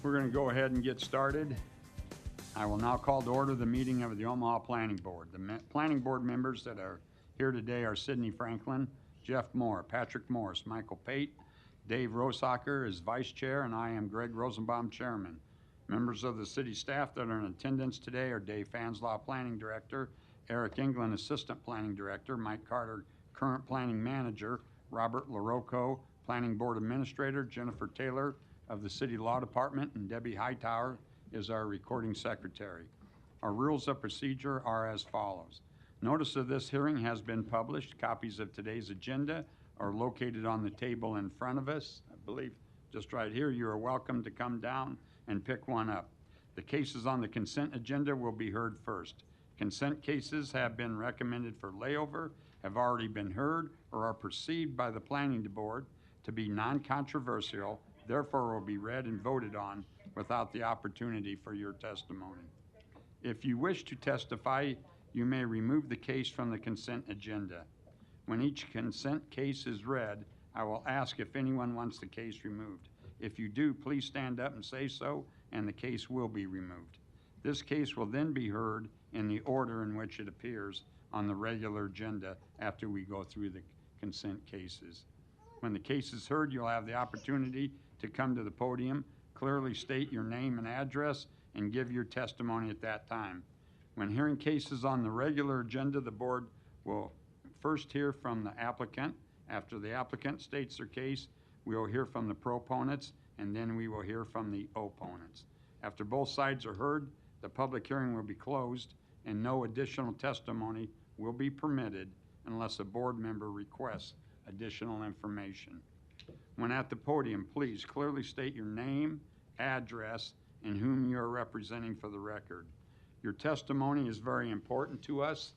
We're going to go ahead and get started. I will now call to order the meeting of the Omaha Planning Board. The Planning Board members that are here today are Sidney Franklin, Jeff Moore, Patrick Morris, Michael Pate, Dave Rosacker is Vice Chair, and I am Greg Rosenbaum, Chairman. Members of the city staff that are in attendance today are Dave Fanslaw, Planning Director, Eric England, Assistant Planning Director, Mike Carter, Current Planning Manager, Robert LaRocco, Planning Board Administrator, Jennifer Taylor of the City Law Department, and Debbie Hightower is our Recording Secretary. Our rules of procedure are as follows. Notice of this hearing has been published. Copies of today's agenda are located on the table in front of us. I believe just right here. You are welcome to come down and pick one up. The cases on the consent agenda will be heard first. Consent cases have been recommended for layover, have already been heard, or are perceived by the Planning Board to be non-controversial, therefore will be read and voted on without the opportunity for your testimony. If you wish to testify, you may remove the case from the consent agenda. When each consent case is read, I will ask if anyone wants the case removed. If you do, please stand up and say so, and the case will be removed. This case will then be heard in the order in which it appears on the regular agenda after we go through the consent cases. When the case is heard, you'll have the opportunity to come to the podium, clearly state your name and address, and give your testimony at that time. When hearing cases on the regular agenda, the board will first hear from the applicant. After the applicant states their case, we will hear from the proponents, and then we will hear from the opponents. After both sides are heard, the public hearing will be closed, and no additional testimony will be permitted unless a board member requests additional information. When at the podium, please clearly state your name, address, and whom you are representing for the record. Your testimony is very important to us.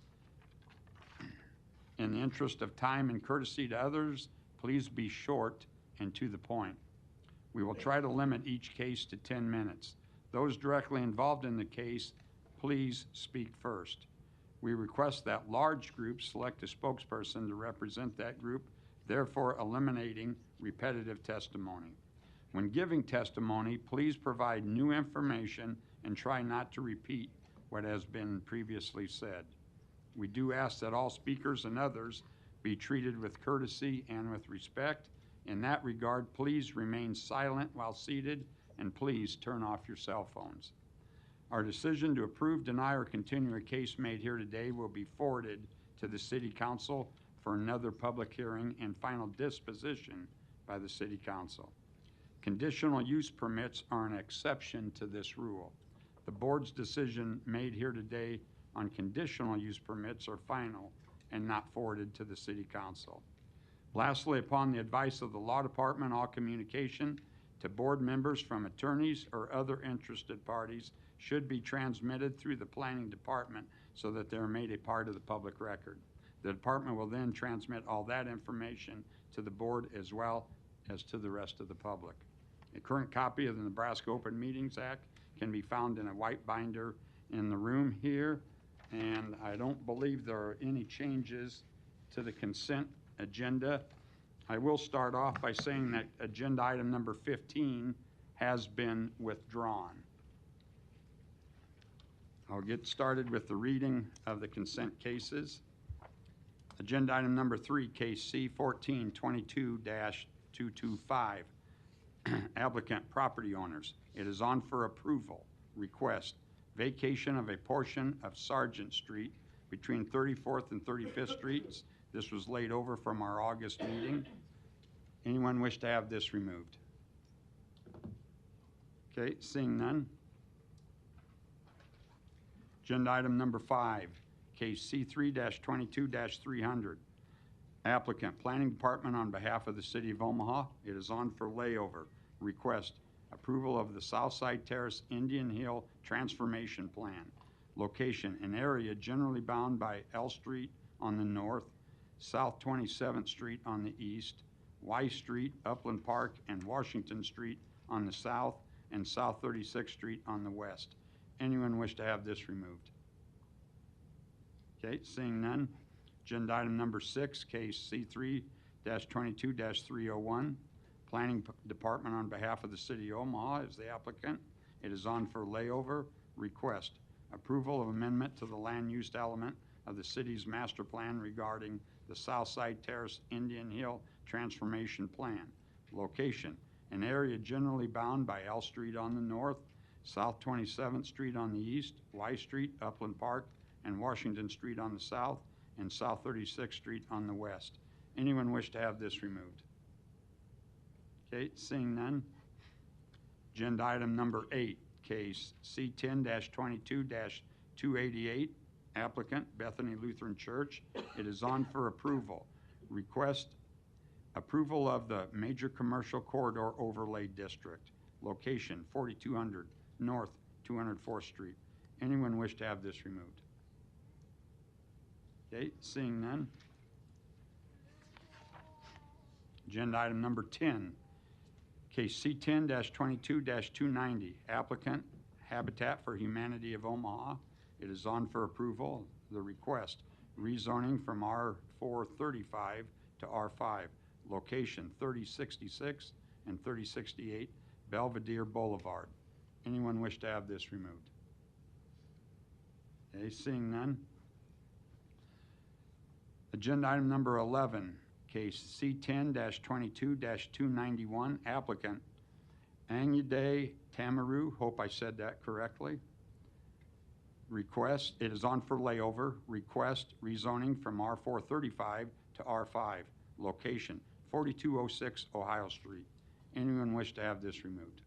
In the interest of time and courtesy to others, please be short and to the point. We will try to limit each case to 10 minutes. Those directly involved in the case, please speak first. We request that large groups select a spokesperson to represent that group, therefore eliminating repetitive testimony. When giving testimony, please provide new information and try not to repeat what has been previously said. We do ask that all speakers and others be treated with courtesy and with respect. In that regard, please remain silent while seated, and please turn off your cell phones. Our decision to approve, deny, or continue a case made here today will be forwarded to the City Council for another public hearing and final disposition by the City Council. Conditional use permits are an exception to this rule. The board's decision made here today on conditional use permits are final and not forwarded to the City Council. Lastly, upon the advice of the Law Department, all communication to board members from attorneys or other interested parties should be transmitted through the Planning Department so that they're made a part of the public record. The department will then transmit all that information to the board as well as to the rest of the public. A current copy of the Nebraska Open Meetings Act can be found in a white binder in the room here. And I don't believe there are any changes to the consent agenda. I will start off by saying that agenda item number 15 has been withdrawn. I'll get started with the reading of the consent cases. Agenda item number 3, case C1422-225. Applicant property owners. It is on for approval. Request vacation of a portion of Sargent Street between 34th and 35th Streets. This was laid over from our August meeting. Anyone wish to have this removed? Okay, seeing none. Agenda item number 5, case C3-22-300. Applicant, Planning Department on behalf of the City of Omaha. It is on for layover. Request approval of the Southside Terrace Indian Hill Transformation Plan. Location, an area generally bound by L Street on the north, South 27th Street on the east, Y Street, Upland Park, and Washington Street on the south, and South 36th Street on the west. Anyone wish to have this removed? Okay, seeing none. Agenda item number 6, case C3-22-301. Planning Department on behalf of the City of Omaha is the applicant. It is on for layover. Request approval of amendment to the land use element of the city's master plan regarding the Southside Terrace Indian Hill Transformation Plan. Location, an area generally bound by L Street on the north, South 27th Street on the east, Y Street, Upland Park, and Washington Street on the south, and South 36th Street on the west. Anyone wish to have this removed? Okay, seeing none. Agenda item number 8, case C10-22-288, applicant Bethany Lutheran Church. It is on for approval. Request approval of the Major Commercial Corridor Overlay District. Location 4200 North 204th Street. Anyone wish to have this removed? Okay, seeing none. Agenda item number 10, case C10-22-290, applicant Habitat for Humanity of Omaha. It is on for approval. The request, rezoning from R435 to R5. Location 3066 and 3068 Belvedere Boulevard. Anyone wish to have this removed? Okay, seeing none. Agenda item number 11, case C10-22-291, applicant Anyuday Tamaru, hope I said that correctly. Request, it is on for layover. Request rezoning from R435 to R5. Location 4206 Ohio Street. Anyone wish to have this removed?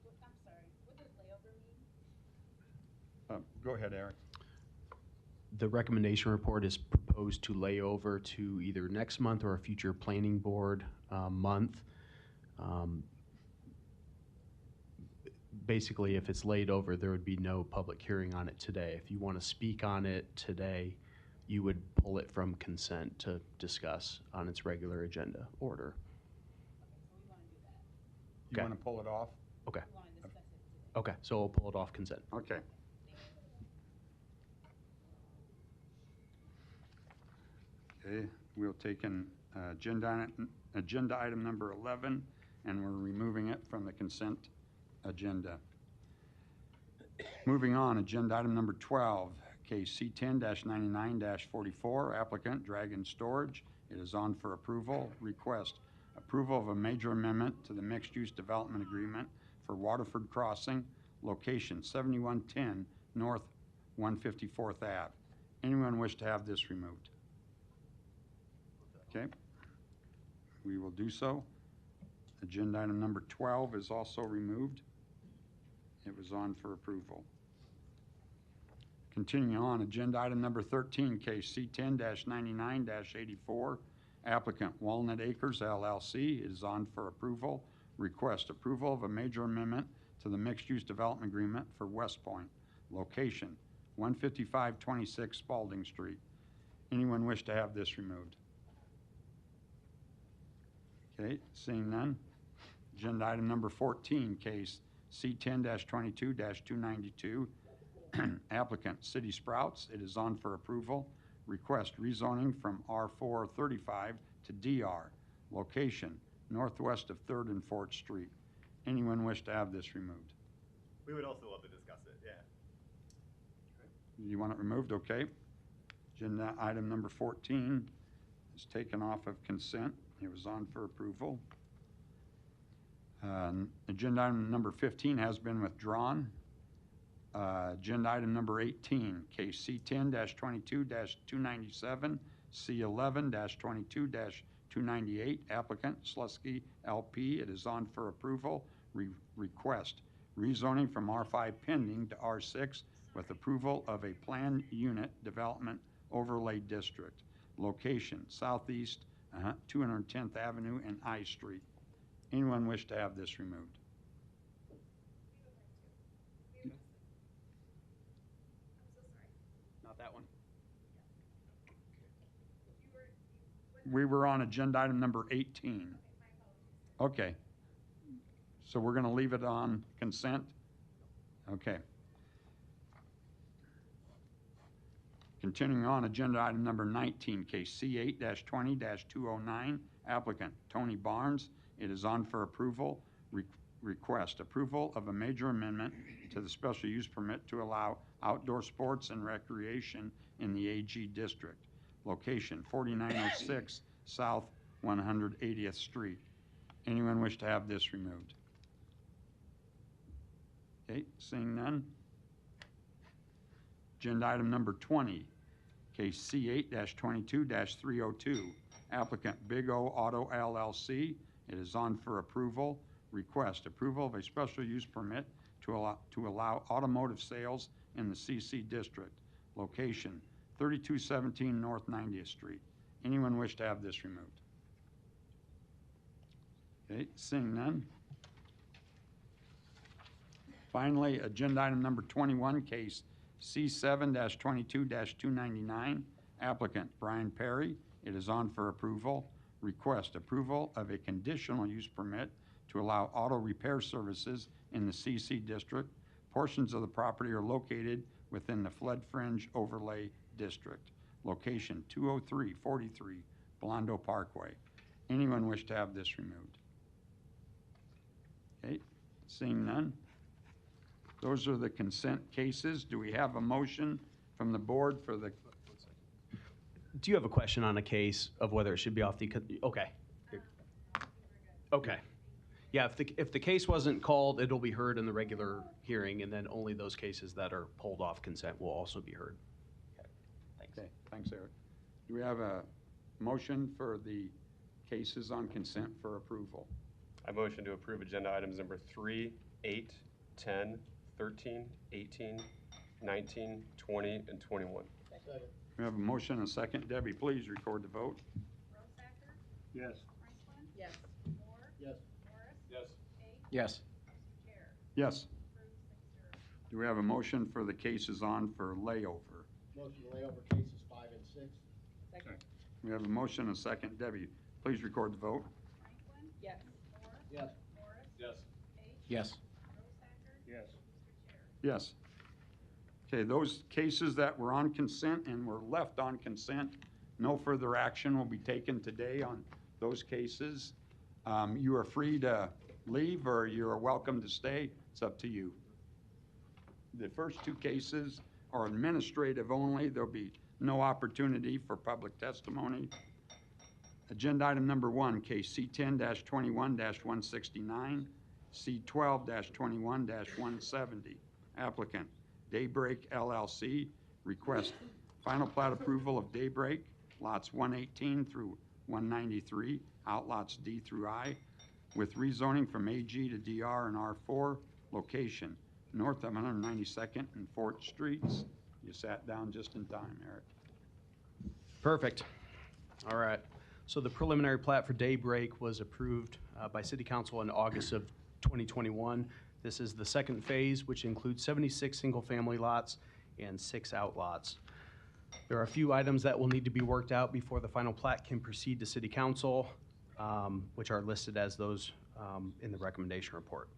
I'm sorry, what does layover mean? Go ahead, Eric. The recommendation report is proposed to lay over to either next month or a future planning board month. Basically, if it's laid over, there would be no public hearing on it today. If you want to speak on it today, you would pull it from consent to discuss on its regular agenda order. You Okay. want to pull it off? Okay. We want to discuss it today. Okay, so we'll pull it off consent. Okay. Okay, we'll take an agenda item number 11, and we're removing it from the consent agenda. Moving on, agenda item number 12, case C10-99-44, applicant Dragon Storage. It is on for approval. Request approval of a major amendment to the mixed-use development agreement for Waterford Crossing, location 7110 North 154th Ave. Anyone wish to have this removed? Okay, we will do so. Agenda item number 12 is also removed. It was on for approval. Continuing on, agenda item number 13, case C10-99-84, applicant Walnut Acres LLC is on for approval. Request approval of a major amendment to the mixed-use development agreement for West Point. Location 15526 Spalding Street. Anyone wish to have this removed? Okay, seeing none. Agenda item number 14, case C10-22-292, applicant City Sprouts. It is on for approval. Request rezoning from R435 to DR. Location northwest of 3rd and 4th Street. Anyone wish to have this removed? We would also love to discuss it, yeah. You want it removed? Okay. Agenda item number 14 is taken off of consent. It was on for approval. Agenda item number 15 has been withdrawn. Agenda item number 18, case C10-22-297, C11-22-298, applicant Slusky LP. It is on for approval. Request rezoning from R5 pending to R6 with approval of a planned unit development overlay district. Location southeast 210th Avenue and I Street. Anyone wish to have this removed? Not that one. We were on agenda item number 18. Okay. So we're going to leave it on consent? Okay. Continuing on, agenda item number 19, case C8-20-209, Applicant, Tony Barnes. It is on for approval. Request approval of a major amendment to the special use permit to allow outdoor sports and recreation in the AG district. Location, 4906 South 180th Street. Anyone wish to have this removed? Okay, seeing none. Agenda item number 20, case C8-22-302. Applicant Big O Auto LLC. It is on for approval. Request approval of a special use permit to allow automotive sales in the CC district. Location, 3217 North 90th Street. Anyone wish to have this removed? Okay, seeing none. Finally, agenda item number 21, case C7-22-299. Applicant Brian Perry. It is on for approval. Request approval of a conditional use permit to allow auto repair services in the CC district. Portions of the property are located within the flood fringe overlay district. Location 20343 Blondo Parkway. Anyone wish to have this removed? Okay, seeing none. Those are the consent cases. Do we have a motion from the board for the? Do you have a question on a case of whether it should be off the, okay. Okay. Yeah, if the case wasn't called, it'll be heard in the regular hearing, and then only those cases that are pulled off consent will also be heard. Okay, thanks. Okay, thanks, Eric. Do we have a motion for the cases on consent for approval? I motion to approve agenda items number 3, 8, 10, 13, 18, 19, 20, and 21. We have a motion and a second. Debbie, please record the vote. Rosacker? Yes. Franklin? Yes. Moore? Yes. Morris? Yes. Page? Yes. Mr. Chair? Yes. Approved 6-0. Do we have a motion for the cases on for layover? Motion to lay over cases 5 and 6. Second. We have a motion and a second. Debbie, please record the vote. Franklin? Yes. Moore? Yes. Morris? Yes. Page? Yes. Rosacker? Yes. Mr. Chair? Yes. Okay, those cases that were on consent and were left on consent, no further action will be taken today on those cases. You are free to leave or you are welcome to stay. It's up to you. The first two cases are administrative only. There'll be no opportunity for public testimony. Agenda item number 1, case C10-21-169, C12-21-170. Applicant Daybreak LLC. Request final plat approval of Daybreak, lots 118 through 193, outlots D through I, with rezoning from AG to DR and R4. Location north of 192nd and 4th Streets. You sat down just in time, Eric. Perfect. All right. So the preliminary plat for Daybreak was approved by City Council in August of 2021. This is the second phase, which includes 76 single-family lots and 6 outlots. There are a few items that will need to be worked out before the final plat can proceed to City Council, which are listed as those in the recommendation report.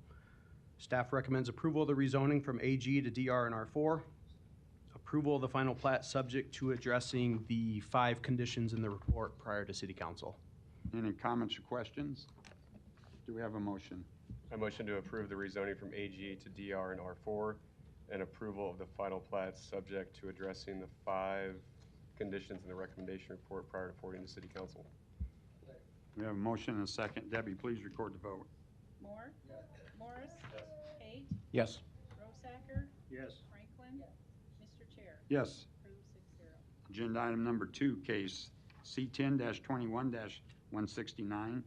Staff recommends approval of the rezoning from AG to DR and R4. Approval of the final plat subject to addressing the 5 conditions in the report prior to City Council. Any comments or questions? Do we have a motion? I motion to approve the rezoning from AG to DR and R4 and approval of the final plat subject to addressing the 5 conditions in the recommendation report prior to forwarding to City Council. We have a motion and a second. Debbie, please record the vote. Moore? Morris? Page? Yes. Rosacker? Yes. Franklin? Mr. Chair? Yes. Approved 6-0. Agenda item number 2, case C10-21-169,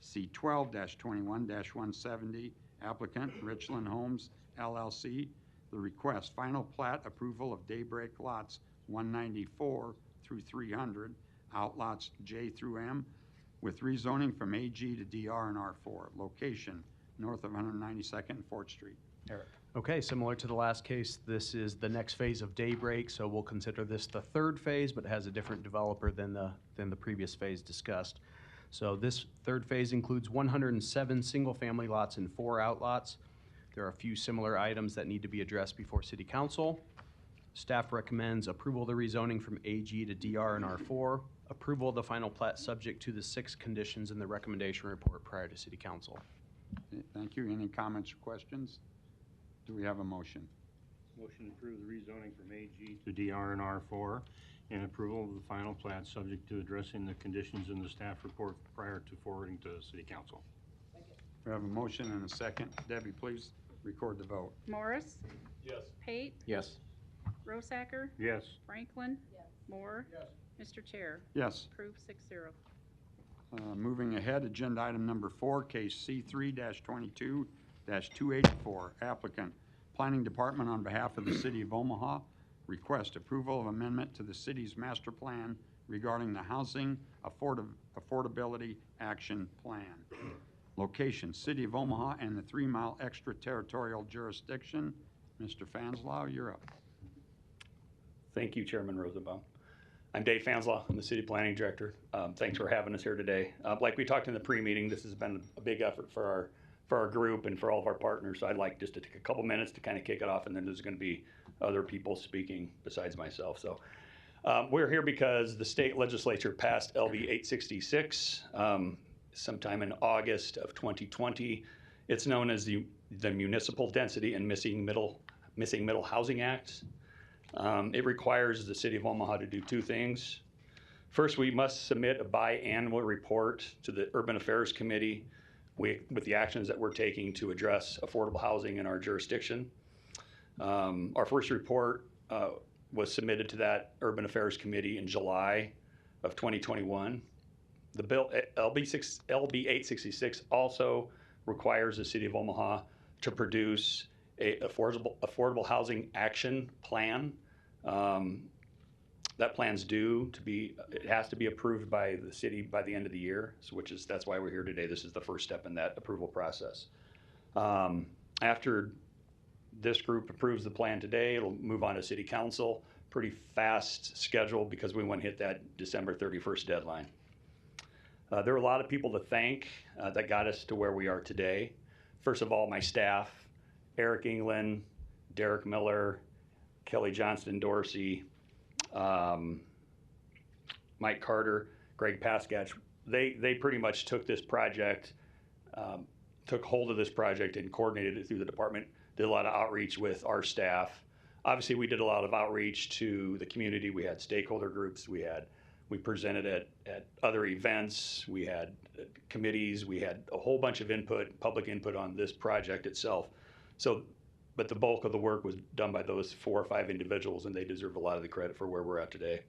C12-21-170, applicant Richland Homes LLC. The request, final plat approval of Daybreak lots 194 through 300, outlots J through M, with rezoning from AG to DR and R4. Location, north of 192nd and 4th Street. Eric. Okay, similar to the last case, this is the next phase of Daybreak, so we'll consider this the 3rd phase, but it has a different developer than the previous phase discussed. So this 3rd phase includes 107 single-family lots and 4 outlots. There are a few similar items that need to be addressed before City Council. Staff recommends approval of the rezoning from AG to DR and R4, approval of the final plat subject to the 6 conditions in the recommendation report prior to City Council. Okay, thank you. Any comments or questions? Do we have a motion? Motion to approve the rezoning from AG to DR and R4 and approval of the final plat subject to addressing the conditions in the staff report prior to forwarding to City Council. We have a motion and a second. Debbie, please record the vote. Morris? Yes. Pate? Yes. Rosacker? Yes. Franklin? Yes. Moore? Yes. Mr. Chair? Yes. Approved 6-0. Moving ahead, agenda item number 4, case C3-22-284. Applicant, Planning Department on behalf of the City of Omaha, request approval of amendment to the city's master plan regarding the Housing Affordability Action Plan. Location, City of Omaha and the 3-mile extraterritorial jurisdiction. Mr. Fanslau, you're up. Thank you, Chairman Rosenbaum. I'm Dave Fanslau. I'm the City Planning Director. Thanks for having us here today. Like we talked in the pre-meeting, this has been a big effort for our group and for all of our partners. So I'd like just to take a couple minutes to kind of kick it off, and then there's going to be other people speaking besides myself. So we're here because the state legislature passed LB 866 sometime in August of 2020. It's known as the Municipal Density and Missing Middle Housing Act. It requires the City of Omaha to do 2 things. First, we must submit a biannual report to the Urban Affairs Committee with the actions that we're taking to address affordable housing in our jurisdiction. Our first report was submitted to that Urban Affairs Committee in July of 2021. The bill LB 866 also requires the City of Omaha to produce a affordable housing action plan. That plan's due to be, it has to be approved by the city by the end of the year, that's why we're here today. This is the first step in that approval process. After this group approves the plan today, it'll move on to City Council. Pretty fast schedule because we want to hit that December 31st deadline. There are a lot of people to thank that got us to where we are today. First of all, my staff, Eric England, Derek Miller, Kelly Johnston Dorsey, Mike Carter, Greg Paskatch. They pretty much took this project, took hold of this project and coordinated it through the department, did a lot of outreach with our staff. Obviously, we did a lot of outreach to the community. We had stakeholder groups. We presented at other events. We had committees. We had a whole bunch of input, public input on this project itself. But the bulk of the work was done by those 4 or 5 individuals, and they deserve a lot of the credit for where we're at today.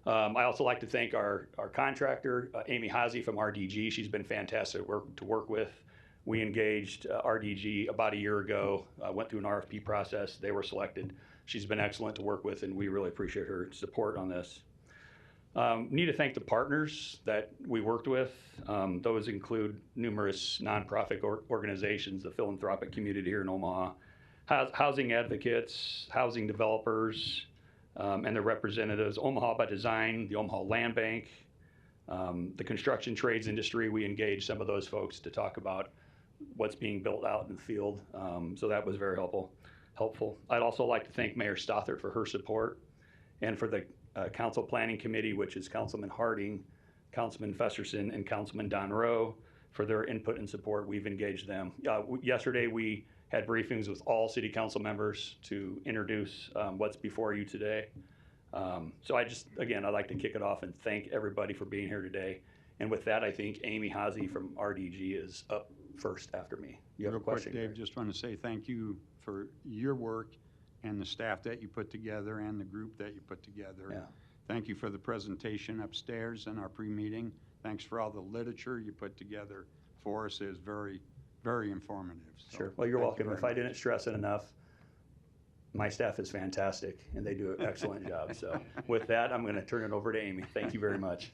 I also like to thank our contractor, Amy Hazy from RDG. She's been fantastic to work with. We engaged RDG about a year ago, went through an RFP process. They were selected. She's been excellent to work with, and we really appreciate her support on this. Need to thank the partners that we worked with. Those include numerous nonprofit organizations, the philanthropic community here in Omaha, housing advocates, housing developers, and their representatives, Omaha by Design, the Omaha Land Bank, the construction trades industry. We engaged some of those folks to talk about what's being built out in the field. So that was very helpful. I'd also like to thank Mayor Stothert for her support, and for the Council Planning Committee, which is Councilman Harding, Councilman Festerson, and Councilman Don Rowe, for their input and support. We've engaged them. Yesterday, we had briefings with all City Council members to introduce what's before you today. So I'd like to kick it off and thank everybody for being here today. And with that, I think Amy Hazy from RDG is up first after me. You have a question? Real quick, Dave, just want to say thank you for your work and the staff that you put together and the group that you put together. Yeah. Thank you for the presentation upstairs in our pre-meeting. Thanks for all the literature you put together for us. It is very, very informative. So Sure. Well, you're thank welcome. you If very I didn't stress it enough, my staff is fantastic, and they do an excellent job. So with that, I'm going to turn it over to Amy. Thank you very much.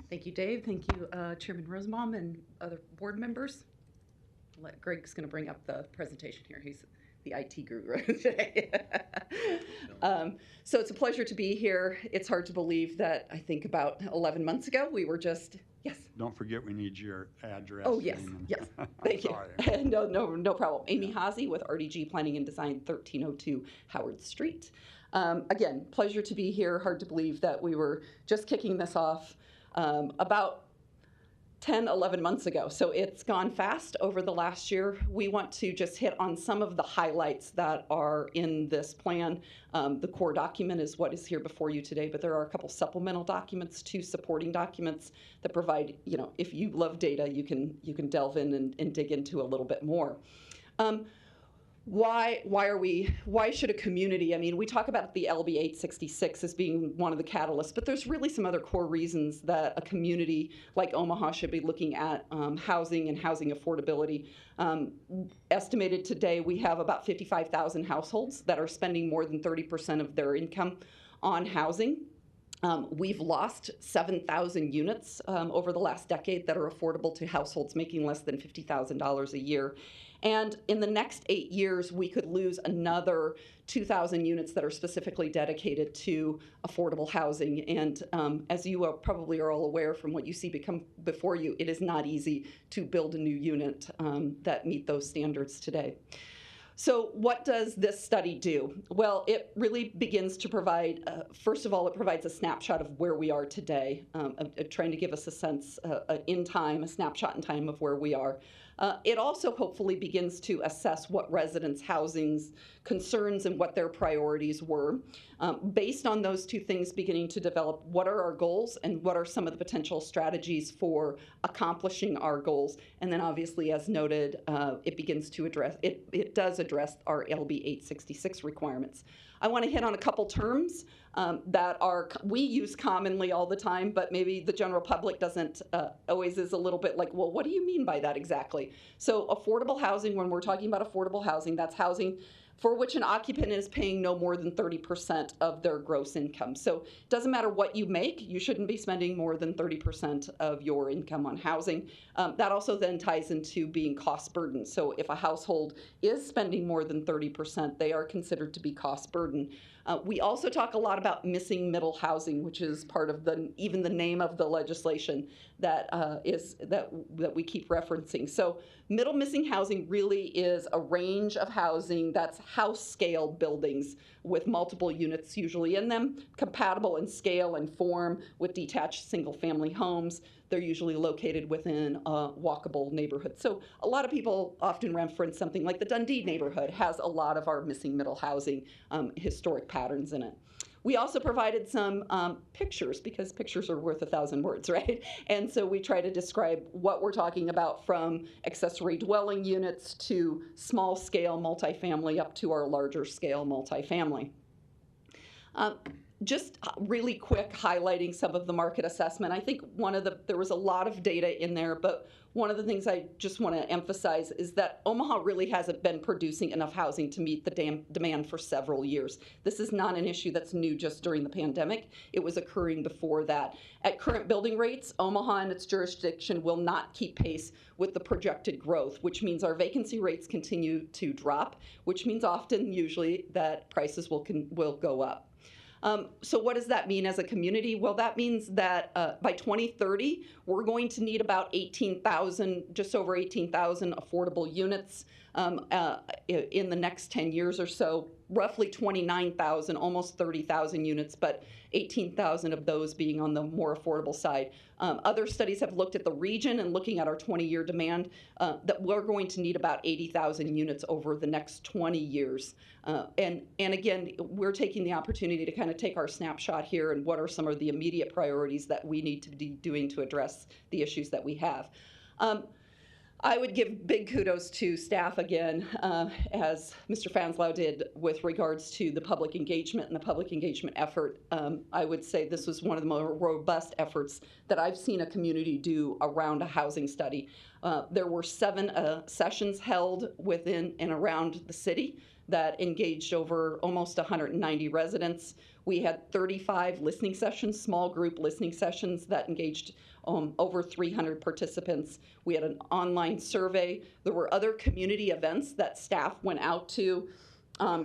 Thank you, Dave. Thank you, Chairman Rosenbaum and other board members. Greg's going to bring up the presentation here. He's the IT guru today. So it's a pleasure to be here. It's hard to believe that I think about 11 months ago, we were just Yes. Don't forget we need your address. Oh, yes, name, and- yes. I'm Thank you. sorry. No problem. Amy Haase with RDG Planning and Design, 1302 Howard Street. Again, pleasure to be here. Hard to believe that we were just kicking this off about 10, 11 months ago. So it's gone fast over the last year. We want to just hit on some of the highlights that are in this plan. The core document is what is here before you today, but there are a couple supplemental documents, 2 supporting documents that provide, if you love data, you can delve in and dig into a little bit more. Why should a community, we talk about the LB 866 as being one of the catalysts, but there's really some other core reasons that a community like Omaha should be looking at housing and housing affordability. Estimated today, we have about 55,000 households that are spending more than 30% of their income on housing. We've lost 7,000 units over the last decade that are affordable to households making less than $50,000 a year. And in the next 8 years, we could lose another 2,000 units that are specifically dedicated to affordable housing. And as you probably are all aware from what you see before you, it is not easy to build a new unit that meet those standards today. So what does this study do? Well, it really begins to provide, first of all, it provides a snapshot of where we are today, trying to give us a sense in time, a snapshot in time of where we are. It also hopefully begins to assess what residents' housing's concerns and what their priorities were. Based on those 2 things, beginning to develop what are our goals and what are some of the potential strategies for accomplishing our goals. And then obviously, as noted, it begins to address, it does address our LB 866 requirements. I want to hit on a couple terms that we use commonly all the time, but maybe the general public doesn't always is a little bit like, well, what do you mean by that exactly? So affordable housing, when we're talking about affordable housing, that's housing for which an occupant is paying no more than 30% of their gross income. So it doesn't matter what you make, you shouldn't be spending more than 30% of your income on housing. That also then ties into being cost burdened. So if a household is spending more than 30%, they are considered to be cost burdened. We also talk a lot about missing middle housing, which is part of even the name of the legislation that we keep referencing. So middle missing housing really is a range of housing that's house scale buildings with multiple units usually in them, compatible in scale and form with detached single family homes. They're usually located within a walkable neighborhood. So a lot of people often reference something like the Dundee neighborhood has a lot of our missing middle housing historic patterns in it. We also provided some pictures because pictures are worth 1,000 words, right? And so we try to describe what we're talking about from accessory dwelling units to small scale multifamily up to our larger scale multifamily. Just really quick highlighting some of the market assessment. I think there was a lot of data in there, but one of the things I just want to emphasize is that Omaha really hasn't been producing enough housing to meet the demand for several years. This is not an issue that's new just during the pandemic. It was occurring before that. At current building rates, Omaha and its jurisdiction will not keep pace with the projected growth, which means our vacancy rates continue to drop, which means usually that prices will go up. So what does that mean as a community? Well, that means that by 2030, we're going to need about just over 18,000 affordable units in the next 10 years or so, roughly 29,000, almost 30,000 units, but 18,000 of those being on the more affordable side. Other studies have looked at the region and looking at our 20-year demand that we're going to need about 80,000 units over the next 20 years. And again, we're taking the opportunity to kind of take our snapshot here and what are some of the immediate priorities that we need to be doing to address the issues that we have. I would give big kudos to staff again, as Mr. Fanslau did with regards to the public engagement and the public engagement effort. I would say this was one of the more robust efforts that I've seen a community do around a housing study. There were 7 sessions held within and around the city that engaged over almost 190 residents. We had 35 listening sessions, small group listening sessions that engaged over 300 participants. We had an online survey. There were other community events that staff went out to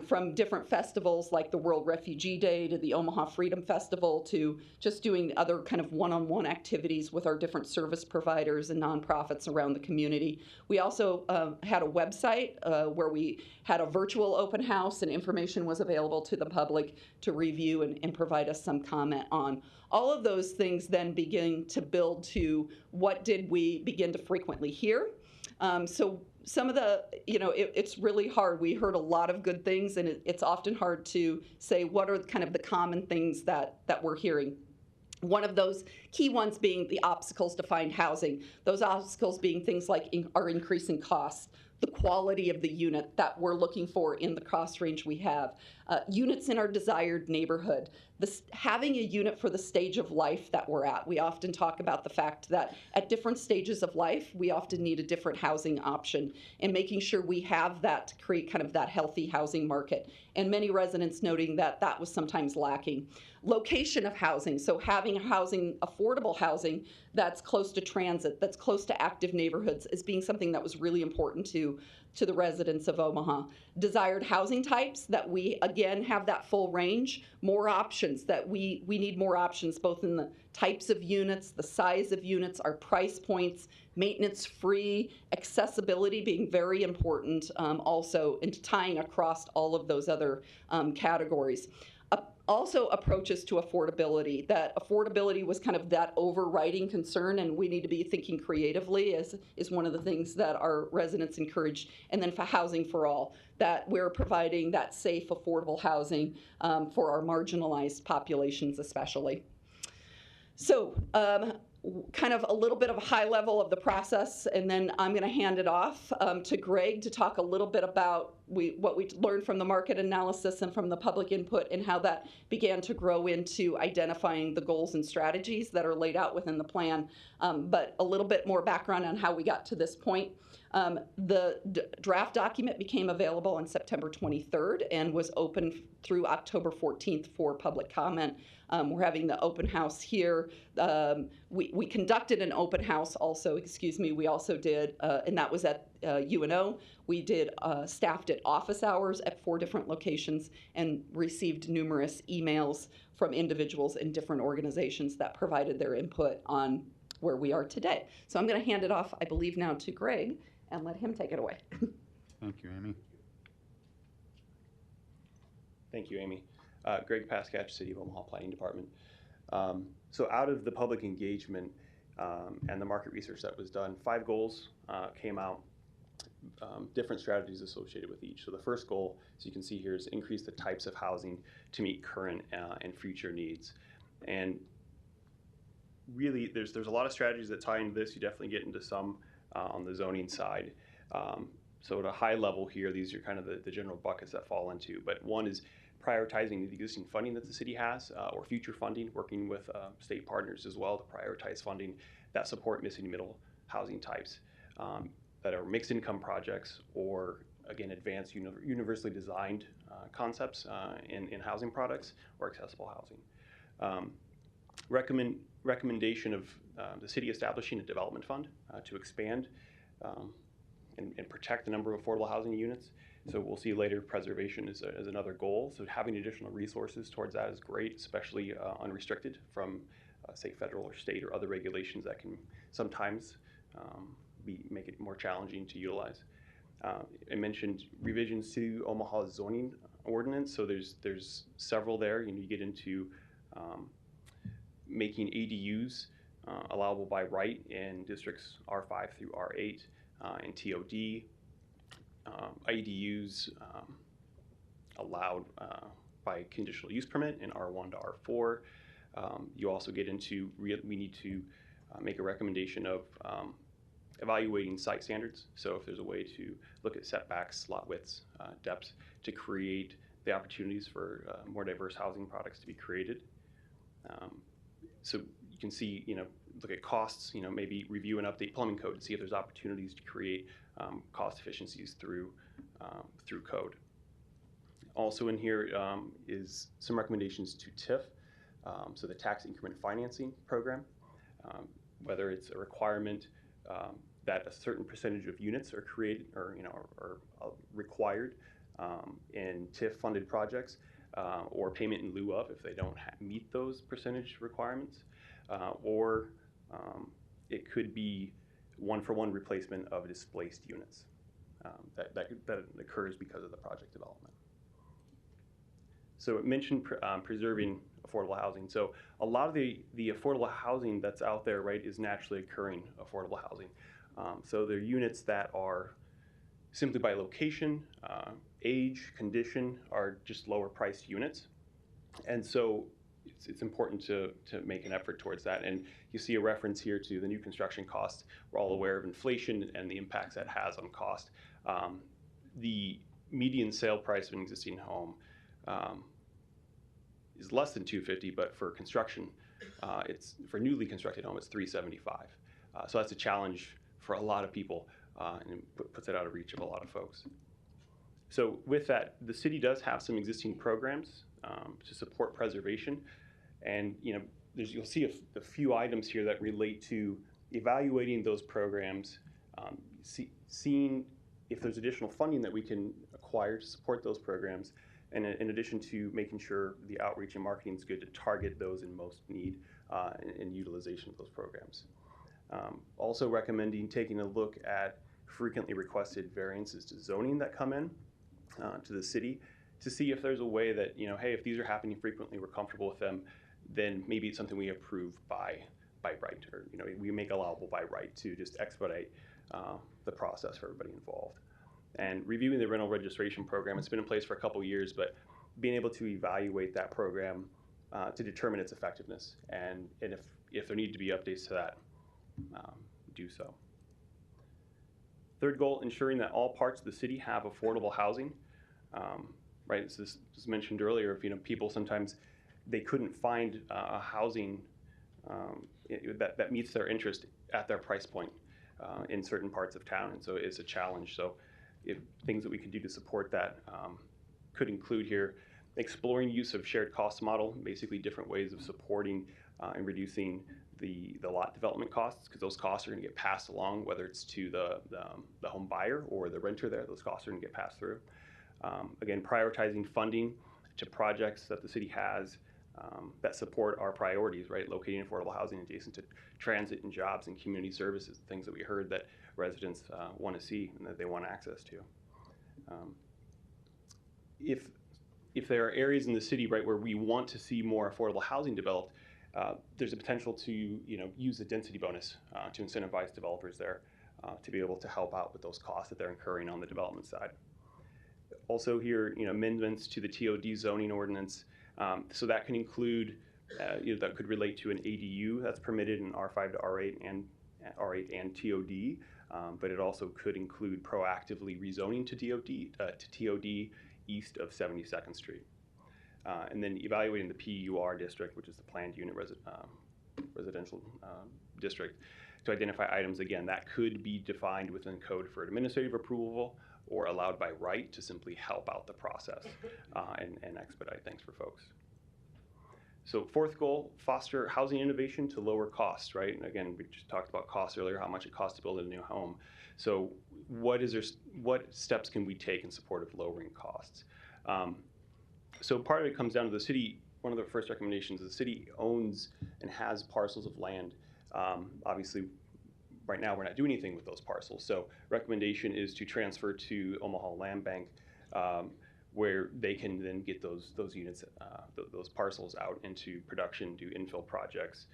from different festivals like the World Refugee Day to the Omaha Freedom Festival to just doing other kind of one-on-one activities with our different service providers and nonprofits around the community. We also had a website where we had a virtual open house and information was available to the public to review and provide us some comment on. All of those things then begin to build to what did we begin to frequently hear. So some of the, it's really hard. We heard a lot of good things, and it's often hard to say what are kind of the common things that we're hearing. One of those key ones being the obstacles to find housing. Those obstacles being things like our increasing costs, the quality of the unit that we're looking for in the cost range we have, units in our desired neighborhood, having a unit for the stage of life that we're at. We often talk about the fact that at different stages of life, we often need a different housing option, and making sure we have that to create kind of that healthy housing market. And many residents noting that that was sometimes lacking. Location of housing, so having housing, affordable housing that's close to transit, that's close to active neighborhoods, as being something that was really important to the residents of Omaha. Desired housing types, that we again have that full range, more options, that we need more options both in the types of units, the size of units, our price points, maintenance free, accessibility being very important also, and tying across all of those other categories. Also approaches to affordability. That affordability was kind of that overriding concern, and we need to be thinking creatively is one of the things that our residents encourage. And then for housing for all, that we're providing that safe, affordable housing for our marginalized populations especially. So kind of a little bit of a high level of the process, and then I'm going to hand it off to Greg to talk a little bit about what we learned from the market analysis and from the public input, and how that began to grow into identifying the goals and strategies that are laid out within the plan. But a little bit more background on how we got to this point. The draft document became available on September 23rd and was open through October 14th for public comment. We're having the open house here. We conducted an open house also, we also did, and that was at UNO. We did staffed at office hours at 4 different locations and received numerous emails from individuals in different organizations that provided their input on where we are today. So I'm going to hand it off, I believe, now to Greg and let him take it away. Thank you, Amy. Thank you, Amy. Greg Paskatch, City of Omaha Planning Department. So out of the public engagement and the market research that was done, 5 goals came out, different strategies associated with each. So the first goal, as you can see here, is increase the types of housing to meet current and future needs. And really, there's a lot of strategies that tie into this. You definitely get into some on the zoning side. So at a high level here, these are kind of the general buckets that fall into. But one is prioritizing the existing funding that the city has or future funding, working with state partners as well to prioritize funding that support missing middle housing types that are mixed income projects or, again, advanced universally designed concepts in housing products or accessible housing. Recommendation of the city establishing a development fund to expand and protect the number of affordable housing units. So we'll see later preservation is another goal. So having additional resources towards that is great, especially unrestricted from, say, federal or state or other regulations that can sometimes make it more challenging to utilize. I mentioned revisions to Omaha's zoning ordinance. So there's several there. You get into making ADUs allowable by right in districts R5 through R8 and TOD. ADUs allowed by conditional use permit in R1 to R4. You also get into, we need to make a recommendation of evaluating site standards. So if there's a way to look at setbacks, lot widths, depths to create the opportunities for more diverse housing products to be created. So you can see, look at costs, maybe review and update plumbing code to see if there's opportunities to create cost efficiencies through code. Also in here is some recommendations to TIF, so the tax increment financing program, whether it's a requirement that a certain percentage of units are created or are required in TIF-funded projects, or payment in lieu of if they don't meet those percentage requirements, or it could be one-for-one replacement of displaced units that occurs because of the project development. So it mentioned preserving affordable housing. So a lot of the affordable housing that's out there, right, is naturally occurring affordable housing. So they're units that are simply by location, age, condition, are just lower priced units. And so it's important to make an effort towards that. And you see a reference here to the new construction costs. We're all aware of inflation and the impacts that has on cost. The median sale price of an existing home is less than $250, but for construction, it's for newly constructed home, it's $375. So that's a challenge for a lot of people, and it puts it out of reach of a lot of folks. So with that, the city does have some existing programs to support preservation, and you'll see a few items here that relate to evaluating those programs, seeing if there's additional funding that we can acquire to support those programs, and in addition to making sure the outreach and marketing is good to target those in most need and utilization of those programs. Also recommending taking a look at frequently requested variances to zoning that come in to the city to see if there's a way that, hey, if these are happening frequently, we're comfortable with them, then maybe it's something we approve by right, or we make allowable by right to just expedite the process for everybody involved. And reviewing the rental registration program, it's been in place for a couple years, but being able to evaluate that program to determine its effectiveness, and if there need to be updates to that, do so. Third goal, ensuring that all parts of the city have affordable housing. Right, as this was mentioned earlier, if people sometimes they couldn't find a housing that meets their interest at their price point in certain parts of town, and so it's a challenge. So if things that we can do to support that could include here exploring use of shared cost model, basically different ways of supporting and reducing the lot development costs, because those costs are going to get passed along, whether it's to the home buyer or the renter there. Those costs are going to get passed through. Again, prioritizing funding to projects that the city has that support our priorities, right? Locating affordable housing adjacent to transit and jobs and community services, things that we heard that residents want to see and that they want access to. If there are areas in the city, right, where we want to see more affordable housing developed, there's a potential to use the density bonus to incentivize developers there to be able to help out with those costs that they're incurring on the development side. Also here, amendments to the TOD zoning ordinance. So that can include, that could relate to an ADU that's permitted in R5 to R8 and TOD, but it also could include proactively rezoning to TOD east of 72nd Street. And then evaluating the PUR district, which is the planned unit residential district, to identify items, again, that could be defined within code for administrative approval or allowed by right to simply help out the process and expedite things for folks. So fourth goal, foster housing innovation to lower costs, right? And again, we just talked about costs earlier, how much it costs to build a new home. So what steps can we take in support of lowering costs? So part of it comes down to the city. One of the first recommendations, the city owns and has parcels of land. Obviously, right now we're not doing anything with those parcels. So recommendation is to transfer to Omaha Land Bank, where they can then get those units, those parcels out into production, do infill projects.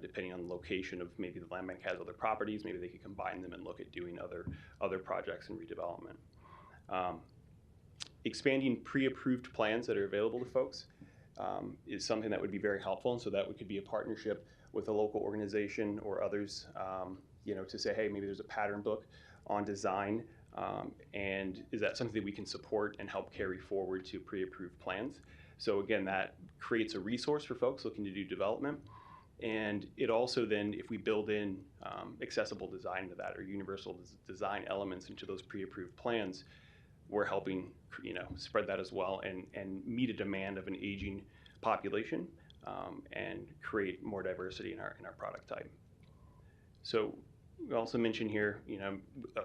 Depending on the location of, maybe the land bank has other properties, maybe they could combine them and look at doing other projects and redevelopment. Expanding pre-approved plans that are available to folks is something that would be very helpful, and so that could be a partnership with a local organization or others, to say, hey, maybe there's a pattern book on design, and is that something that we can support and help carry forward to pre-approved plans? So again, that creates a resource for folks looking to do development, and it also then, if we build in accessible design to that or universal design elements into those pre-approved plans, we're helping spread that as well and meet a demand of an aging population and create more diversity in our product type. So we also mentioned here, on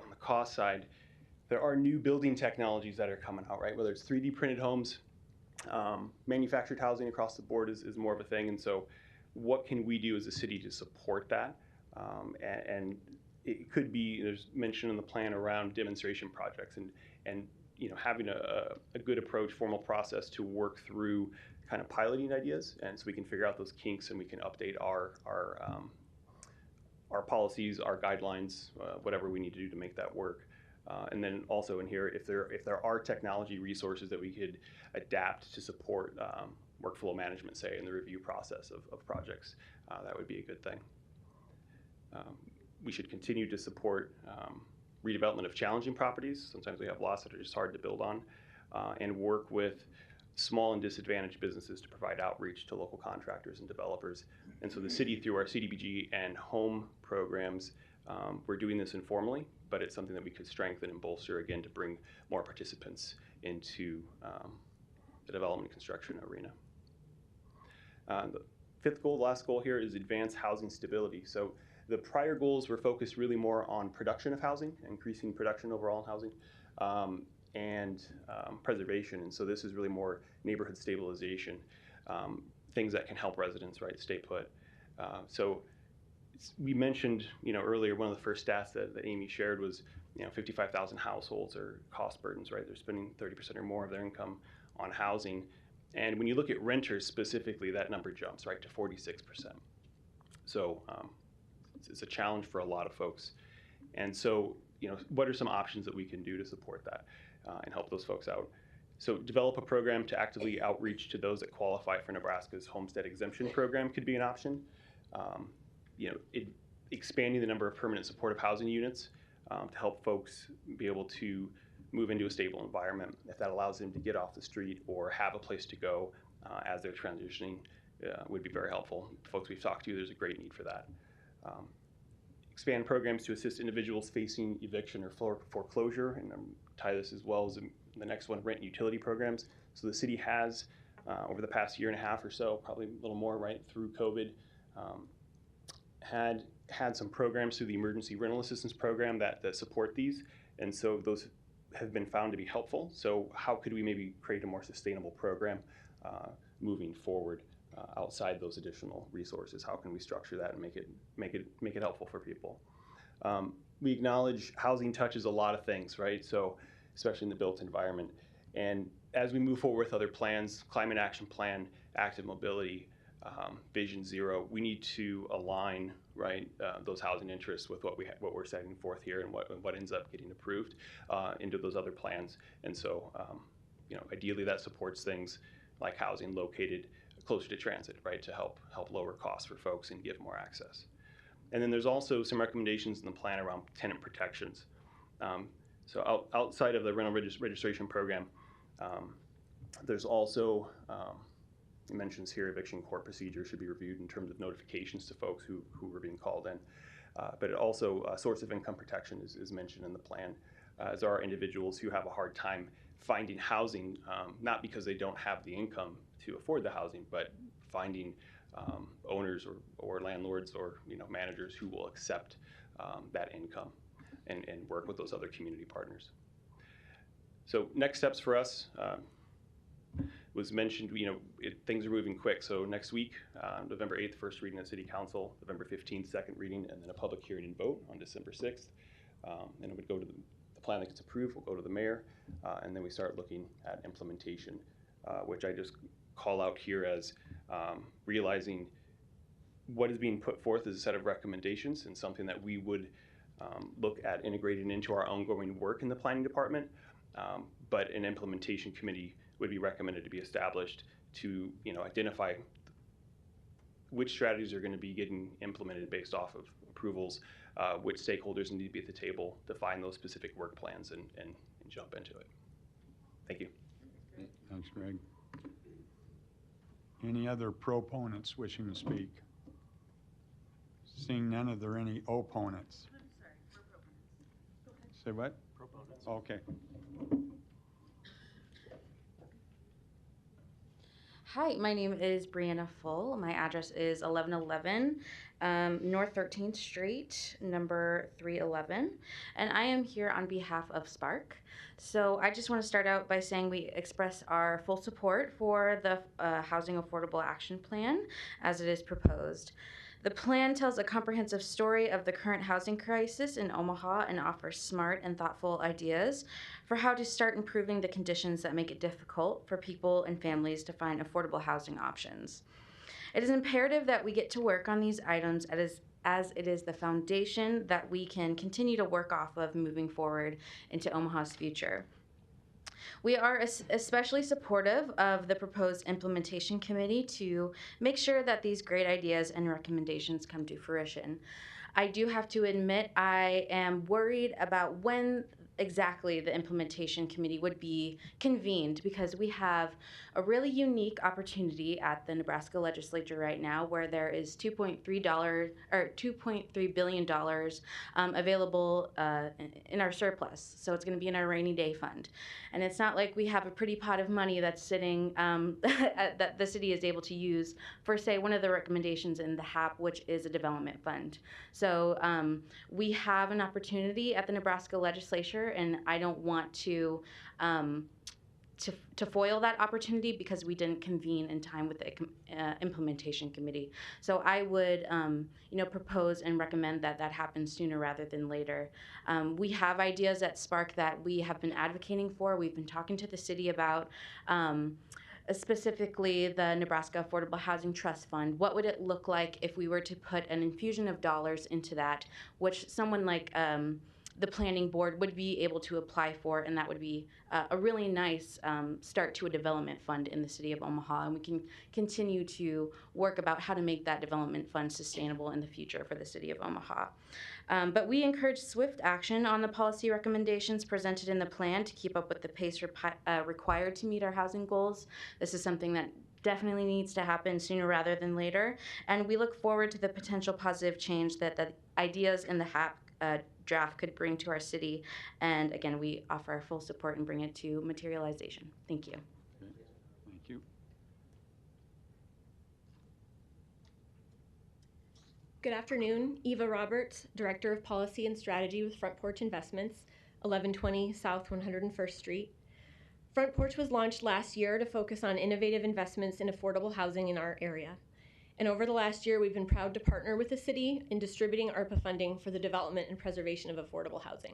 the cost side, there are new building technologies that are coming out, right? Whether it's 3D printed homes, manufactured housing across the board is more of a thing. And so what can we do as a city to support that? And it could be, there's mention in the plan around demonstration projects and having a good approach, formal process to work through kind of piloting ideas, and so we can figure out those kinks and we can update our policies, our guidelines, whatever we need to do to make that work. And then also in here, if there are technology resources that we could adapt to support workflow management, say, in the review process of projects, that would be a good thing. We should continue to support redevelopment of challenging properties. Sometimes we have lots that are just hard to build on, and work with small and disadvantaged businesses to provide outreach to local contractors and developers. And so the city, through our CDBG and home programs, we're doing this informally, but it's something that we could strengthen and bolster again to bring more participants into the development and construction arena. The fifth goal, the last goal here, is advance housing stability. So the prior goals were focused really more on production of housing, increasing production overall in housing, and preservation. And so this is really more neighborhood stabilization, things that can help residents, right, stay put. So we mentioned, earlier, one of the first stats that Amy shared was, 55,000 households are cost burdens, right? They're spending 30% or more of their income on housing. And when you look at renters specifically, that number jumps, right, to 46%. So it's a challenge for a lot of folks. And so, what are some options that we can do to support that and help those folks out? So develop a program to actively outreach to those that qualify for Nebraska's homestead exemption program could be an option. Expanding the number of permanent supportive housing units to help folks be able to move into a stable environment, if that allows them to get off the street or have a place to go as they're transitioning, would be very helpful. Folks we've talked to, there's a great need for that. Expand programs to assist individuals facing eviction or foreclosure, and tie this as well as the next one, rent and utility programs. So the city has, over the past year and a half or so, probably a little more, right, through COVID, had some programs through the Emergency Rental Assistance Program that support these, and so those have been found to be helpful. So how could we maybe create a more sustainable program moving forward outside those additional resources? How can we structure that and make it helpful for people? We acknowledge housing touches a lot of things, right? So especially in the built environment. And as we move forward with other plans, Climate Action Plan, Active Mobility, Vision Zero, we need to align, right, those housing interests with what we're setting forth here and what ends up getting approved into those other plans. And so, ideally that supports things like housing located closer to transit, right, to help lower costs for folks and give more access. And then there's also some recommendations in the plan around tenant protections. So outside of the rental registration program, there's also it mentions here eviction court procedure should be reviewed in terms of notifications to folks who were being called in. But it also source of income protection is mentioned in the plan, as there are individuals who have a hard time finding housing, not because they don't have the income to afford the housing, but finding owners or landlords or managers who will accept that income and work with those other community partners. So next steps for us was mentioned, things are moving quick. So next week, November 8th, first reading at City Council, November 15th, second reading, and then a public hearing and vote on December 6th. And it would go to the plan that gets approved, will go to the mayor, and then we start looking at implementation, which I just call out here as realizing what is being put forth as a set of recommendations and something that we would look at integrating into our ongoing work in the planning department, but an implementation committee would be recommended to be established to identify which strategies are going to be getting implemented based off of approvals, which stakeholders need to be at the table, define those specific work plans, and jump into it. Thank you. Thanks, Greg. Any other proponents wishing to speak? Seeing none, are there any opponents? Sorry, we're proponents. Say what? Proponents. Okay. Hi, my name is Brianna Full. My address is 1111 North 13th Street, number 311. And I am here on behalf of Spark. So I just want to start out by saying we express our full support for the Housing Affordable Action Plan as it is proposed. The plan tells a comprehensive story of the current housing crisis in Omaha and offers smart and thoughtful ideas for how to start improving the conditions that make it difficult for people and families to find affordable housing options. It is imperative that we get to work on these items as it is the foundation that we can continue to work off of moving forward into Omaha's future. We are especially supportive of the proposed implementation committee to make sure that these great ideas and recommendations come to fruition. I do have to admit I am worried about when exactly the implementation committee would be convened, because we have a really unique opportunity at the Nebraska legislature right now where there is $2.3 billion available in our surplus. So it's going to be in our rainy day fund. And it's not like we have a pretty pot of money that's sitting that the city is able to use for, say, one of the recommendations in the HAP, which is a development fund. So we have an opportunity at the Nebraska legislature, and I don't want to foil that opportunity because we didn't convene in time with the implementation committee. So I would, propose and recommend that that happens sooner rather than later. We have ideas at Spark that we have been advocating for. We've been talking to the city about. Specifically the Nebraska Affordable Housing Trust Fund. What would it look like if we were to put an infusion of dollars into that, which someone like the planning board would be able to apply for, and that would be a really nice start to a development fund in the city of Omaha, and we can continue to work about how to make that development fund sustainable in the future for the city of Omaha. But we encourage swift action on the policy recommendations presented in the plan to keep up with the pace required to meet our housing goals. This is something that definitely needs to happen sooner rather than later, and we look forward to the potential positive change that the ideas in the HAP draft could bring to our city. And again, we offer our full support and bring it to materialization. Thank you. Okay. Thank you. Good afternoon. Eva Roberts, Director of Policy and Strategy with Front Porch Investments, 1120 South 101st Street. Front Porch was launched last year to focus on innovative investments in affordable housing in our area. And over the last year, we've been proud to partner with the city in distributing ARPA funding for the development and preservation of affordable housing.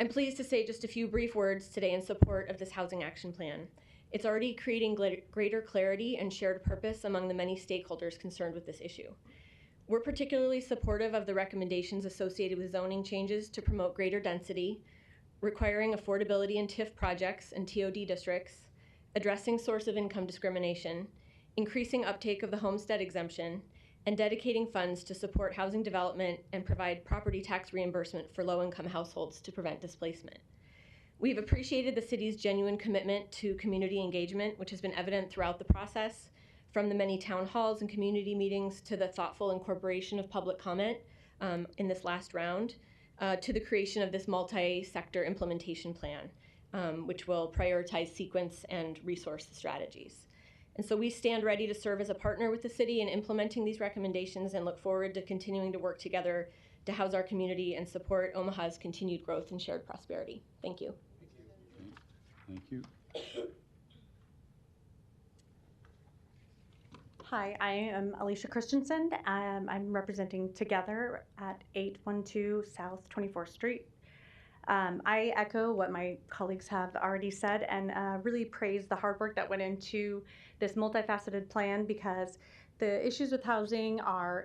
I'm pleased to say just a few brief words today in support of this housing action plan. It's already creating greater clarity and shared purpose among the many stakeholders concerned with this issue. We're particularly supportive of the recommendations associated with zoning changes to promote greater density, requiring affordability in TIF projects and TOD districts, addressing source of income discrimination, increasing uptake of the homestead exemption, and dedicating funds to support housing development and provide property tax reimbursement for low-income households to prevent displacement. We've appreciated the city's genuine commitment to community engagement, which has been evident throughout the process, from the many town halls and community meetings to the thoughtful incorporation of public comment in this last round, to the creation of this multi-sector implementation plan, which will prioritize sequence and resource strategies. And so we stand ready to serve as a partner with the city in implementing these recommendations and look forward to continuing to work together to house our community and support Omaha's continued growth and shared prosperity. Thank you. Thank you. Hi, I am Alicia Christensen. I'm representing Together at 812 South 24th Street. I echo what my colleagues have already said and really praise the hard work that went into this multifaceted plan, because the issues with housing are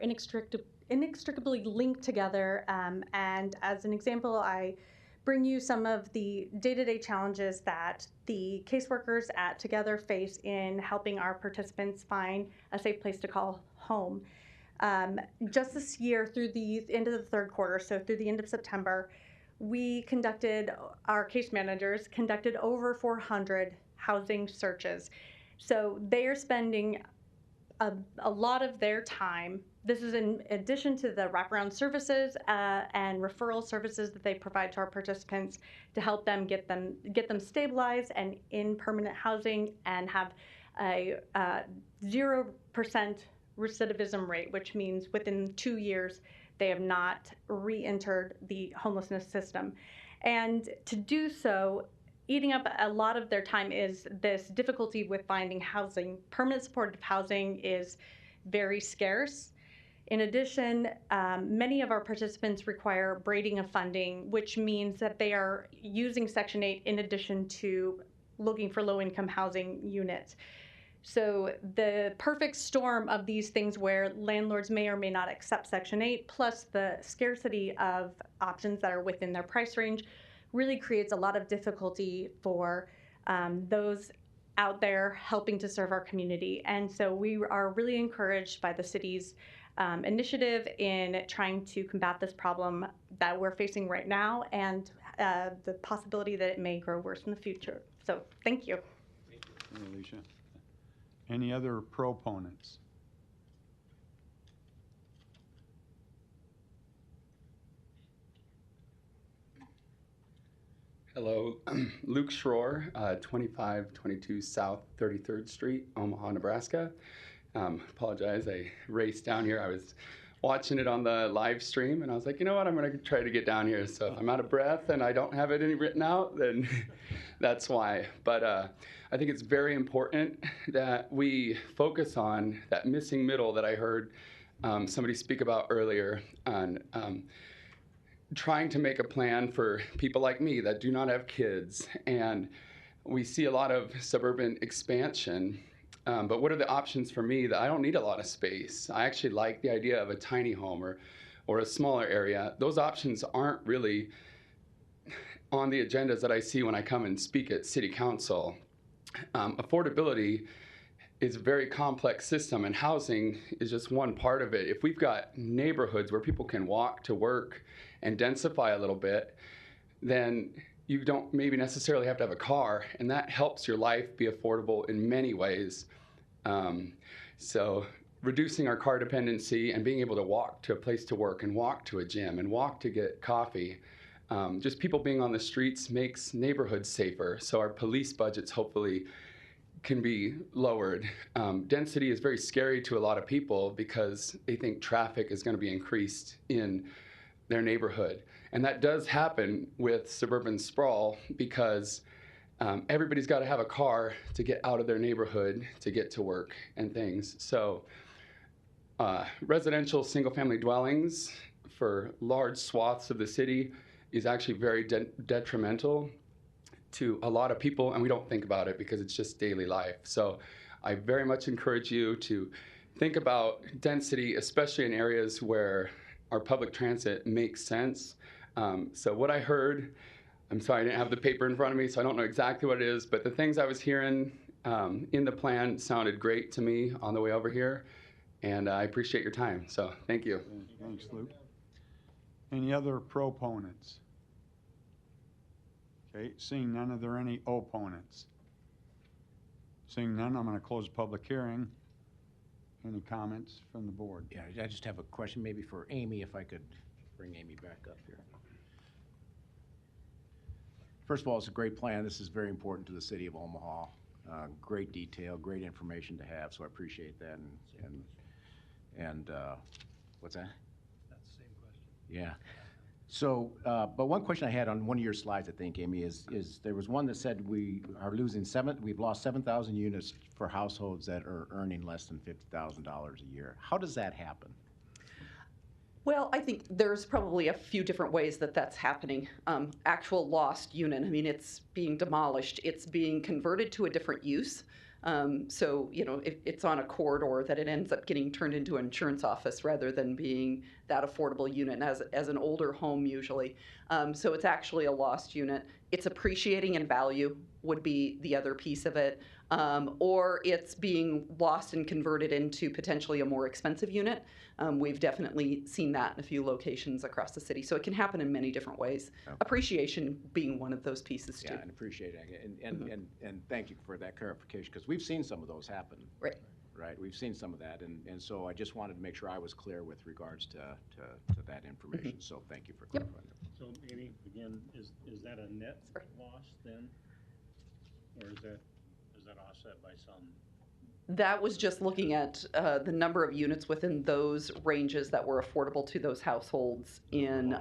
inextricably linked together. And as an example, I bring you some of the day-to-day challenges that the caseworkers at Together face in helping our participants find a safe place to call home. Just this year, through the end of the third quarter, so through the end of September, our case managers conducted over 400 housing searches. So they are spending a lot of their time. This is in addition to the wraparound services and referral services that they provide to our participants to help them get them stabilized and in permanent housing and have a 0% recidivism rate, which means within 2 years they have not re-entered the homelessness system. And to do so, eating up a lot of their time is this difficulty with finding housing. Permanent supportive housing is very scarce. In addition, many of our participants require braiding of funding, which means that they are using Section 8 in addition to looking for low-income housing units. So the perfect storm of these things where landlords may or may not accept Section 8, plus the scarcity of options that are within their price range, really creates a lot of difficulty for those out there helping to serve our community. And so we are really encouraged by the city's initiative in trying to combat this problem that we're facing right now and the possibility that it may grow worse in the future. So thank you. Alicia. Any other proponents? Hello, Luke Schroer, 2522 South 33rd Street, Omaha, Nebraska. Apologize, I raced down here. I was watching it on the live stream and I was like, you know what, I'm gonna try to get down here. So if I'm out of breath and I don't have it any written out, then that's why. But I think it's very important that we focus on that missing middle that I heard somebody speak about earlier on trying to make a plan for people like me that do not have kids. And we see a lot of suburban expansion, but what are the options for me that I don't need a lot of space? I actually like the idea of a tiny home or a smaller area. Those options aren't really on the agendas that I see when I come and speak at City Council. Affordability is a very complex system, and housing is just one part of it. If we've got neighborhoods where people can walk to work and densify a little bit, then you don't maybe necessarily have to have a car, and that helps your life be affordable in many ways. So reducing our car dependency and being able to walk to a place to work and walk to a gym and walk to get coffee, just people being on the streets makes neighborhoods safer. So our police budgets hopefully can be lowered. Density is very scary to a lot of people because they think traffic is going to be increased in their neighborhood. And that does happen with suburban sprawl because everybody's got to have a car to get out of their neighborhood to get to work and things. So residential single-family dwellings for large swaths of the city is actually very detrimental to a lot of people, and we don't think about it because it's just daily life. So I very much encourage you to think about density, especially in areas where our public transit makes sense. So what I heard, I'm sorry I didn't have the paper in front of me, so I don't know exactly what it is, but the things I was hearing in the plan sounded great to me on the way over here, and I appreciate your time. So thank you. Thanks, Luke. Any other proponents? Okay, seeing none, are there any opponents? Seeing none, I'm going to close the public hearing. Any comments from the board? Yeah, I just have a question maybe for Amy, if I could bring Amy back up here. First of all, it's a great plan. This is very important to the city of Omaha. Great detail, great information to have, so I appreciate that. And what's that? That's the same question. Yeah. So, but one question I had on one of your slides, I think, Amy, is there was one that said we've lost 7,000 units for households that are earning less than $50,000 a year. How does that happen? Well, I think there's probably a few different ways that that's happening. Actual lost unit, I mean, it's being demolished. It's being converted to a different use. So, you know, it's on a corridor that it ends up getting turned into an insurance office rather than being that affordable unit as an older home usually. So it's actually a lost unit. It's appreciating in value would be the other piece of it. Or it's being lost and converted into potentially a more expensive unit. We've definitely seen that in a few locations across the city. So it can happen in many different ways. Okay. Appreciation being one of those pieces too. Yeah, and appreciate it. And thank you for that clarification, because we've seen some of those happen. Right. Right, we've seen some of that, and so I just wanted to make sure I was clear with regards to that information. So thank you for clarifying. Yep. So Amy, again, is that a net loss then? Or is that offset by some That was just looking at the number of units within those ranges that were affordable to those households in,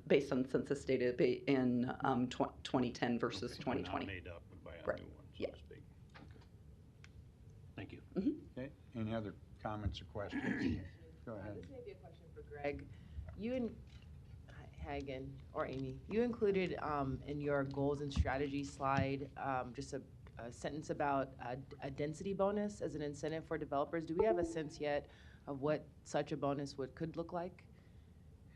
based on census data in 2010 versus Okay, 2020. Not made up by a Right. new one, so Yeah. to speak. Okay. Thank you. Okay, any other comments or questions? Go ahead. This may be a question for Greg. You and Hagen or Amy, you included in your goals and strategy slide just a sentence about a density bonus as an incentive for developers. Do we have a sense yet of what such a bonus could look like?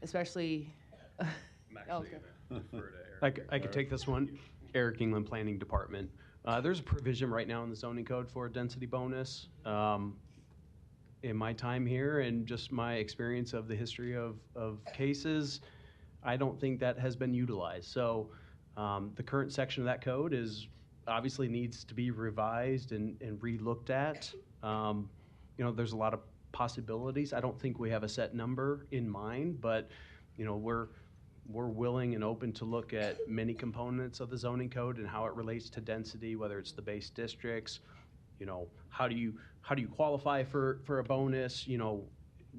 Especially. I'm actually Okay. gonna defer to Eric. I could take this one. Eric England, Planning Department. There's a provision right now in the zoning code for a density bonus. In my time here and just my experience of the history of cases, I don't think that has been utilized. So the current section of that code obviously needs to be revised and re-looked at. There's a lot of possibilities. I don't think we have a set number in mind, but we're willing and open to look at many components of the zoning code and how it relates to density, whether it's the base districts. How do you qualify for a bonus?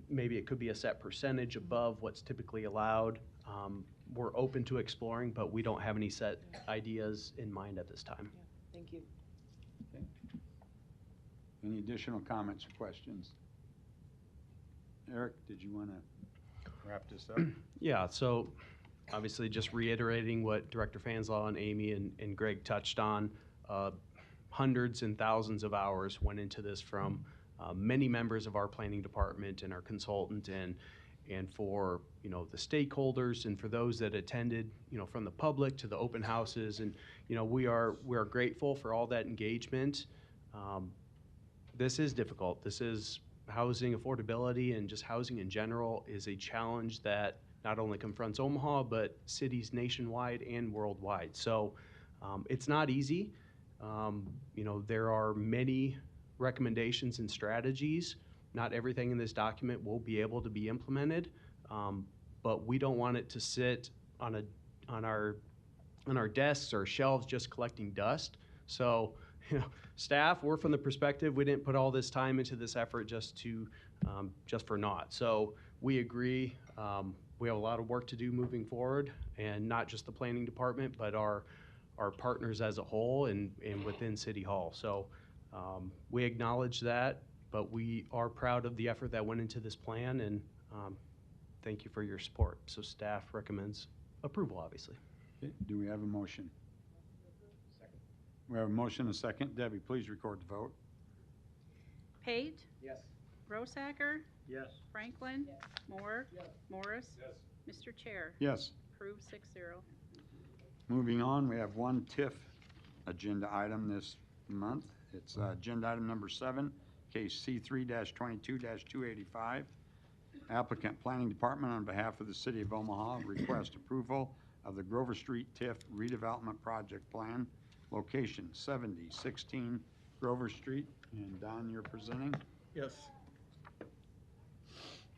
Maybe it could be a set percentage above what's typically allowed. We're open to exploring, but we don't have any set ideas in mind at this time. Yeah, thank you. Okay. Any additional comments or questions? Eric, did you want to wrap this up? Yeah, so obviously just reiterating what Director Fanslaw and Amy and Greg touched on, hundreds and thousands of hours went into this from many members of our planning department and our consultant and for the stakeholders and for those that attended, from the public to the open houses, and we are grateful for all that engagement. This is difficult. This is housing affordability, and just housing in general is a challenge that not only confronts Omaha but cities nationwide and worldwide. So it's not easy. There are many recommendations and strategies. Not everything in this document will be able to be implemented, but we don't want it to sit on our desks or shelves just collecting dust. So, staff, we're from the perspective we didn't put all this time into this effort just for naught. So we agree. We have a lot of work to do moving forward, and not just the planning department, but our partners as a whole and within City Hall. So we acknowledge that, but we are proud of the effort that went into this plan, and thank you for your support. So staff recommends approval, obviously. Okay, do we have a motion? Second. We have a motion and a second. Debbie, please record the vote. Pate, Yes. Rosacker, Yes. Franklin, Moore, Morris. Mr. Chair, Yes. approved 6-0. Moving on, we have one TIF agenda item this month. It's agenda item number 7, case C3-22-285. Applicant Planning Department, on behalf of the City of Omaha, request approval of the Grover Street TIF redevelopment project plan, location 7016 Grover Street. And Don, you're presenting? Yes.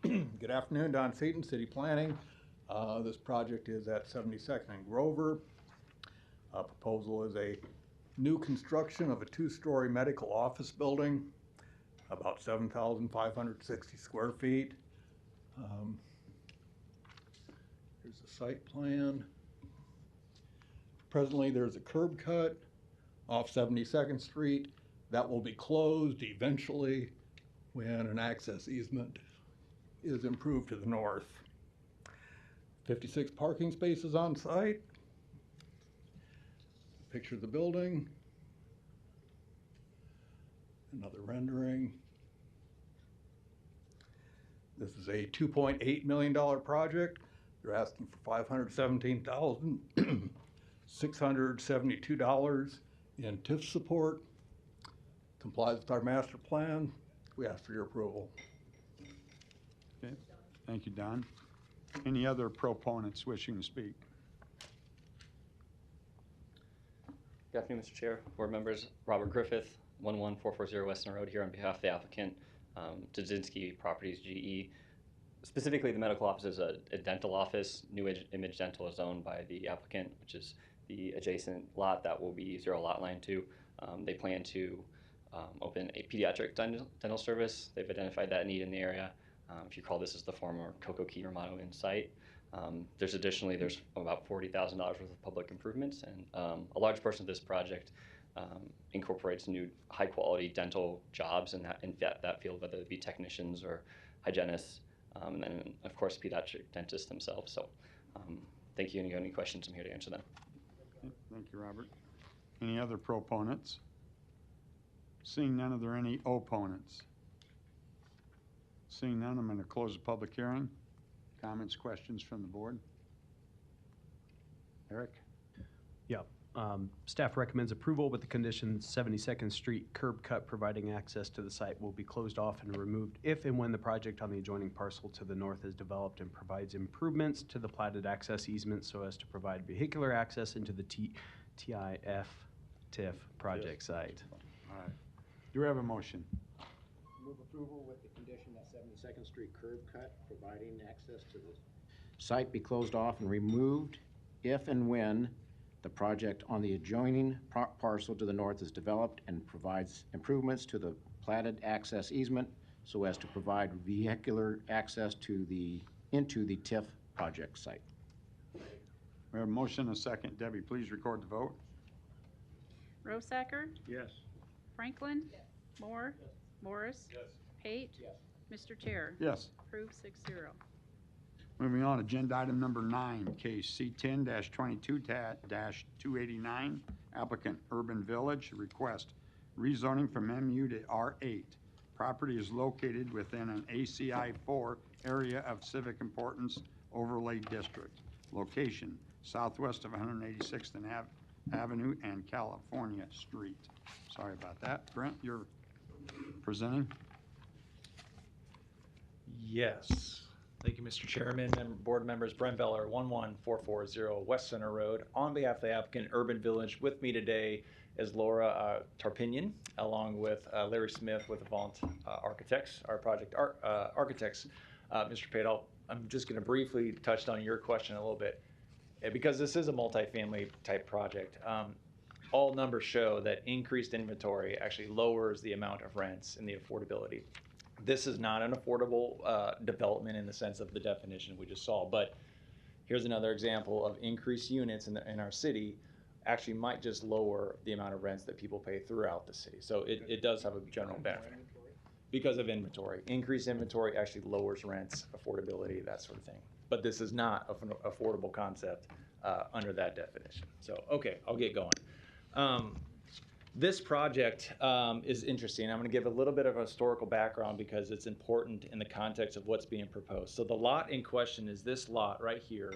Good afternoon, Don Seaton, City Planning. This project is at 72nd and Grover. Proposal is a new construction of a 2-story medical office building, about 7,560 square feet. Here's the site plan. Presently, there's a curb cut off 72nd Street. That will be closed eventually when an access easement is improved to the north. 56 parking spaces on site. Picture of the building. Another rendering. This is a $2.8 million project. They're asking for $517,672 in TIF support. Complies with our master plan. We ask for your approval. Okay, thank you, Don. Any other proponents wishing to speak? Good afternoon, Mr. Chair, board members. Robert Griffith, 11440 Weston Road, here on behalf of the applicant, Dudzinski Properties GE. Specifically, the medical office is a dental office. New Image Dental is owned by the applicant, which is the adjacent lot that will be zero lot line to. They plan to open a pediatric dental service. They've identified that need in the area. If you recall, this is the former Cocoa Key remodeling site. There's about $40,000 worth of public improvements, and a large portion of this project incorporates new high-quality dental jobs in that field, whether it be technicians or hygienists, and then, of course, pediatric dentists themselves. So thank you, and if you have any questions, I'm here to answer them. Okay, thank you, Robert. Any other proponents? Seeing none, are there any opponents? Seeing none, I'm going to close the public hearing. Comments, questions from the board? Eric? Yeah. Staff recommends approval with the condition 72nd Street curb cut providing access to the site will be closed off and removed if and when the project on the adjoining parcel to the north is developed and provides improvements to the platted access easement so as to provide vehicular access into the TIF project site. All right. Do we have a motion? Move approval with the condition that 72nd Street curb cut providing access to the site be closed off and removed if and when the project on the adjoining parcel to the north is developed and provides improvements to the platted access easement so as to provide vehicular access into the TIF project site. We have a motion and a second. Debbie, please record the vote. Rosacker? Yes. Franklin? Moore? Morris? Pate? Mr. Chair? Yes. Approved 6-0. Moving on, agenda item number 9, case C10-22-289, applicant Urban Village, request rezoning from MU to R8. Property is located within an ACI 4 area of civic importance overlay district. Location, southwest of 186th Avenue and California Street. Sorry about that. Brent, you're presenting? Yes. Thank you, Mr. Chairman, board members. Brent Veller, 11440 West Center Road. On behalf of the applicant, Urban Village, with me today is Laura Tarpinian, along with Larry Smith with Avant Architects, our project architects. Mr. Pate, I'm just going to briefly touch on your question a little bit. Because this is a multifamily type project, all numbers show that increased inventory actually lowers the amount of rents and the affordability. This is not an affordable development in the sense of the definition we just saw, but here's another example of increased units in our city actually might just lower the amount of rents that people pay throughout the city. So it does have a general benefit. Because of inventory. Increased inventory actually lowers rents, affordability, that sort of thing. But this is not an affordable concept under that definition. So, okay, I'll get going. This project is interesting. I'm going to give a little bit of a historical background because it's important in the context of what's being proposed. So the lot in question is this lot right here.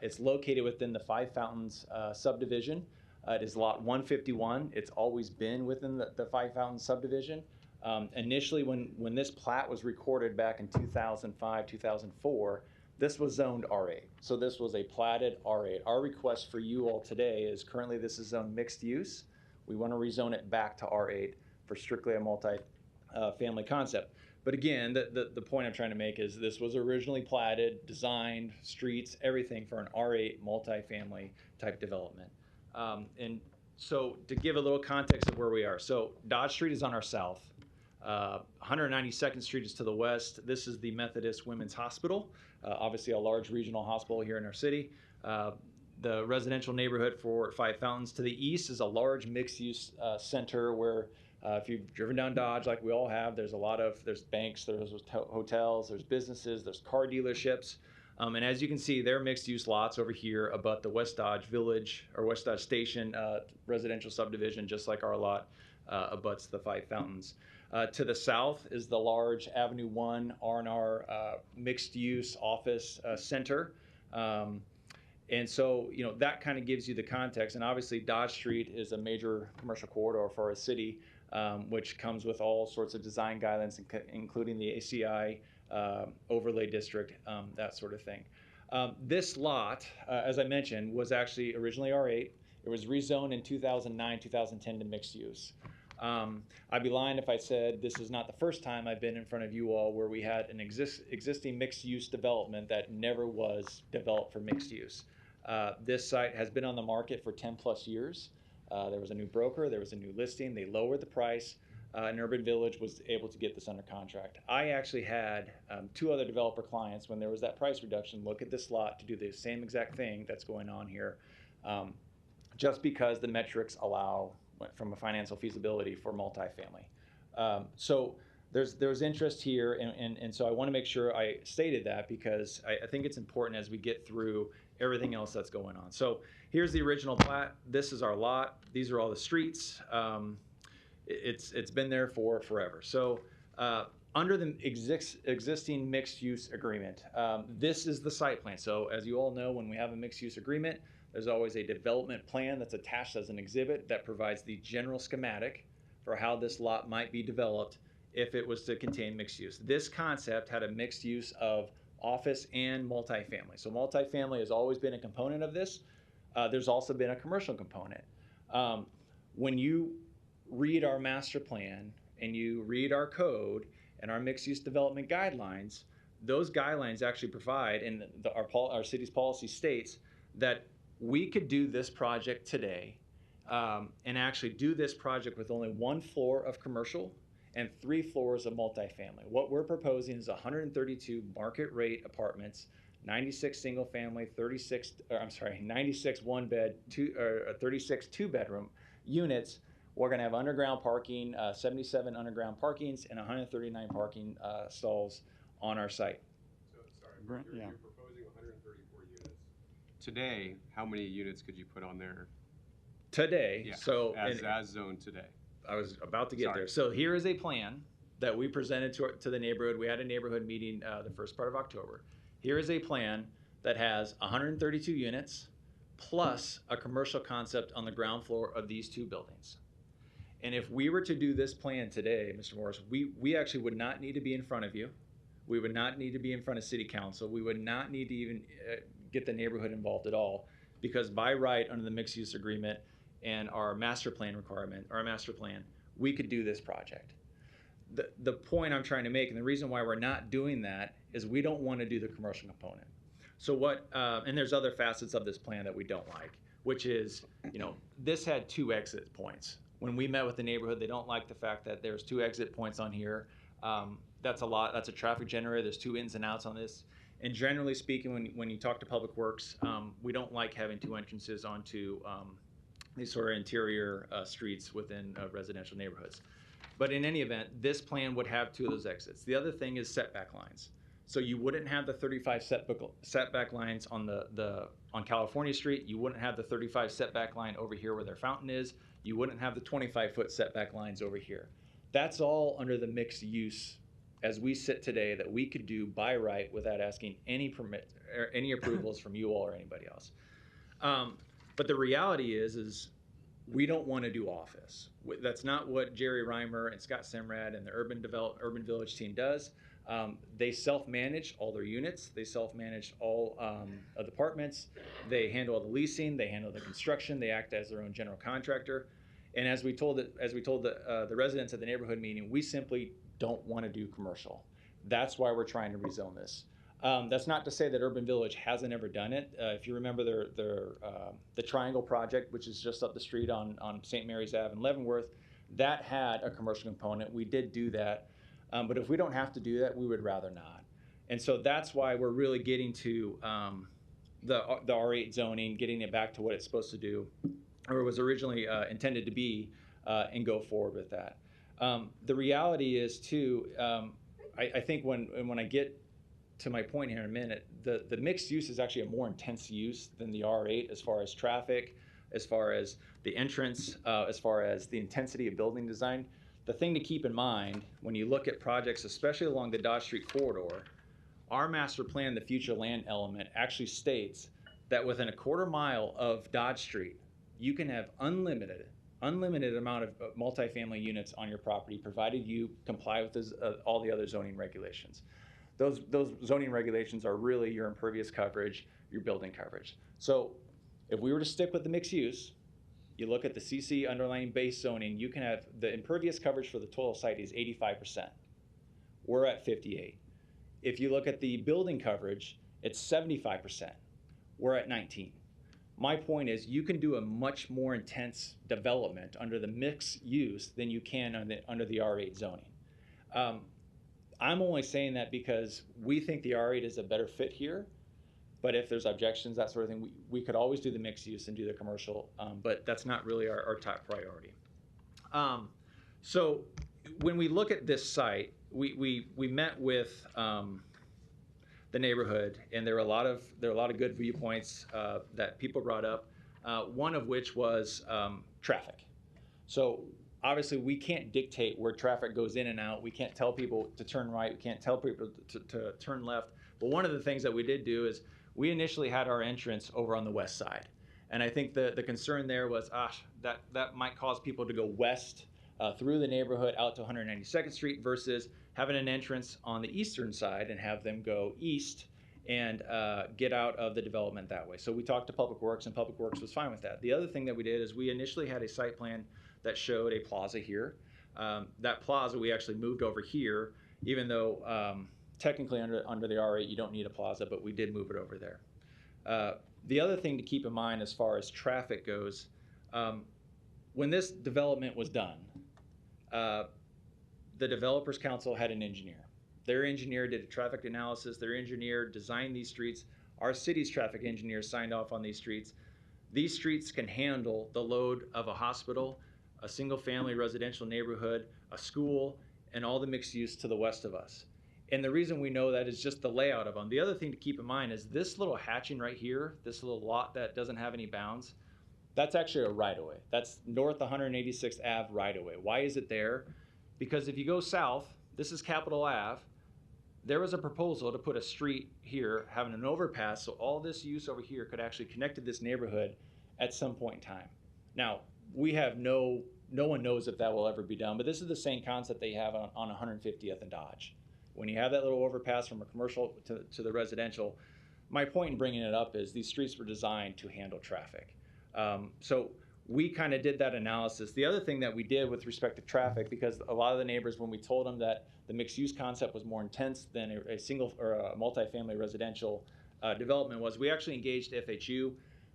It's located within the Five Fountains subdivision. It is lot 151. It's always been within the Five Fountains subdivision. Initially, when this plat was recorded back in 2005, 2004, this was zoned R8. So this was a platted R8. Our request for you all today is currently this is zoned mixed use. We want to rezone it back to R8 for strictly a multi-family concept. But again, the point I'm trying to make is this was originally platted, designed, streets, everything for an R8 multi-family type development. And so to give a little context of where we are. So Dodge Street is on our south. 192nd Street is to the west. This is the Methodist Women's Hospital, obviously a large regional hospital here in our city. The residential neighborhood for Five Fountains to the east is a large mixed-use center where if you've driven down Dodge like we all have, there's banks, there's hotels, there's businesses, there's car dealerships. And as you can see, there are mixed-use lots over here abut the West Dodge Village or West Dodge Station residential subdivision, just like our lot abuts the Five Fountains. To the south is the large Avenue 1 R&R mixed-use office center. And so, that kind of gives you the context. And obviously, Dodge Street is a major commercial corridor for our city, which comes with all sorts of design guidelines, including the ACI overlay district, that sort of thing. This lot, as I mentioned, was actually originally R8. It was rezoned in 2009, 2010 to mixed use. I'd be lying if I said this is not the first time I've been in front of you all where we had an existing mixed-use development that never was developed for mixed use. This site has been on the market for 10 plus years. There was a new broker, there was a new listing, they lowered the price, and Urban Village was able to get this under contract. I actually had 2 other developer clients, when there was that price reduction, look at this lot to do the same exact thing that's going on here, just because the metrics allow from a financial feasibility for multifamily. So there's interest here, and so I want to make sure I stated that, because I think it's important as we get through everything else that's going on. So here's the original plat. This is our lot. These are all the streets. It's been there for forever. So under the existing mixed-use agreement, this is the site plan. So as you all know, when we have a mixed-use agreement, there's always a development plan that's attached as an exhibit that provides the general schematic for how this lot might be developed if it was to contain mixed use. This concept had a mixed use of office and multifamily. So multifamily has always been a component of this. There's also been a commercial component. When you read our master plan and you read our code and our mixed use development guidelines, those guidelines actually provide, and our city's policy states that we could do this project today and actually do this project with only 1 floor of commercial and 3 floors of multifamily. What we're proposing is 132 market rate apartments, 96 single family, 96 one bed, 36 2 bedroom units. We're gonna have underground parking, 77 underground parkings, and 139 parking stalls on our site. So, sorry, Brent, you're yeah. proposing 134 units. Today, how many units could you put on there? Today, Yeah, so as zoned today. I was about to get Sorry. there. So here is a plan that we presented to the neighborhood. We had a neighborhood meeting the first part of October. Here is a plan that has 132 units plus a commercial concept on the ground floor of these 2 buildings. And if we were to do this plan today, Mr. Morris, we actually would not need to be in front of you. We would not need to be in front of City Council. We would not need to even get the neighborhood involved at all, because by right, under the mixed use agreement and our master plan requirement, our master plan, we could do this project. The point I'm trying to make, and the reason why we're not doing that, is we don't want to do the commercial component. So what, and there's other facets of this plan that we don't like, which is, this had 2 exit points. When we met with the neighborhood, they don't like the fact that there's 2 exit points on here. That's a lot. That's a traffic generator. There's 2 ins and outs on this. And generally speaking, when you talk to Public Works, we don't like having 2 entrances onto these sort of interior streets within residential neighborhoods. But in any event, this plan would have 2 of those exits. The other thing is setback lines. So you wouldn't have the 35 setback lines on on California Street. You wouldn't have the 35 setback line over here where their fountain is. You wouldn't have the 25-foot setback lines over here. That's all under the mixed use as we sit today that we could do by right without asking any permit or any approvals from you all or anybody else. But the reality is we don't want to do office. That's not what Jerry Reimer and Scott Simrad and the Urban Village team does. They self-manage all their units. They self-manage all of the apartments. They handle all the leasing. They handle the construction. They act as their own general contractor. And as we told the residents at the neighborhood meeting, we simply don't want to do commercial. That's why we're trying to rezone this. That's not to say that Urban Village hasn't ever done it. If you remember the Triangle project, which is just up the street on St. Mary's Ave in Leavenworth, that had a commercial component. We did do that. But if we don't have to do that, we would rather not. And so that's why we're really getting to the R8 zoning, getting it back to what it's supposed to do, or was originally intended to be, and go forward with that. The reality is, too, I think when I get to my point here in a minute, the mixed use is actually a more intense use than the R8 as far as traffic, as far as the entrance, as far as the intensity of building design. The thing to keep in mind when you look at projects, especially along the Dodge Street corridor, our master plan, the future land element, actually states that within a quarter mile of Dodge Street, you can have unlimited amount of multifamily units on your property, provided you comply with all the other zoning regulations. Those zoning regulations are really your impervious coverage, your building coverage. So if we were to stick with the mixed use, you look at the CC underlying base zoning, you can have the impervious coverage for the total site is 85%. We're at 58. If you look at the building coverage, it's 75%. We're at 19. My point is you can do a much more intense development under the mixed use than you can under the R8 zoning. I'm only saying that because we think the R8 is a better fit here. But if there's objections, that sort of thing, we could always do the mixed use and do the commercial, but that's not really our top priority. So when we look at this site, we met with the neighborhood, and there are a lot of good viewpoints that people brought up. One of which was traffic. So obviously we can't dictate where traffic goes in and out. We can't tell people to turn right. We can't tell people to turn left. But one of the things that we did do is we initially had our entrance over on the west side. And I think the concern there was, that might cause people to go west through the neighborhood out to 192nd Street versus having an entrance on the eastern side and have them go east and get out of the development that way. So we talked to Public Works, and Public Works was fine with that. The other thing that we did is we initially had a site plan that showed a plaza here. That plaza we actually moved over here, even though technically under the R8 you don't need a plaza, but we did move it over there. The other thing to keep in mind as far as traffic goes, when this development was done, the Developers Council had an engineer. Their engineer did a traffic analysis. Their engineer designed these streets. Our city's traffic engineer signed off on these streets. These streets can handle the load of a hospital, a single-family residential neighborhood, a school, and all the mixed use to the west of us. And the reason we know that is just the layout of them. The other thing to keep in mind is this little hatching right here, this little lot that doesn't have any bounds, that's actually a right-of-way. That's North 186th Ave right-of-way. Why is it there? Because if you go south, this is Capitol Ave. There was a proposal to put a street here, having an overpass, so all this use over here could actually connect to this neighborhood at some point in time. Now, we have no one knows if that will ever be done, but this is the same concept they have on 150th and Dodge. When you have that little overpass from a commercial to the residential, my point in bringing it up is these streets were designed to handle traffic. So we kind of did that analysis. The other thing that we did with respect to traffic, because a lot of the neighbors, when we told them that the mixed use concept was more intense than a single or a multifamily residential development was, we actually engaged FHU.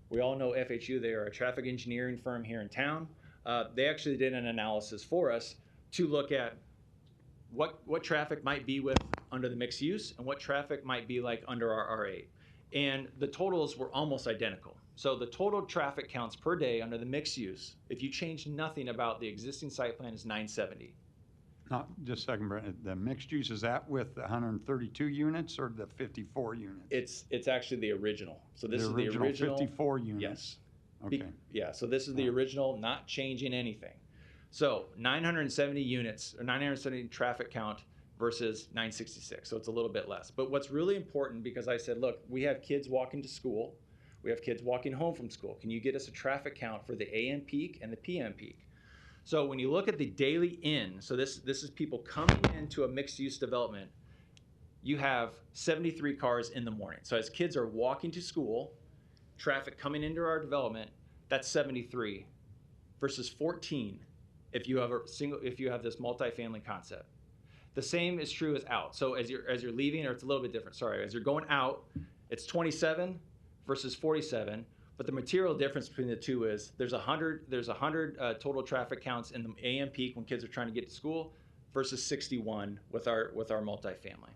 We all know FHU, they are a traffic engineering firm here in town. They actually did an analysis for us to look at what traffic might be with under the mixed use and what traffic might be like under our R8. And the totals were almost identical. So the total traffic counts per day under the mixed use, if you change nothing about the existing site plan, is 970. Now, just a second, Brent, the mixed use, is that with the 132 units or the 54 units? It's actually the original. So this The is the original 54 units? Yes. Okay. Yeah, so this is the original, not changing anything. So 970 units, or 970 traffic count versus 966, so it's a little bit less. But what's really important, because I said, look, we have kids walking to school, we have kids walking home from school. Can you get us a traffic count for the AM peak and the PM peak? So when you look at the daily in, so this is people coming into a mixed use development, you have 73 cars in the morning. So as kids are walking to school, traffic coming into our development, that's 73 versus 14 if you have this multifamily concept. The same is true as out. So as you're leaving, or it's a little bit different, sorry, as you're going out, it's 27 versus 47, but the material difference between the two is there's 100 total traffic counts in the AM peak when kids are trying to get to school versus 61 with our multifamily.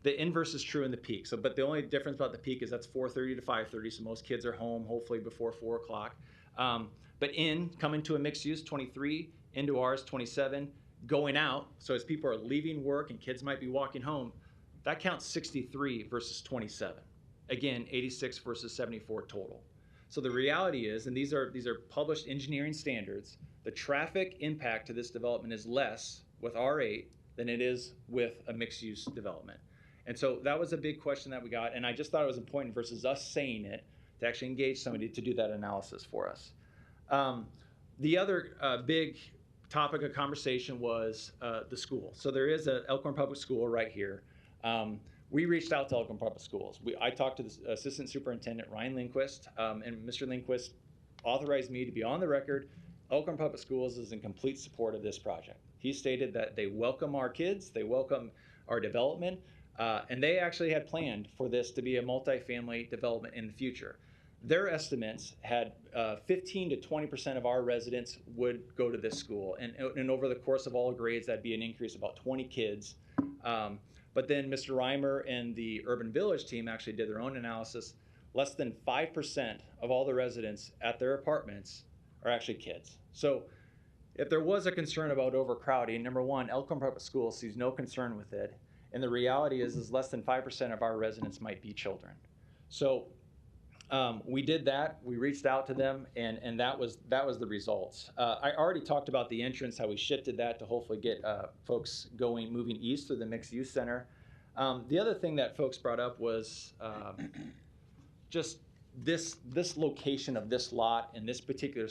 The inverse is true in the peak. So, but the only difference about the peak is that's 4:30 to 5:30, so most kids are home hopefully before 4 o'clock. But coming to a mixed use, 23, into ours, 27, going out, so as people are leaving work and kids might be walking home, that counts 63 versus 27. Again, 86 versus 74 total. So the reality is, and these are published engineering standards, the traffic impact to this development is less with R8 than it is with a mixed-use development. And so that was a big question that we got, and I just thought it was important versus us saying it to actually engage somebody to do that analysis for us. The other big topic of conversation was the school. So there is an Elkhorn Public School right here. We reached out to Elkhorn Public Schools. I talked to the Assistant Superintendent, Ryan Lindquist, and Mr. Lindquist authorized me to be on the record. Elkhorn Public Schools is in complete support of this project. He stated that they welcome our kids, they welcome our development, and they actually had planned for this to be a multifamily development in the future. their estimates had 15 to 20% of our residents would go to this school. And over the course of all grades, that'd be an increase of about 20 kids. But then Mr. Reimer and the Urban Village team actually did their own analysis. Less than 5% of all the residents at their apartments are actually kids. So if there was a concern about overcrowding, number one, Elkhorn Public Schools sees no concern with it. And the reality is less than 5% of our residents might be children. So we did that. We reached out to them, and that was the results. I already talked about the entrance, how we shifted that to hopefully get folks moving east through the mixed use center. The other thing that folks brought up was just this location of this lot in this particular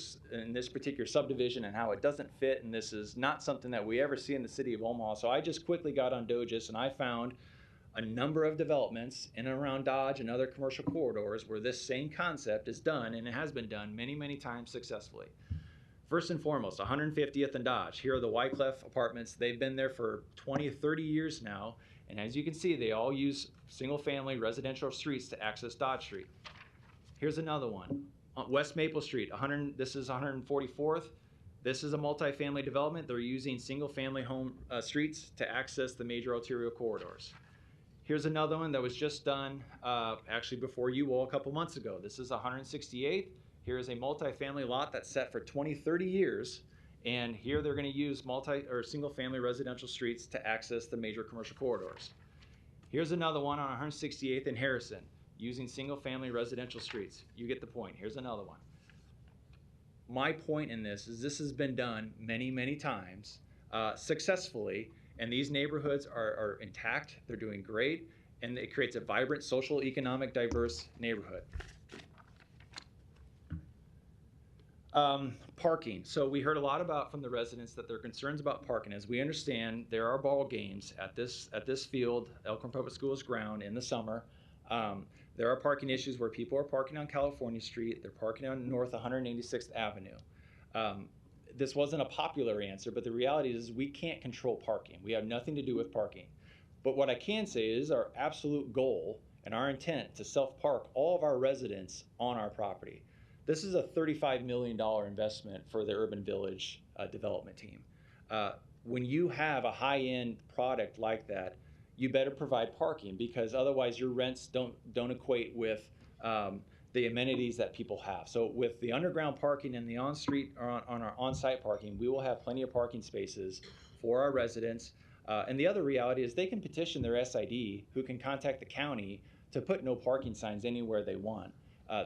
subdivision and how it doesn't fit, and this is not something that we ever see in the city of Omaha. So I just quickly got on DOTComm and I found a number of developments in and around Dodge and other commercial corridors where this same concept is done, and it has been done many, many times successfully. First and foremost, 150th and Dodge. Here are the Wycliffe apartments. They've been there for 20 or 30 years now, and as you can see, they all use single-family residential streets to access Dodge Street. Here's another one. West Maple Street, this is 144th. This is a multifamily development. They're using single-family home streets to access the major arterial corridors. Here's another one that was just done actually before you all a couple months ago. This is 168th. Here's a multifamily lot that's set for 20, 30 years. And here they're going to use single-family residential streets to access the major commercial corridors. Here's another one on 168th in Harrison, using single-family residential streets. You get the point. Here's another one. My point in this is this has been done many, many times successfully, and these neighborhoods are intact. They're doing great, and it creates a vibrant, social, economic, diverse neighborhood. Parking. So we heard a lot from the residents that their concerns about parking. As we understand, there are ball games at this field, Elkhorn Public Schools ground, in the summer. There are parking issues where people are parking on California Street. They're parking on North 186th Avenue. This wasn't a popular answer, but the reality is we can't control parking. We have nothing to do with parking. But what I can say is our absolute goal and our intent to self-park all of our residents on our property. This is a $35 million investment for the Urban Village development team. When you have a high-end product like that, you better provide parking, because otherwise your rents don't equate with the amenities that people have. So with the underground parking and the on-street or on our on-site parking, we will have plenty of parking spaces for our residents. And the other reality is they can petition their SID, who can contact the county to put no parking signs anywhere they want.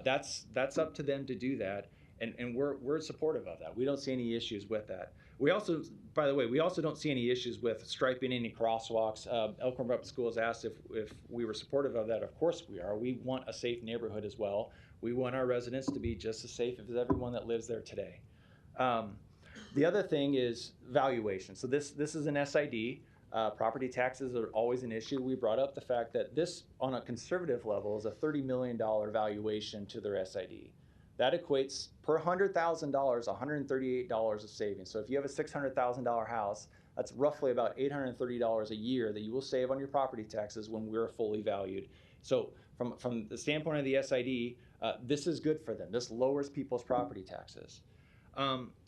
That's up to them to do that, and we're supportive of that. We don't see any issues with that. We also, by the way, don't see any issues with striping any crosswalks. Elkhorn Public Schools asked if we were supportive of that. Of course we are. We want a safe neighborhood as well. We want our residents to be just as safe as everyone that lives there today. The other thing is valuation. So this is an SID. Property taxes are always an issue. We brought up the fact that this, on a conservative level, is a $30 million valuation to their SID. That equates per $100,000, $138 of savings. So if you have a $600,000 house, that's roughly about $830 a year that you will save on your property taxes when we're fully valued. So from the standpoint of the SID, this is good for them. This lowers people's property taxes.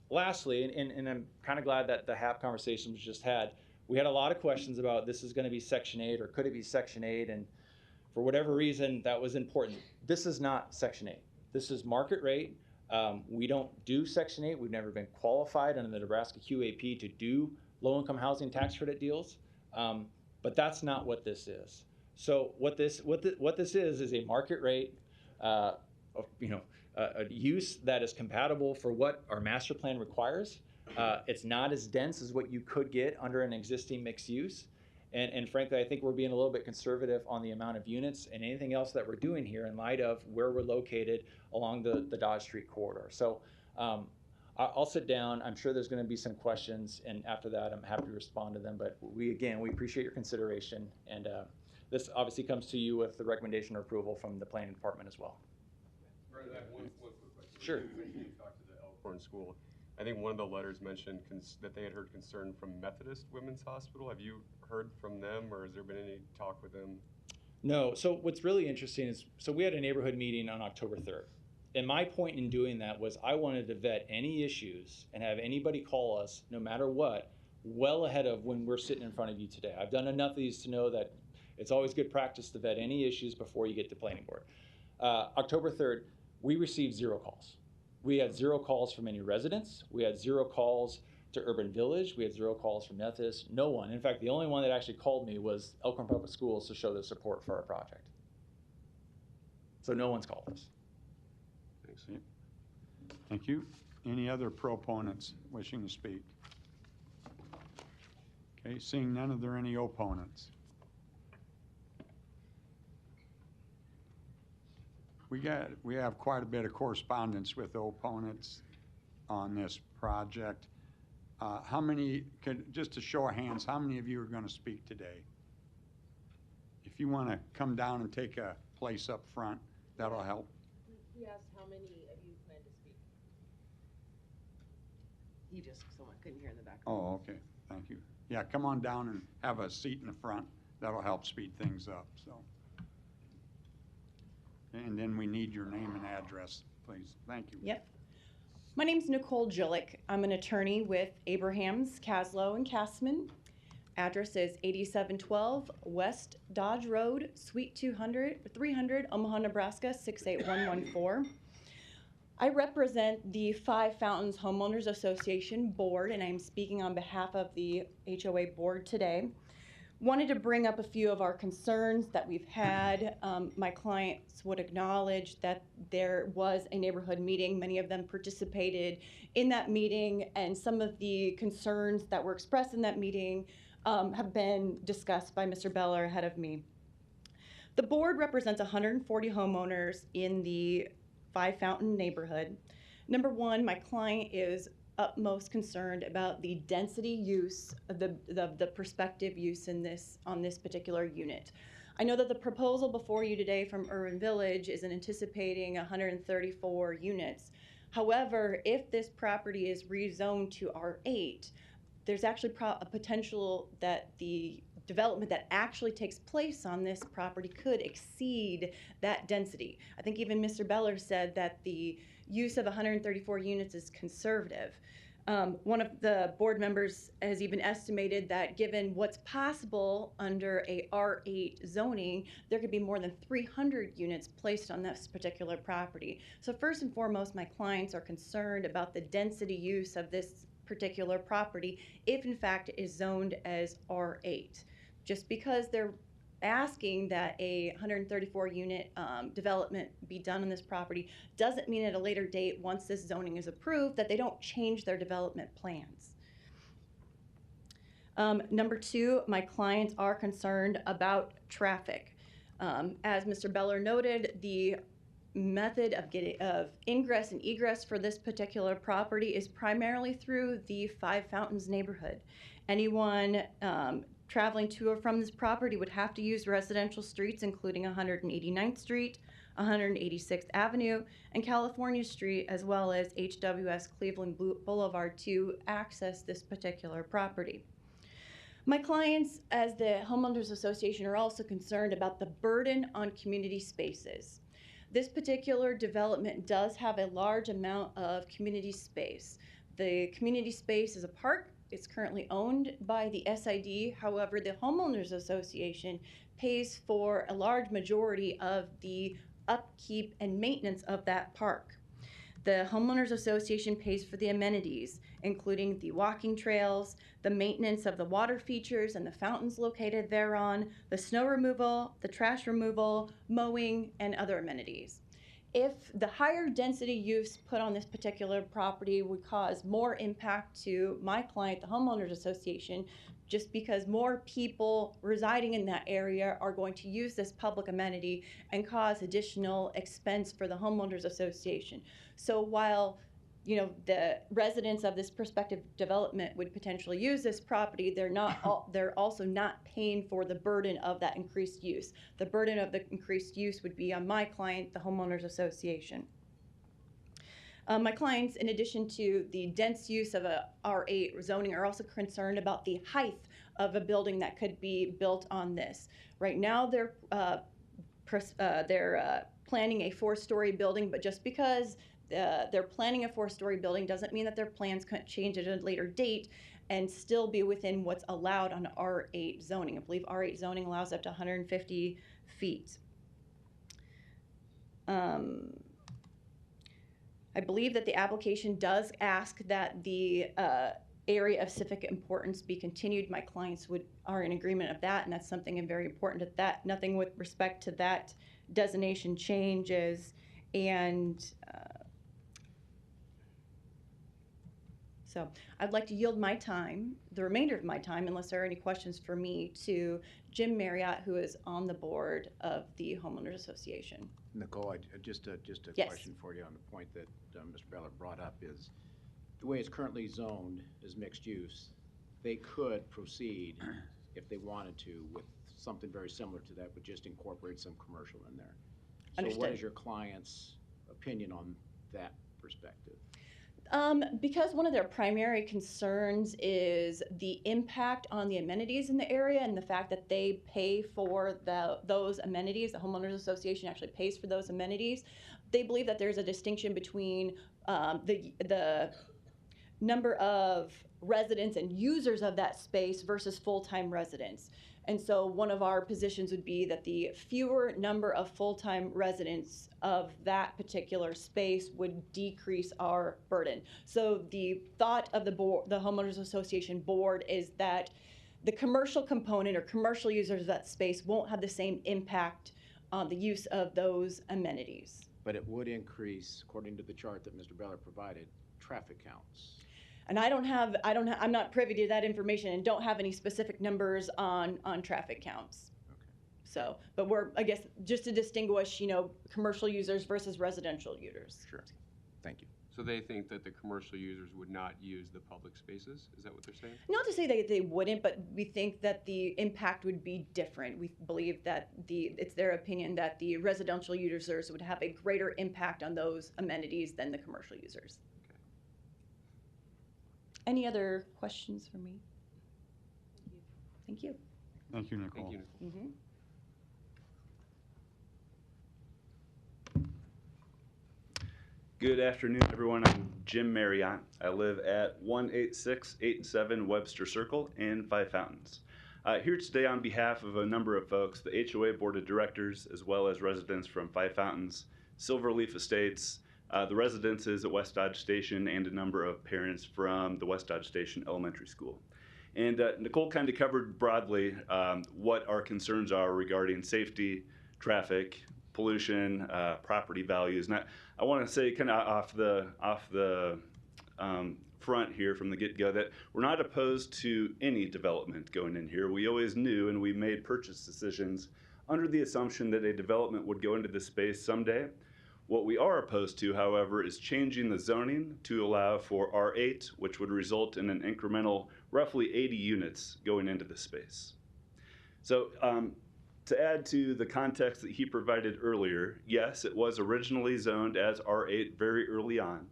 Lastly, and I'm kind of glad that the HAP conversation was just had, we had a lot of questions about this is going to be Section 8 or could it be Section 8, and for whatever reason that was important. This is not Section 8. This is market rate. We don't do Section 8. We've never been qualified under the Nebraska QAP to do low-income housing tax credit deals, but that's not what this is. So what this is a market rate, a use that is compatible for what our master plan requires. It's not as dense as what you could get under an existing mixed use. And frankly, I think we're being a little bit conservative on the amount of units and anything else that we're doing here in light of where we're located along the Dodge Street corridor. So I'll sit down. I'm sure there's going to be some questions, and after that, I'm happy to respond to them. But we appreciate your consideration, and this obviously comes to you with the recommendation or approval from the planning department as well. Right, I have one quick question. Sure. You talked to the Elkhorn School. I think one of the letters mentioned that they had heard concern from Methodist Women's Hospital. Have you heard from them, or has there been any talk with them? No. So what's really interesting is, so we had a neighborhood meeting on October 3rd. And my point in doing that was I wanted to vet any issues and have anybody call us, no matter what, well ahead of when we're sitting in front of you today. I've done enough of these to know that it's always good practice to vet any issues before you get to planning board. October 3rd, we received 0 calls. We had 0 calls from any residents. We had 0 calls to Urban Village. We had 0 calls from Memphis. No one. In fact, the only one that actually called me was Elkhorn Public Schools to show their support for our project. So no one's called us. Thanks. Thank you. Any other proponents wishing to speak? Okay, seeing none, are there any opponents? We have quite a bit of correspondence with opponents on this project. How many, just a show of hands, how many of you are going to speak today? If you want to come down and take a place up front, that'll help. He asked how many of you plan to speak. He just, someone couldn't hear in the background. Oh, okay, thank you. Yeah, come on down and have a seat in the front. That'll help speed things up, so. And then we need your name and address, please. Thank you. Yep. My name's Nicole Jillick. I'm an attorney with Abrahams, Caslow, and Castman. Address is 8712 West Dodge Road, Suite 300, Omaha, Nebraska, 68114. I represent the Five Fountains Homeowners Association Board, and I'm speaking on behalf of the HOA Board today. Wanted to bring up a few of our concerns that we've had. My clients would acknowledge that there was a neighborhood meeting. Many of them participated in that meeting, and some of the concerns that were expressed in that meeting have been discussed by Mr. Beller ahead of me. The board represents 140 homeowners in the Five Fountain neighborhood. Number one, my client is utmost concerned about the density use of the prospective use on this particular unit. I know that the proposal before you today from Urban Village is anticipating 134 units. However, if this property is rezoned to R8, there's actually a potential that the development that actually takes place on this property could exceed that density. I think even Mr. Beller said that the use of 134 units is conservative. One of the board members has even estimated that given what's possible under a R8 zoning, there could be more than 300 units placed on this particular property. So first and foremost, my clients are concerned about the density use of this particular property if in fact it is zoned as R8. Just because they're asking that a 134 unit development be done on this property doesn't mean at a later date, once this zoning is approved, that they don't change their development plans. Number two, my clients are concerned about traffic. As Mr. Beller noted, the method of ingress and egress for this particular property is primarily through the Five Fountains neighborhood. Anyone traveling to or from this property would have to use residential streets, including 189th Street, 186th Avenue, and California Street, as well as HWS Cleveland Boulevard to access this particular property. My clients, as the Homeowners Association, are also concerned about the burden on community spaces. This particular development does have a large amount of community space. The community space is a park. It's currently owned by the SID. However, the Homeowners Association pays for a large majority of the upkeep and maintenance of that park. The Homeowners Association pays for the amenities, including the walking trails, the maintenance of the water features and the fountains located thereon, the snow removal, the trash removal, mowing, and other amenities. If the higher density use put on this particular property would cause more impact to my client, the Homeowners Association, just because more people residing in that area are going to use this public amenity and cause additional expense for the Homeowners Association. So while the residents of this prospective development would potentially use this property, they're also not paying for the burden of that increased use. The burden of the increased use would be on my client, the Homeowners Association. My clients, in addition to the dense use of a R8 zoning, are also concerned about the height of a building that could be built on this. Right now, their planning a 4-story building, but just because they're planning a 4-story building doesn't mean that their plans couldn't change at a later date and still be within what's allowed on R8 zoning. I believe R8 zoning allows up to 150 feet. I believe that the application does ask that the area of civic importance be continued. My clients are in agreement of that, and that's something very important. That nothing with respect to that designation changes, and so I'd like to yield my time, the remainder of my time, unless there are any questions for me, to Jim Marriott, who is on the board of the Homeowners Association. Nicole, just a Yes. question for you on the point that Mr. Ballard brought up is the way it's currently zoned is mixed use. They could proceed if they wanted to with something very similar to that, but just incorporate some commercial in there. So what Understood. is your client's opinion on that perspective? Because one of their primary concerns is the impact on the amenities in the area and the fact that they pay for those amenities, the Homeowners Association actually pays for those amenities. They believe that there's a distinction between the number of residents and users of that space versus full-time residents. And so one of our positions would be that the fewer number of full-time residents of that particular space would decrease our burden. So the thought of the board, the Homeowners Association board, is that the commercial component or commercial users of that space won't have the same impact on the use of those amenities. But it would increase, according to the chart that Mr. Ballard provided, traffic counts. And I'm not privy to that information and don't have any specific numbers on traffic counts. Okay. So, but I guess, just to distinguish, commercial users versus residential users. Sure. Thank you. So they think that the commercial users would not use the public spaces? Is that what they're saying? Not to say they wouldn't, but we think that the impact would be different. We believe that it's their opinion that the residential users would have a greater impact on those amenities than the commercial users. Any other questions for me? Thank you. Thank you, Nicole. Thank you, Nicole. Mm-hmm. Good afternoon, everyone. I'm Jim Marriott. I live at 18687 Webster Circle in Five Fountains. Here today on behalf of a number of folks, the HOA Board of Directors, as well as residents from Five Fountains, Silverleaf Estates, the residences at West Dodge Station, and a number of parents from the West Dodge Station Elementary School. And Nicole kind of covered broadly what our concerns are regarding safety, traffic, pollution, property values. And I want to say kind of off the front here from the get-go that we're not opposed to any development going in here. We always knew, and we made purchase decisions under the assumption that a development would go into this space someday. What we are opposed to, however, is changing the zoning to allow for R8, which would result in an incremental roughly 80 units going into the space. So to add to the context that he provided earlier, yes, it was originally zoned as R8 very early on.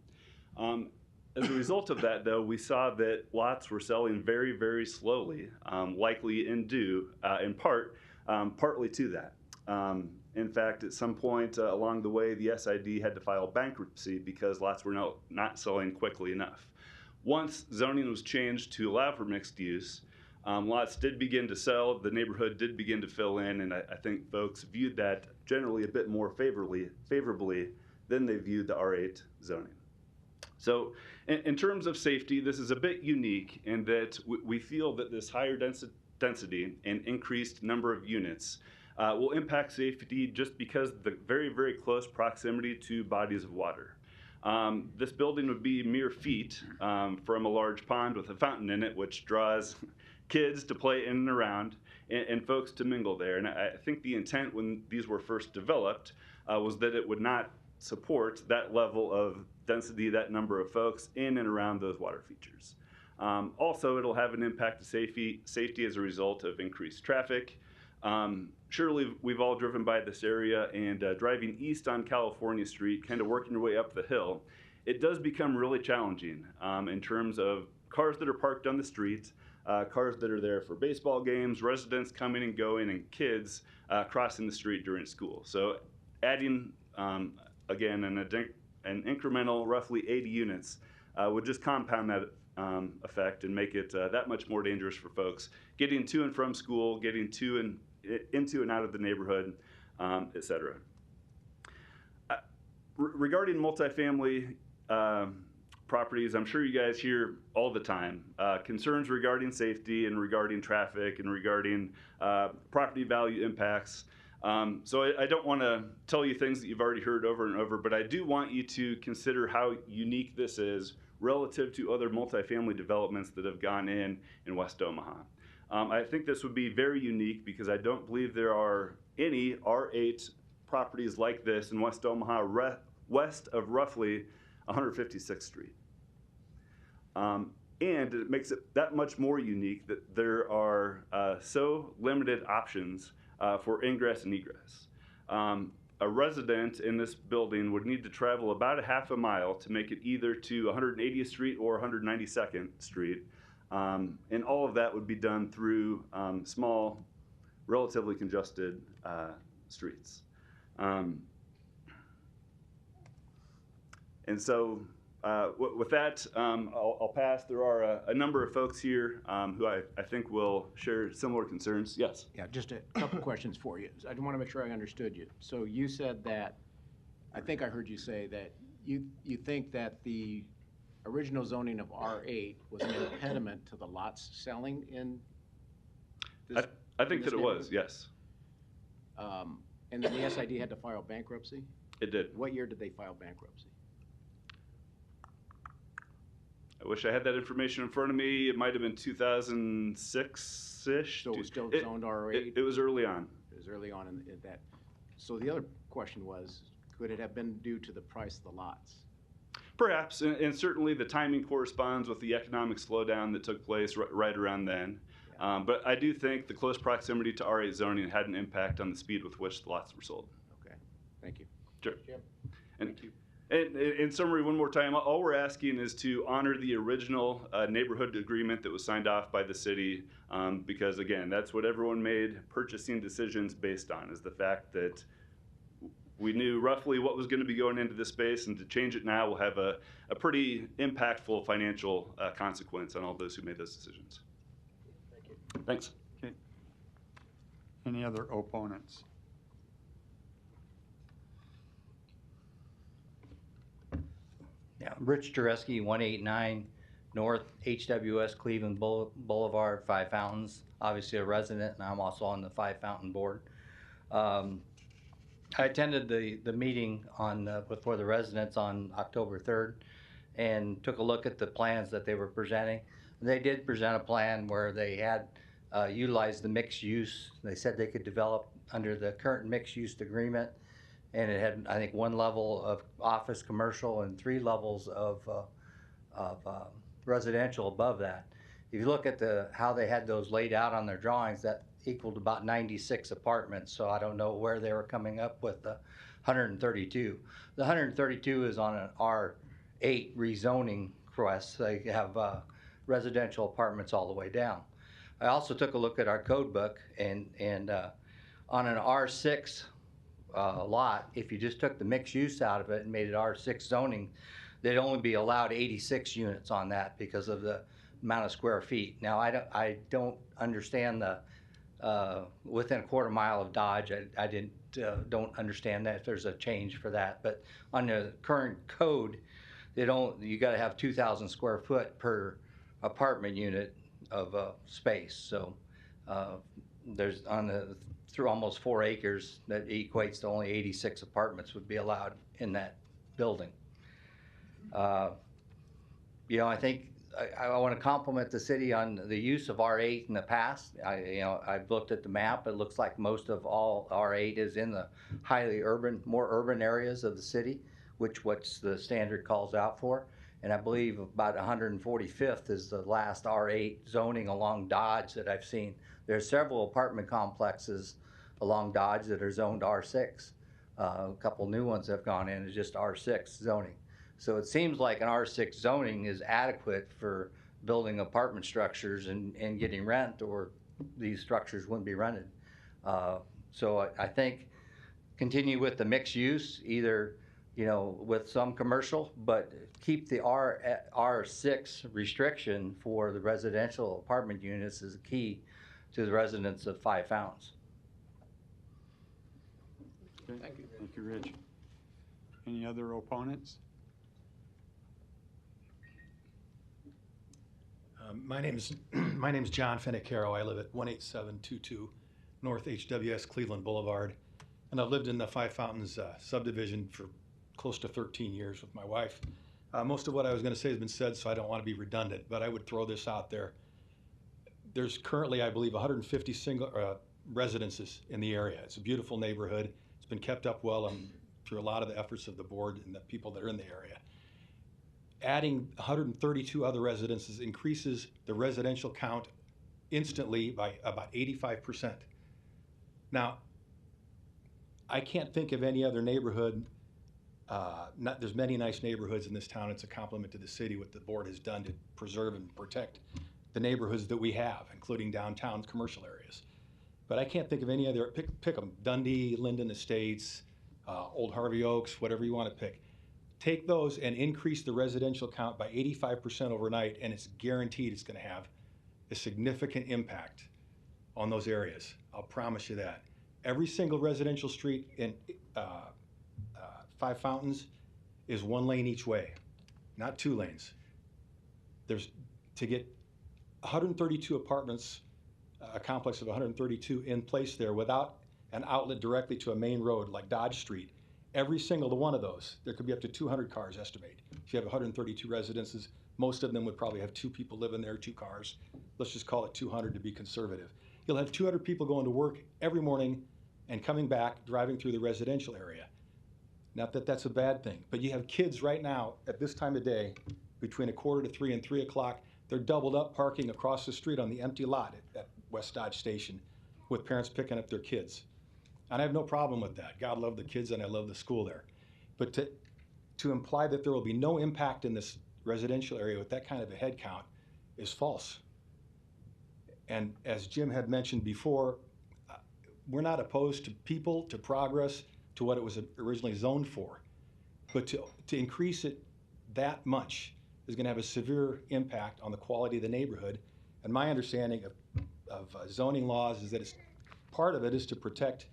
As a result of that, though, we saw that lots were selling very, very slowly, likely partly to that. In fact, at some point along the way, the SID had to file bankruptcy because lots were not selling quickly enough. Once zoning was changed to allow for mixed use, lots did begin to sell, the neighborhood did begin to fill in, and I think folks viewed that generally a bit more favorably than they viewed the R8 zoning. So in terms of safety, this is a bit unique in that we feel that this higher density and increased number of units will impact safety just because of the very, very close proximity to bodies of water. This building would be mere feet from a large pond with a fountain in it, which draws kids to play in and around and folks to mingle there. And I think the intent when these were first developed was that it would not support that level of density, that number of folks in and around those water features. Also, it'll have an impact to safety as a result of increased traffic. Surely we've all driven by this area, and driving east on California Street, kind of working your way up the hill, it does become really challenging in terms of cars that are parked on the street, cars that are there for baseball games, residents coming and going, and kids crossing the street during school. So adding again, an incremental roughly 80 units would just compound that effect and make it that much more dangerous for folks getting to and from school, getting to and into and out of the neighborhood, et cetera. Regarding multifamily properties, I'm sure you guys hear all the time concerns regarding safety and regarding traffic and regarding property value impacts. So I don't want to tell you things that you've already heard over and over, but I do want you to consider how unique this is relative to other multifamily developments that have gone in West Omaha. I think this would be very unique because I don't believe there are any R8 properties like this in West Omaha west of roughly 156th Street. And it makes it that much more unique that there are so limited options for ingress and egress. A resident in this building would need to travel about a half a mile to make it either to 180th Street or 192nd Street. And all of that would be done through small, relatively congested streets. And so with that, I'll pass. There are a number of folks here who I think will share similar concerns. Yes? Yeah, just a couple questions for you. I want to make sure I understood you. So you said that, I think I heard you say that you think that the original zoning of R8 was an impediment to the lots selling in this? I think that it was, yes. And then the SID had to file bankruptcy? It did. What year did they file bankruptcy? I wish I had that information in front of me. It might have been 2006-ish. So it was still zoned R8? It was early on. It was early on in that. So the other question was, could it have been due to the price of the lots? Perhaps, and certainly the timing corresponds with the economic slowdown that took place right around then. Yeah. But I do think the close proximity to R8 zoning had an impact on the speed with which the lots were sold. Okay, thank you. Sure. Jim. Thank you. And in summary, one more time, all we're asking is to honor the original neighborhood agreement that was signed off by the city, because again, that's what everyone made purchasing decisions based on, is the fact that we knew roughly what was going to be going into this space, and to change it now will have a pretty impactful financial consequence on all those who made those decisions. Thank you. Thanks. Okay. Any other opponents? Yeah, Rich Jareski, 189 North HWS Cleveland Boulevard, Five Fountains. Obviously a resident, and I'm also on the Five Fountain board. I attended the meeting for the residents on October 3rd and took a look at the plans that they were presenting. They did present a plan where they had utilized the mixed use. They said they could develop under the current mixed use agreement, and it had, I think, 1 level of office commercial and 3 levels of residential above that. If you look at how they had those laid out on their drawings, that equaled about 96 apartments, so I don't know where they were coming up with the 132. The 132 is on an R8 rezoning request. They have residential apartments all the way down. I also took a look at our code book, and on an R6 lot, if you just took the mixed use out of it and made it R6 zoning, they'd only be allowed 86 units on that because of the amount of square feet. Now, I don't understand the within a quarter mile of Dodge. I don't understand that if there's a change for that. But on the current code, you got to have 2,000 square foot per apartment unit of space. So there's through almost 4 acres, that equates to only 86 apartments would be allowed in that building. I think I want to compliment the city on the use of R8 in the past. I've looked at the map. It looks like most of all R8 is in the highly urban, more urban areas of the city, which the standard calls out for. And I believe about 145th is the last R8 zoning along Dodge that I've seen. There's several apartment complexes along Dodge that are zoned R6. A couple new ones have gone in as just R6 zoning. So it seems like an R6 zoning is adequate for building apartment structures and getting rent, or these structures wouldn't be rented. So I think continue with the mixed use, either, you know, with some commercial, but keep the R6 restriction for the residential apartment units is key to the residents of Five Fountains. Okay. Thank you. Thank you, Rich. Any other opponents? My name's John Finicaro. I live at 18722 North HWS Cleveland Boulevard, and I've lived in the Five Fountains subdivision for close to 13 years with my wife. Most of what I was going to say has been said, so I don't want to be redundant, but I would throw this out there. There's currently, I believe, 150 single residences in the area. It's a beautiful neighborhood. It's been kept up well through a lot of the efforts of the board and the people that are in the area. Adding 132 other residences increases the residential count instantly by about 85%. Now, I can't think of any other neighborhood. There's many nice neighborhoods in this town. It's a compliment to the city what the board has done to preserve and protect the neighborhoods that we have, including downtown commercial areas. But I can't think of any other, pick them, Dundee, Linden Estates, Old Harvey Oaks, whatever you want to pick. Take those and increase the residential count by 85% overnight, and it's guaranteed it's going to have a significant impact on those areas. I'll promise you that. Every single residential street in Five Fountains is 1 lane each way, not 2 lanes. There's, to get 132 apartments, a complex of 132 in place there without an outlet directly to a main road like Dodge Street, every single one of those, there could be up to 200 cars estimated. If you have 132 residences, most of them would probably have 2 people living there, 2 cars. Let's just call it 200 to be conservative. You'll have 200 people going to work every morning and coming back, driving through the residential area. Not that that's a bad thing, but you have kids right now at this time of day, between 2:45 and 3 o'clock, they're doubled up parking across the street on the empty lot at West Dodge Station with parents picking up their kids. And I have no problem with that. God love the kids and I love the school there. But to imply that there will be no impact in this residential area with that kind of a head count is false. And as Jim had mentioned before, we're not opposed to people, to progress, to what it was originally zoned for. But to increase it that much is going to have a severe impact on the quality of the neighborhood. And my understanding of zoning laws is that part of it is to protect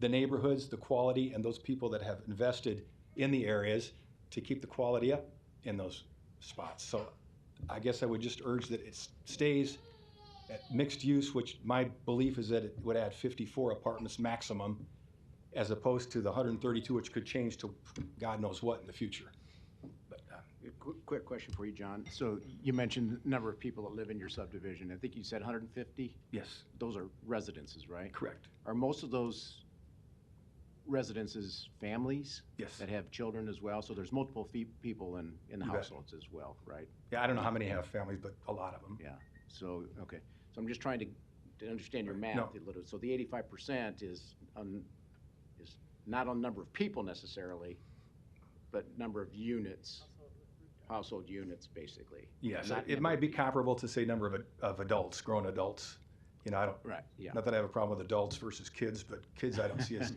the neighborhoods, the quality, and those people that have invested in the areas to keep the quality up in those spots. So I guess I would just urge that it stays at mixed use, which my belief is that it would add 54 apartments maximum, as opposed to the 132, which could change to God knows what in the future. But, quick question for you, John. So you mentioned the number of people that live in your subdivision. I think you said 150? Yes. Those are residences, right? Correct. Are most of those residences families? Yes. That have children as well? So there's multiple people in the You bet. households as well, right? Yeah, I don't know how many have families, but a lot of them. Yeah. So, okay. So I'm just trying to understand your math No. a little. So the 85% is not on number of people necessarily, but number of units, household units, basically. Yes, Not it number might of be comparable to, say, number of adults, grown adults. You know, I don't, Right, yeah. not that I have a problem with adults versus kids, but kids I don't see as,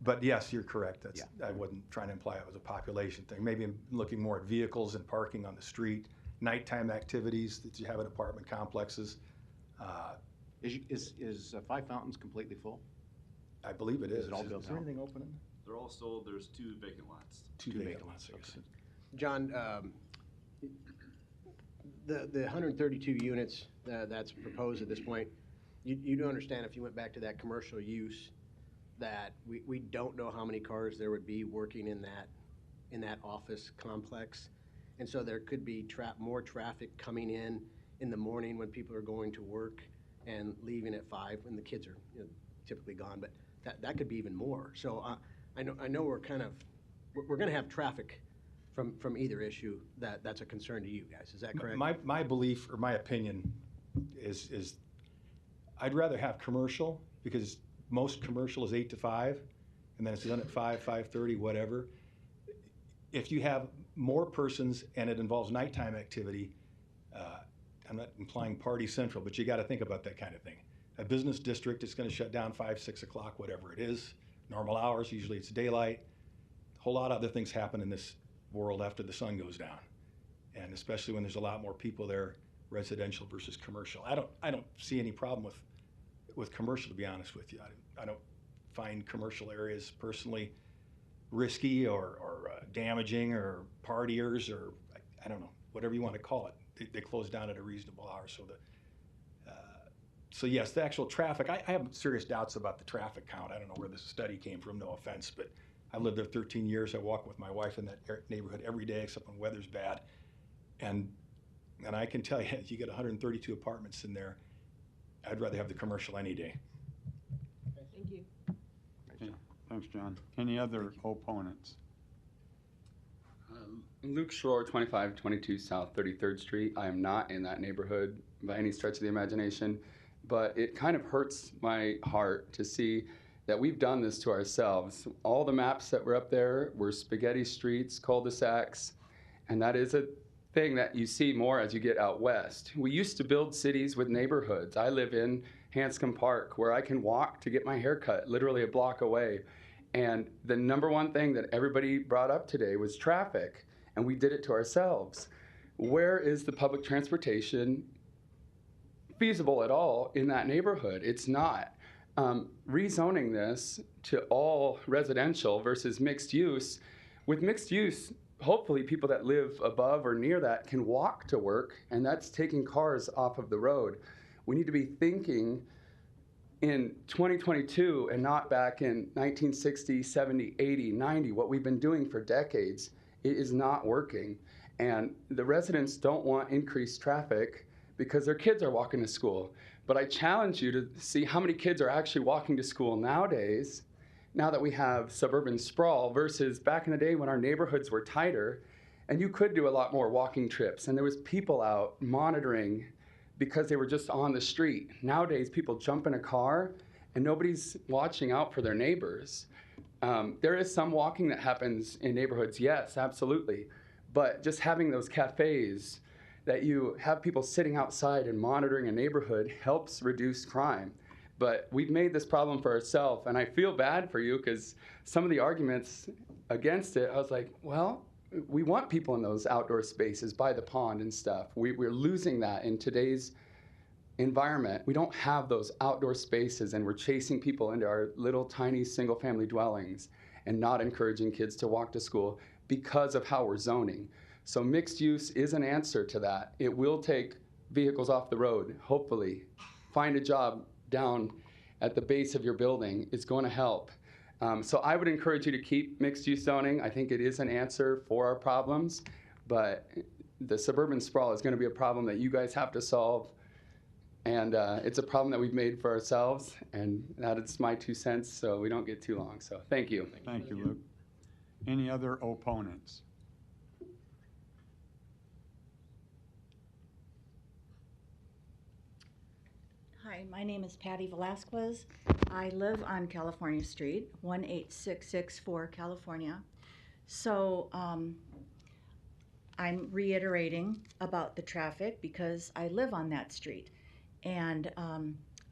but yes, you're correct. That's, I wasn't trying to imply it was a population thing. Maybe I'm looking more at vehicles and parking on the street, nighttime activities that you have in apartment complexes. Is Five Fountains completely full? I believe it is. Is it all built Is there out? anything open in They're all sold. There's 2 vacant lots. Two vacant lots, I guess. John, the 132 units that's proposed at this point, you do understand if you went back to that commercial use, that we don't know how many cars there would be working in that office complex. And so there could be more traffic coming in the morning when people are going to work and leaving at 5 when the kids are typically gone, but that could be even more. So I know we're going to have traffic from either issue that's a concern to you guys. Is that correct? My belief or my opinion is I'd rather have commercial, because most commercial is 8 to 5, and then it's done at 5, 5:30, whatever. If you have more persons and it involves nighttime activity, I'm not implying party central, but you got to think about that kind of thing. a business district, it's gonna shut down 5, 6 o'clock, whatever it is. Normal hours, usually it's daylight. A whole lot of other things happen in this world after the sun goes down. And especially when there's a lot more people there, residential versus commercial. I don't see any problem with commercial, to be honest with you. I don't find commercial areas personally risky or damaging or partiers or I don't know, whatever you want to call it. They close down at a reasonable hour. So yes, the actual traffic, I have serious doubts about the traffic count. I don't know where this study came from, no offense, but I lived there 13 years. I walk with my wife in that neighborhood every day except when weather's bad. And I can tell you, you get 132 apartments in there, I'd rather have the commercial any day. Thank you. Okay, thanks, John. Any other opponents? Luke Schroer, 2522 South 33rd Street. I am not in that neighborhood by any stretch of the imagination, but it kind of hurts my heart to see that we've done this to ourselves. All the maps that were up there were spaghetti streets, cul-de-sacs, and that is a thing that you see more as you get out west. We used to build cities with neighborhoods. I live in Hanscom Park, where I can walk to get my hair cut literally a block away. And the number one thing that everybody brought up today was traffic, and we did it to ourselves. Where is the public transportation feasible at all in that neighborhood? It's not. Rezoning this to all residential versus mixed use, with mixed use, hopefully people that live above or near that can walk to work, and that's taking cars off of the road. We need to be thinking in 2022 and not back in 1960, 70, 80, 90, what we've been doing for decades. It is not working. And the residents don't want increased traffic because their kids are walking to school. But I challenge you to see how many kids are actually walking to school nowadays, now that we have suburban sprawl, versus back in the day when our neighborhoods were tighter and you could do a lot more walking trips and there was people out monitoring because they were just on the street. Nowadays, people jump in a car and nobody's watching out for their neighbors. There is some walking that happens in neighborhoods, yes, absolutely. But just having those cafes that you have people sitting outside and monitoring a neighborhood helps reduce crime. But we've made this problem for ourselves, and I feel bad for you because some of the arguments against it, I was like, well, we want people in those outdoor spaces by the pond and stuff. We're losing that in today's environment. We don't have those outdoor spaces, and we're chasing people into our little tiny single-family dwellings and not encouraging kids to walk to school because of how we're zoning. So mixed use is an answer to that. It will take vehicles off the road, hopefully. Find a job down at the base of your building is going to help. So I would encourage you to keep mixed use zoning. I think it is an answer for our problems, but the suburban sprawl is going to be a problem that you guys have to solve. And it's a problem that we've made for ourselves, and that is my 2 cents, so we don't get too long. So thank you. Thank you, Luke. Any other opponents? Hi, my name is Patty Velasquez. I live on California Street, 18664 California. So I'm reiterating about the traffic because I live on that street. And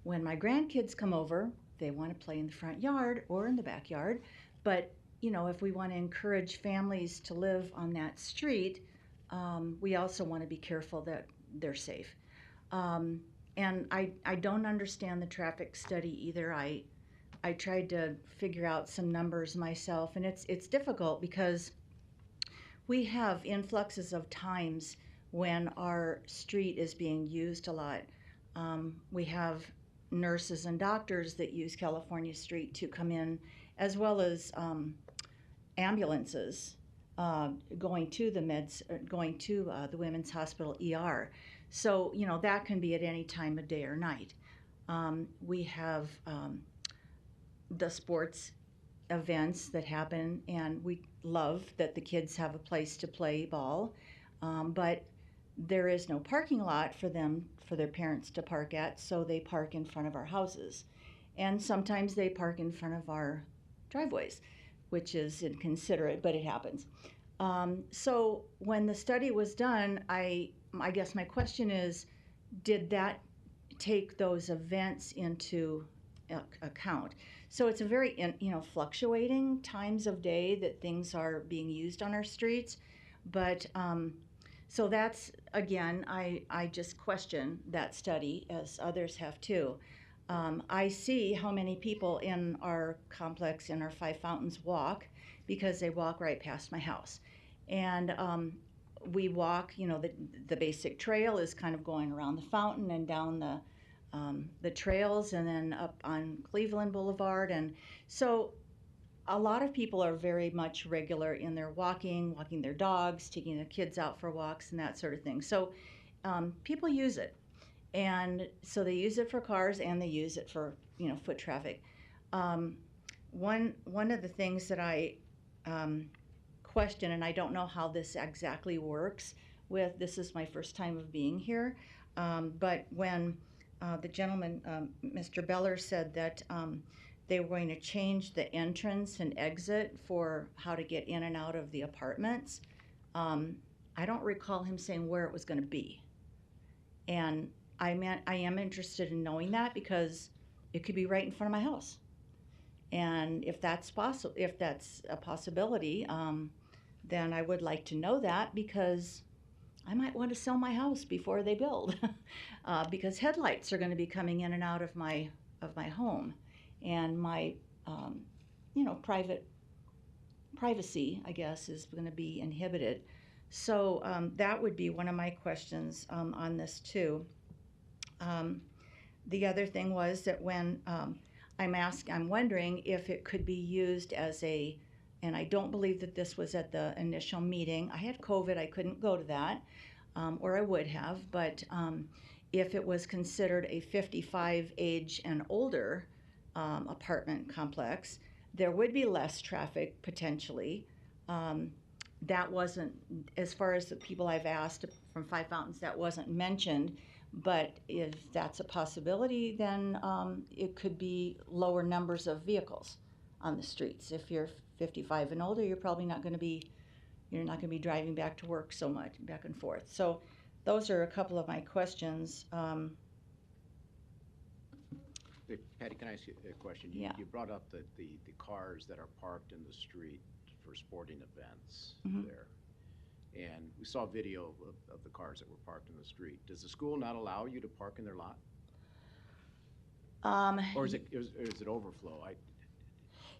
when my grandkids come over, they want to play in the front yard or in the backyard. But, you know, if we want to encourage families to live on that street, we also want to be careful that they're safe. And I don't understand the traffic study either. I tried to figure out some numbers myself, and it's difficult because we have influxes of times when our street is being used a lot. We have nurses and doctors that use California Street to come in, as well as ambulances going to the Women's Hospital ER. So, you know, that can be at any time of day or night. We have the sports events that happen, and we love that the kids have a place to play ball, but there is no parking lot for their parents to park at, so they park in front of our houses. And sometimes they park in front of our driveways, which is inconsiderate, but it happens. So when the study was done, I guess my question is, did that take those events into account. So it's a very, fluctuating times of day that things are being used on our streets. But so that's, again, I just question that study, as others have too. I see how many people in our complex, in our Five Fountains, walk because they walk right past my house. And we walk, the basic trail is kind of going around the fountain and down the trails and then up on Cleveland Boulevard. And so a lot of people are very much regular in their walking their dogs, taking their kids out for walks and that sort of thing. So people use it. And so they use it for cars and they use it for, foot traffic. One of the things that I question, and I don't know how this exactly works this is my first time of being here, but when the gentleman, Mr. Beller, said that they were going to change the entrance and exit for how to get in and out of the apartments, I don't recall him saying where it was going to be. And I am interested in knowing that because it could be right in front of my house. And if that's a possibility, then I would like to know that because I might want to sell my house before they build, because headlights are going to be coming in and out of my home, and my privacy, I guess, is going to be inhibited. So that would be one of my questions on this too. The other thing was that when I'm wondering if it could be used as and I don't believe that this was at the initial meeting. I had COVID, I couldn't go to that, or I would have, but if it was considered a 55 age and older apartment complex, there would be less traffic potentially. That wasn't, as far as the people I've asked from Five Fountains, that wasn't mentioned. But if that's a possibility, then it could be lower numbers of vehicles on the streets. If you're 55 and older, you're probably not going to be driving back to work so much, back and forth. So those are a couple of my questions. Hey, Patty, can I ask you a question? Yeah. You brought up the cars that are parked in the street for sporting events Mhm. there. And we saw video of the cars that were parked in the street. Does the school not allow you to park in their lot? Or is it overflow? 'Cause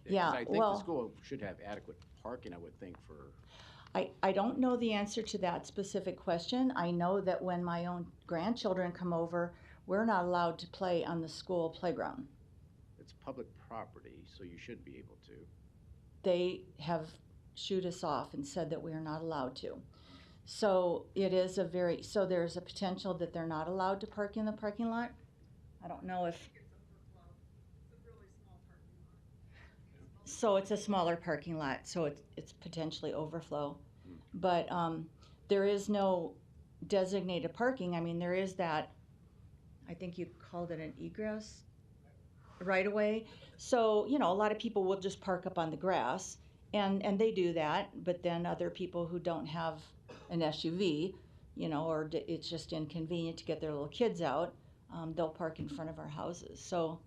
Yeah, I think well, the school should have adequate parking, I would think, for. I don't know the answer to that specific question. I know that when my own grandchildren come over, we're not allowed to play on the school playground. It's public property, so you should be able to. They have shooed us off and said that we are not allowed to. So there's a potential that they're not allowed to park in the parking lot. I don't know if. So it's a smaller parking lot, so it's potentially overflow. But there is no designated parking. I mean, there is that, I think you called it an egress right away. So, a lot of people will just park up on the grass, and they do that, but then other people who don't have an SUV, or it's just inconvenient to get their little kids out, they'll park in front of our houses. So,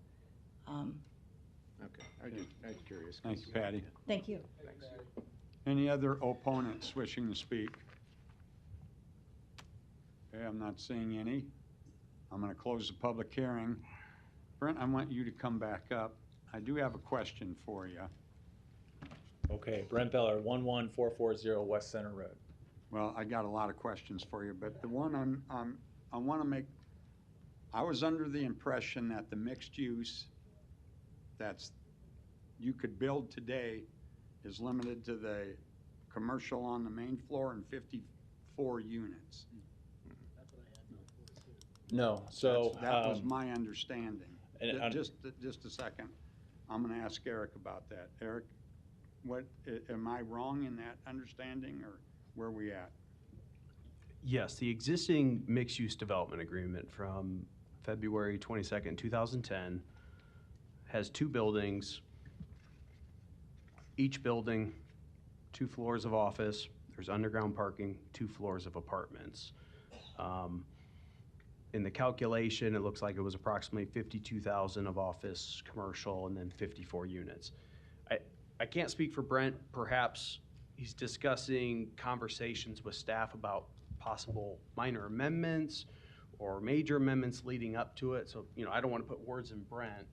Okay, I was curious. Thank you, Patty. thank you. Thanks. Any other opponents wishing to speak? Okay, I'm not seeing any. I'm going to close the public hearing. Brent, I want you to come back up. I do have a question for you. Okay, Brent Beller, 11440 West Center Road. Well, I got a lot of questions for you, but the one I want to make, I was under the impression that the mixed use you could build today is limited to the commercial on the main floor and 54 units. No, so. That was my understanding. and- Just a second. I'm going to ask Eric about that. Eric, am I wrong in that understanding, or where are we at? Yes, the existing mixed-use development agreement from February 22nd, 2010 has two buildings. Each building, 2 floors of office, there's underground parking, 2 floors of apartments. in the calculation, it looks like it was approximately 52,000 of office, commercial, and then 54 units. I can't speak for Brent. Perhaps he's discussing conversations with staff about possible minor amendments or major amendments leading up to it. So, I don't want to put words in Brent.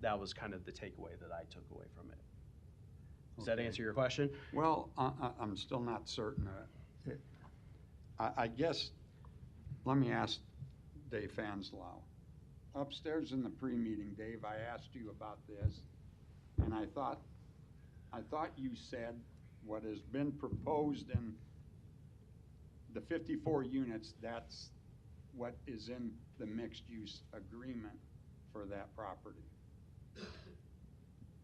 That was kind of the takeaway that I took away from it. Does that answer your question? Well, I'm still not certain. I guess, let me ask Dave Fanslau. Upstairs in the pre-meeting, Dave, I asked you about this, and I thought you said what has been proposed in the 54 units, that's what is in the mixed-use agreement for that property.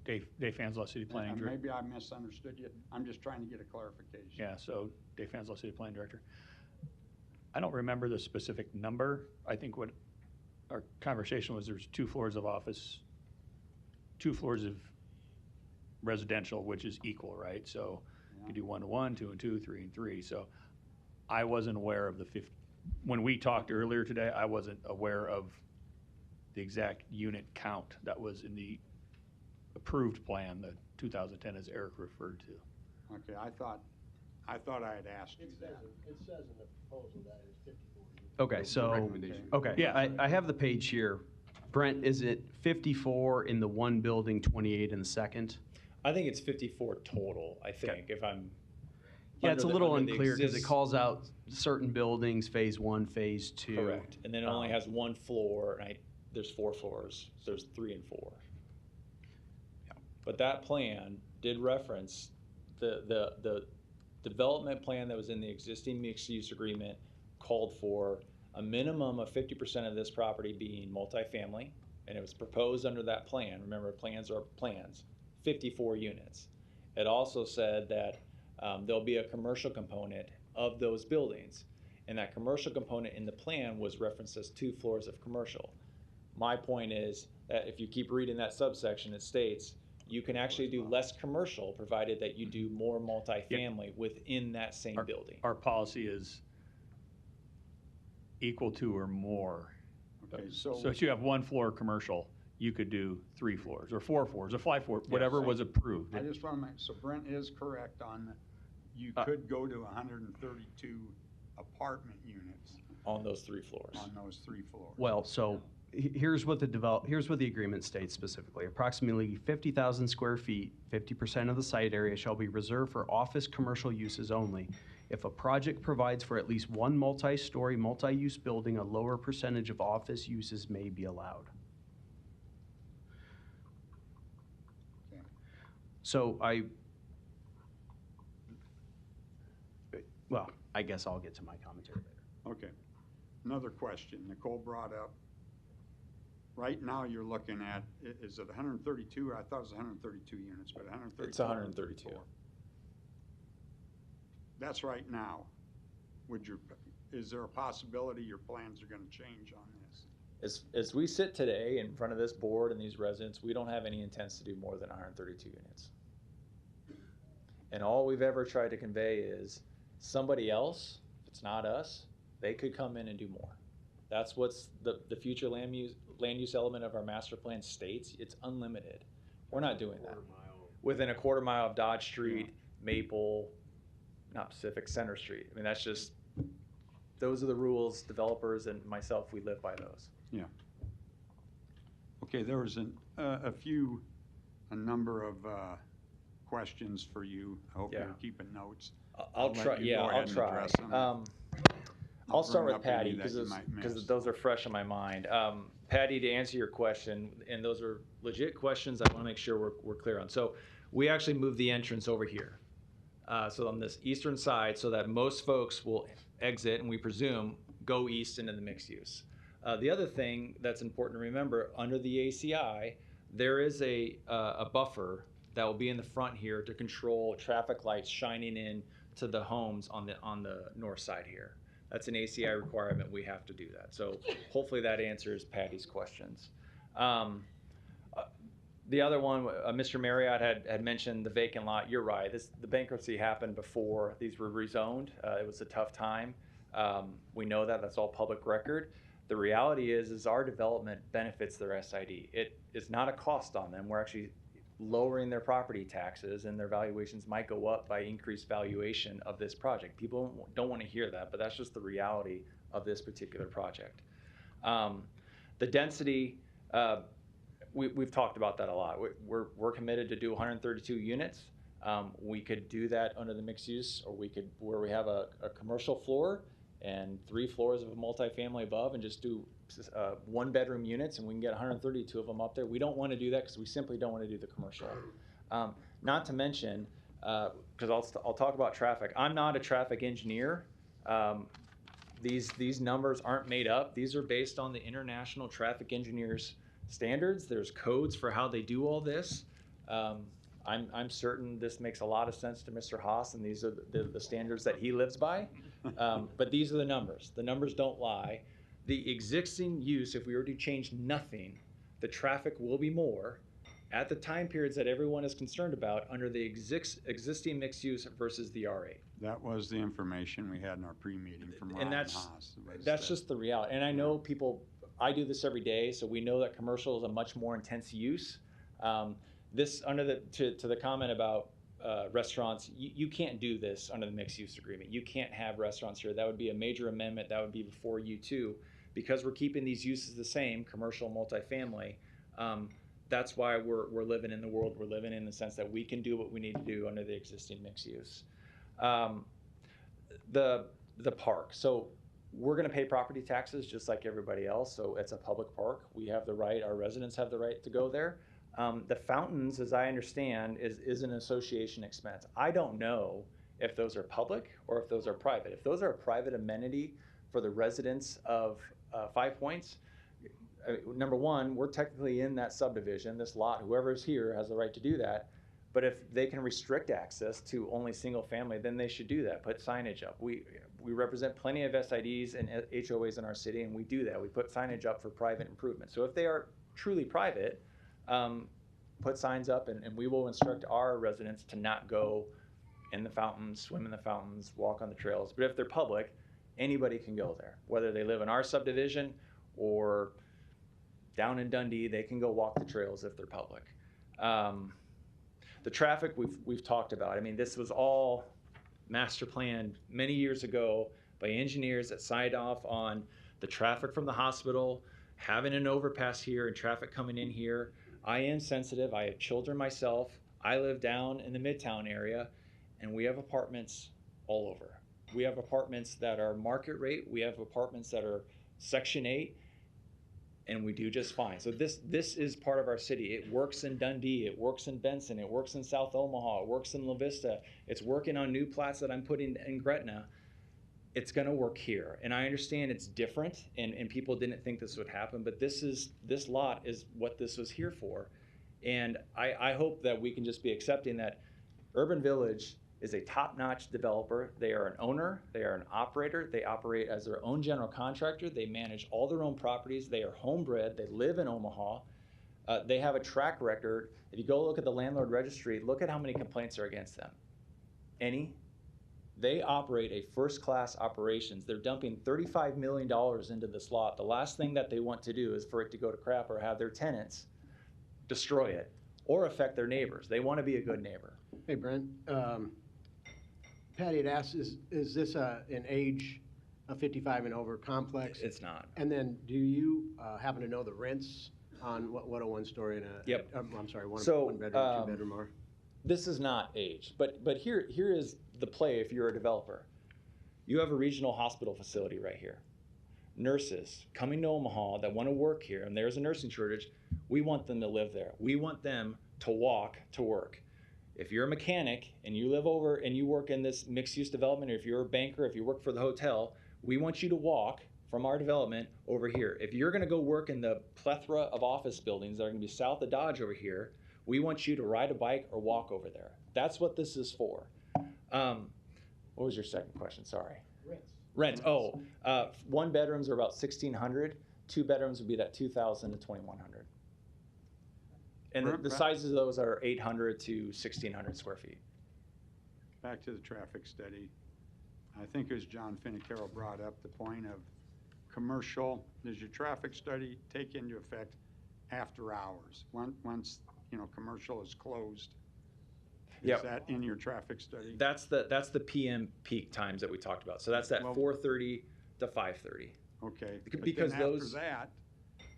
Dave Fanslau, City Planning Director. Maybe I misunderstood you. I'm just trying to get a clarification. Yeah, so Dave Fanslau, City Planning Director. I don't remember the specific number. I think what our conversation was, there's 2 floors of office, 2 floors of residential, which is equal, right? So you do 1 to 1, 2 and 2, 3 and 3. So I wasn't aware of the 50. When we talked earlier today, I wasn't aware of the exact unit count that was in the approved plan, the 2010, as Eric referred to. Okay, I thought I had asked you that. It says in the proposal that it's 54 units. Okay, so, okay, Yeah. I have the page here. Brent, is it 54 in the one building, 28 in the second? I think it's 54 total, I think, if I'm. Yeah, it's a little under the unclear because it exist- calls out certain buildings, phase 1, phase 2. Correct, and then it only has 1 floor, and there's 4 floors, so there's 3 and 4. But that plan did reference the development plan that was in the existing mixed-use agreement called for a minimum of 50% of this property being multifamily, and it was proposed under that plan. Remember, plans are plans, 54 units. It also said that there'll be a commercial component of those buildings, and that commercial component in the plan was referenced as 2 floors of commercial. My point is that if you keep reading that subsection, it states you can actually do less commercial provided that you do more multifamily within that same building. Our policy is equal to or more. Okay, So if you have 1 floor commercial, you could do 3 floors or 4 floors or 5 floors, whatever was approved. I just want to make, so Brent is correct on that. You could go to 132 apartment units. On those 3 floors. On those 3 floors. Well, so here's what the agreement states specifically. Approximately 50,000 square feet, 50% of the site area shall be reserved for office commercial uses only. If a project provides for at least 1 multi-story, multi-use building, a lower percentage of office uses may be allowed. Okay. So I guess I'll get to my commentary later. Okay. Another question Nicole brought up. Right now, you're looking at, is it 132? I thought it was 132 units, but 132. It's 132. That's right now. Is there a possibility your plans are going to change on this? As we sit today in front of this board and these residents, we don't have any intents to do more than 132 units. And all we've ever tried to convey is somebody else, if it's not us, they could come in and do more. That's what's the future land use element of our master plan states. It's unlimited. We're not doing that. Within a quarter mile of Dodge Street, Maple, not Pacific, Center Street. I mean, that's just, those are the rules. Developers and myself, we live by those. Yeah. Okay, there was a number of questions for you. I hope you're keeping notes. I'll try. Yeah, I'll try. I'll start with Patty because those are fresh in my mind. Patty, to answer your question, and those are legit questions I want to make sure we're clear on. So we actually moved the entrance over here. So on this eastern side, so that most folks will exit and we presume go east into the mixed use. The other thing that's important to remember, under the ACI, there is a buffer that will be in the front here to control traffic lights shining in to the homes on the north side here. That's an ACI requirement. We have to do that. So hopefully that answers Patty's questions. The other one, Mr. Marriott had mentioned the vacant lot. You're right. The bankruptcy happened before these were rezoned. It was a tough time. We know that, that's all public record. The reality is our development benefits their SID. It is not a cost on them. We're actually lowering their property taxes, and their valuations might go up by increased valuation of this project. People don't want to hear that, but that's just the reality of this particular project. The density, we've talked about that a lot. We're committed to do 132 units. We could do that under the mixed use, or we could, where we have a commercial floor and 3 floors of a multifamily above, and just do 1-bedroom units, and we can get 132 of them up there. We don't want to do that because we simply don't want to do the commercial. Not to mention, because I'll talk about traffic. I'm not a traffic engineer. These numbers aren't made up. These are based on the International Traffic Engineers standards. There's codes for how they do all this. I'm certain this makes a lot of sense to Mr. Haas, and these are the standards that he lives by. But these are the numbers. The numbers don't lie. The existing use, if we were to change nothing, the traffic will be more at the time periods that everyone is concerned about under the existing mixed use versus the R8. That was the information we had in our pre-meeting from Ryan And that's Haas. that's just the reality. And I know people, I do this every day, so we know that commercial is a much more intense use. This under to the comment about restaurants, you can't do this under the mixed use agreement. You can't have restaurants here. That would be a major amendment. That would be before you too, because we're keeping these uses the same, commercial, multifamily. That's why we're living in the world we're living in the sense that we can do what we need to do under the existing mixed use. The park. So we're going to pay property taxes just like everybody else. So it's a public park. We have the right, our residents have the right to go there. The fountains, as I understand, is an association expense. I don't know if those are public or if those are private. If those are a private amenity for the residents of 5 Points, number one, we're technically in that subdivision, this lot, whoever's here has the right to do that. But if they can restrict access to only single family, then they should do that, put signage up. We represent plenty of SIDs and HOAs in our city, and we do that. We put signage up for private improvement. So if they are truly private, put signs up, and we will instruct our residents to not go in the fountains, swim in the fountains, walk on the trails. But if they're public, anybody can go there. Whether they live in our subdivision or down in Dundee, they can go walk the trails if they're public. The traffic we've talked about. I mean, this was all master planned many years ago by engineers that signed off on the traffic from the hospital, having an overpass here and traffic coming in here. I am sensitive. I have children myself. I live down in the Midtown area, and we have apartments all over. We have apartments that are market rate. We have apartments that are Section 8, and we do just fine. So this is part of our city. It works in Dundee. It works in Benson. It works in South Omaha. It works in La Vista. It's working on new plats that I'm putting in Gretna. It's going to work here. And I understand it's different, and people didn't think this would happen, but this lot is what this was here for. And I hope that we can just be accepting that Urban Village is a top-notch developer. They are an owner. They are an operator. They operate as their own general contractor. They manage all their own properties. They are homebred. They live in Omaha. They have a track record. If you go look at the landlord registry, look at how many complaints are against them. Any? They operate a first-class operations. They're dumping $35 million into this lot. The last thing that they want to do is for it to go to crap or have their tenants destroy it or affect their neighbors. They want to be a good neighbor. Hey, Brent. Patty had asked, is this an age of 55 and over complex? It's not. And then do you happen to know the rents on what a one-story and a... Yep. I'm sorry, one bedroom, 2-bedroom are? This is not age, but here is the play if you're a developer. You have a regional hospital facility right here. Nurses coming to Omaha that want to work here, and there's a nursing shortage, we want them to live there. We want them to walk to work. If you're a mechanic and you live over and you work in this mixed-use development, or if you're a banker, if you work for the hotel, we want you to walk from our development over here. If you're going to go work in the plethora of office buildings that are going to be south of Dodge over here, we want you to ride a bike or walk over there. That's what this is for. What was your second question? Sorry. Rents. Oh, 1 bedrooms are about $1,600. 2 bedrooms would be that $2,000 to $2,100. And the sizes of those are 800 to 1,600 square feet. Back to the traffic study. I think as John Finicaro brought up, the point of commercial, does your traffic study take into effect after hours? Once, commercial is closed? Is Yep. that in your traffic study? That's the PM peak times that we talked about. So that's that 4:30 to 5:30. Okay. but Because then those- after that,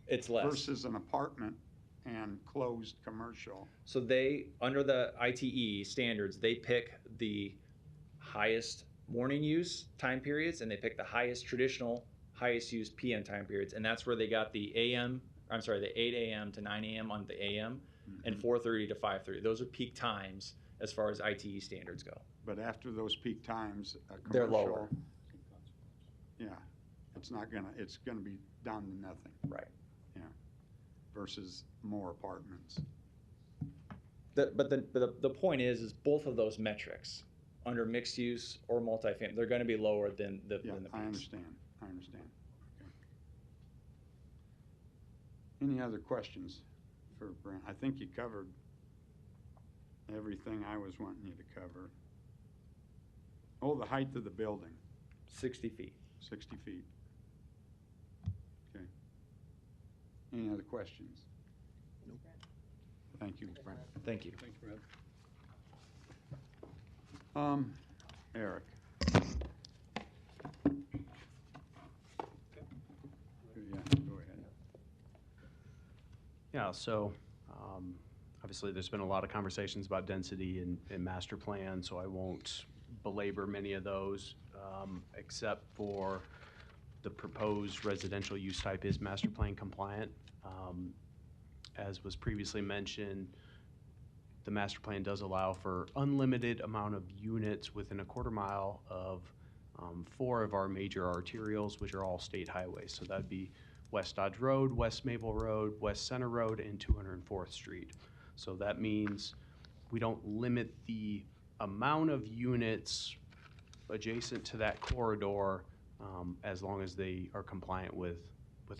It's less. versus an apartment and closed commercial. So they, under the ITE standards, they pick the highest morning use time periods and they pick the highest traditional, highest use PM time periods. And that's where they got the 8 a.m. to 9 a.m. on the AM and 4:30 to 5:30. Those are peak times as far as ITE standards go. But after those peak times, a commercial. They're lower. Yeah, it's gonna be down to nothing. Right. Yeah, versus more apartments. But the point is both of those metrics, under mixed use or multifamily, they're going to be lower than the Yeah, peaks. I understand. Okay. Any other questions for Brent? I think you covered everything I was wanting you to cover. Oh, the height of the building. 60 feet. 60 feet. Okay. Any other questions? Nope. Thank you. Thank you. Thanks, Brad. Eric. Yeah, go ahead. Yeah, so obviously there's been a lot of conversations about density and master plan, so I won't belabor many of those, except for the proposed residential use type is master plan compliant. As was previously mentioned, the master plan does allow for unlimited amount of units within a quarter mile of 4 of our major arterials, which are all state highways. So that'd be West Dodge Road, West Maple Road, West Center Road, and 204th Street. So that means we don't limit the amount of units adjacent to that corridor as long as they are compliant with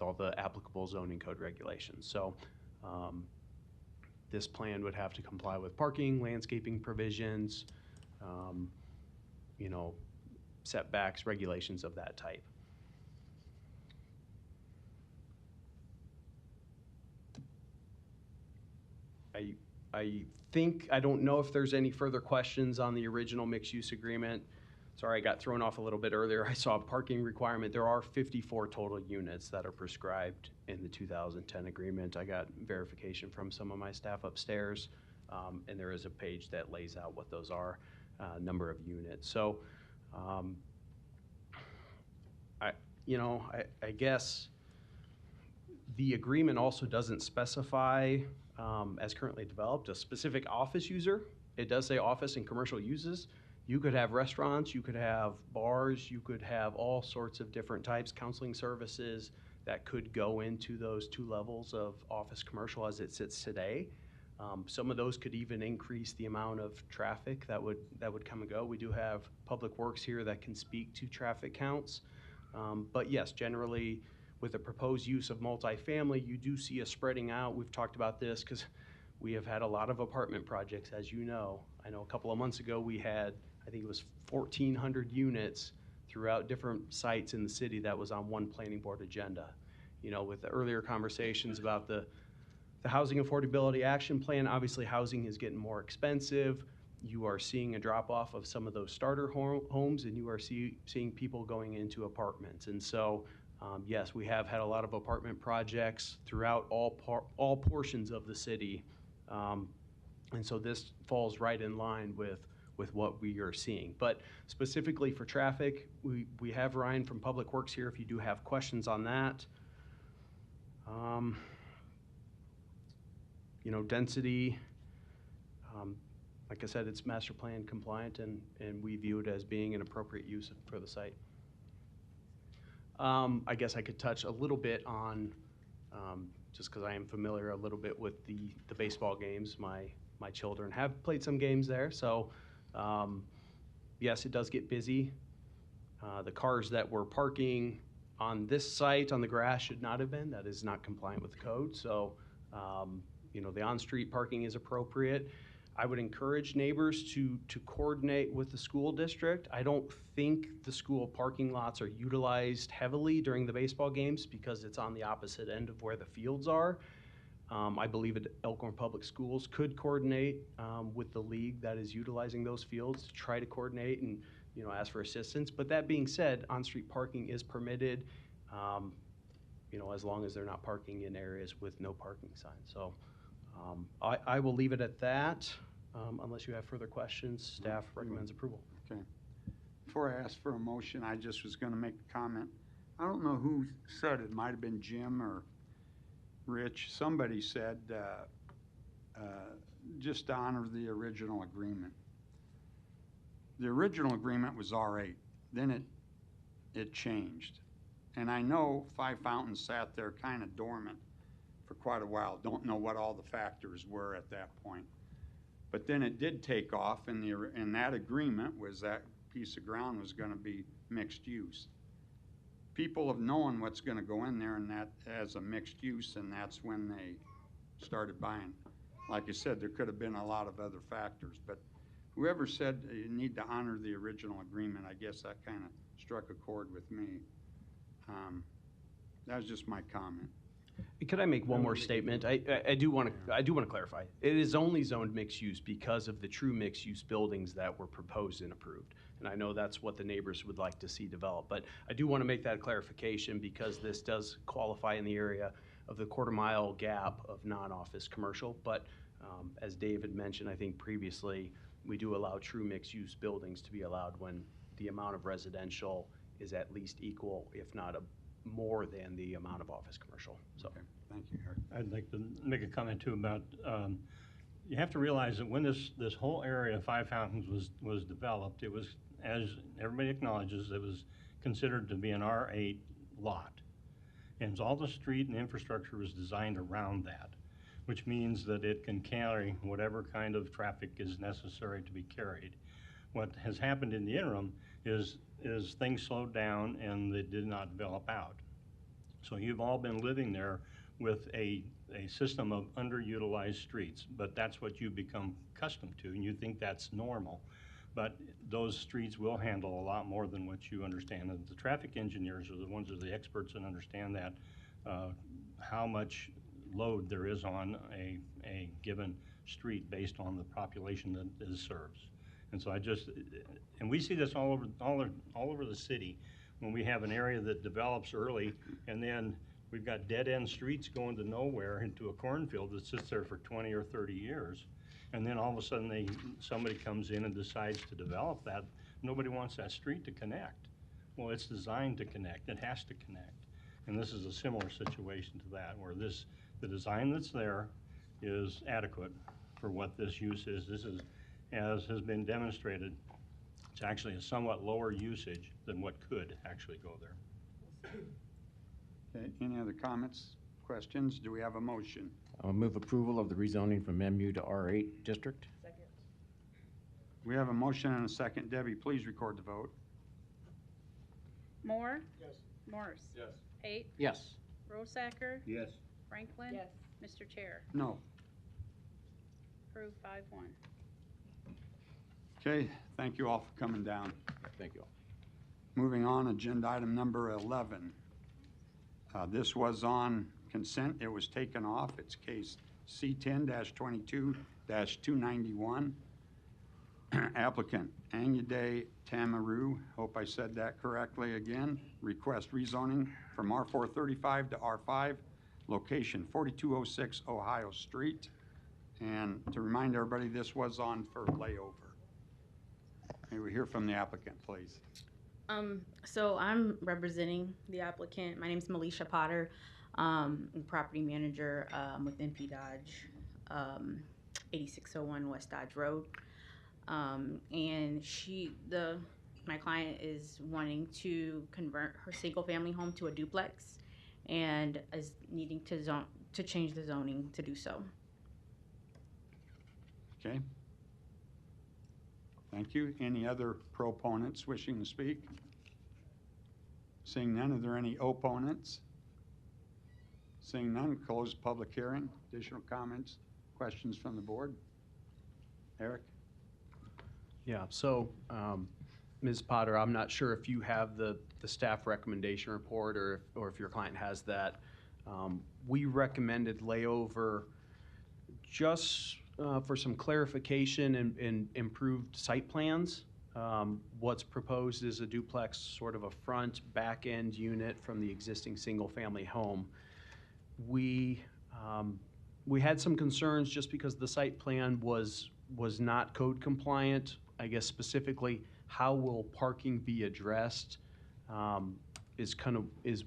all the applicable zoning code regulations. So this plan would have to comply with parking, landscaping provisions, setbacks, regulations of that type. I don't know if there's any further questions on the original mixed-use agreement. Sorry, I got thrown off a little bit earlier. I saw a parking requirement. There are 54 total units that are prescribed in the 2010 agreement. I got verification from some of my staff upstairs, and there is a page that lays out what those are, number of units. So, I guess the agreement also doesn't specify, as currently developed, a specific office user. It does say office and commercial uses. You could have restaurants, you could have bars, you could have all sorts of different types, counseling services that could go into those 2 levels of office commercial as it sits today. Some of those could even increase the amount of traffic that would come and go. We do have Public Works here that can speak to traffic counts. But yes, generally with the proposed use of multifamily, you do see a spreading out. We've talked about this because we have had a lot of apartment projects, as you know. I know a couple of months ago we had, I think it was 1,400 units throughout different sites in the city that was on one planning board agenda. With the earlier conversations about the Housing Affordability Action Plan, obviously housing is getting more expensive. You are seeing a drop off of some of those starter homes, and you are seeing people going into apartments. And so, yes, we have had a lot of apartment projects throughout all portions of the city. And so this falls right in line with what we are seeing. But specifically for traffic, we have Ryan from Public Works here if you do have questions on that. Density, like I said, it's master plan compliant, and we view it as being an appropriate use for the site. I guess I could touch a little bit on, just because I am familiar a little bit with the baseball games. My children have played some games there, so yes, it does get busy. The cars that were parking on this site on the grass should not have been. That is not compliant with the code. So, the on-street parking is appropriate. I would encourage neighbors to coordinate with the school district. I don't think the school parking lots are utilized heavily during the baseball games because it's on the opposite end of where the fields are. I believe Elkhorn Public Schools could coordinate with the league that is utilizing those fields to try to coordinate and, you know, ask for assistance. But that being said, on-street parking is permitted, you know, as long as they're not parking in areas with no parking signs. So I will leave it at that. Unless you have further questions, staff recommends approval. Okay. Before I ask for a motion, I just was going to make a comment. I don't know who said it. Might have been Jim or Rich. Somebody said just to honor the original agreement. The original agreement was R8. Then it changed. And I know Five Fountains sat there kind of dormant for quite a while. Don't know what all the factors were at that point. But then it did take off, and that agreement was that piece of ground was going to be mixed use. People have known what's going to go in there, and that as a mixed use, and that's when they started buying. Like I said, there could have been a lot of other factors, but whoever said you need to honor the original agreement, I guess that kind of struck a chord with me. That was just my comment. Could I make one more statement? I do want to clarify. It is only zoned mixed use because of the true mixed use buildings that were proposed and approved. And I know that's what the neighbors would like to see develop. But I do want to make that clarification because this does qualify in the area of the quarter-mile gap of non-office commercial. But as David mentioned, I think previously, we do allow true mixed use buildings to be allowed when the amount of residential is at least equal, if not more than the amount of office commercial. So, okay. Thank you, Eric. I'd like to make a comment too about, you have to realize that when this whole area of Five Fountains was developed, it was, as everybody acknowledges, it was considered to be an R8 lot. And so all the street and infrastructure was designed around that, which means that it can carry whatever kind of traffic is necessary to be carried. What has happened in the interim is things slowed down and they did not develop out. So you've all been living there with a system of underutilized streets, but that's what you become accustomed to, and you think that's normal. But those streets will handle a lot more than what you understand. And the traffic engineers are the ones that are the experts and understand that, how much load there is on a given street based on the population that it serves. And so and we see this all over the city when we have an area that develops early and then we've got dead-end streets going to nowhere into a cornfield that sits there for 20 or 30 years. And then all of a sudden somebody comes in and decides to develop that. Nobody wants that street to connect. Well, it's designed to connect. It has to connect. And this is a similar situation to that, where the design that's there is adequate for what this use is. This is, as has been demonstrated, it's actually a somewhat lower usage than what could actually go there. Okay, any other comments, questions? Do we have a motion? I'll move approval of the rezoning from MU to R8 district. Second. We have a motion and a second. Debbie, please record the vote. Moore? Yes. Morris? Yes. Pate? Yes. Rosacker? Yes. Franklin? Yes. Mr. Chair? No. Approved 5-1. Okay, thank you all for coming down. Thank you all. Moving on, agenda item number 11. This was on consent. It was taken off. It's case C10-22-291. Applicant Anyade Tamaru, hope I said that correctly again, request rezoning from R435 to R5, location 4206 Ohio Street. And to remind everybody, this was on for layover. May we hear from the applicant, please? So I'm representing the applicant. My name is Melisha Potter, I'm property manager with MP Dodge, 8601 West Dodge Road. And my client is wanting to convert her single-family home to a duplex, and is needing to change the zoning to do so. Okay. Thank you. Any other proponents wishing to speak? Seeing none, are there any opponents? Seeing none, close public hearing. Additional comments, questions from the board? Eric? Yeah, so, Ms. Potter, I'm not sure if you have the staff recommendation report or if your client has that. We recommended layover just for some clarification and improved site plans. What's proposed is a duplex, sort of a front back-end unit from the existing single-family home. We had some concerns just because the site plan was not code compliant. I guess specifically, how will parking be addressed is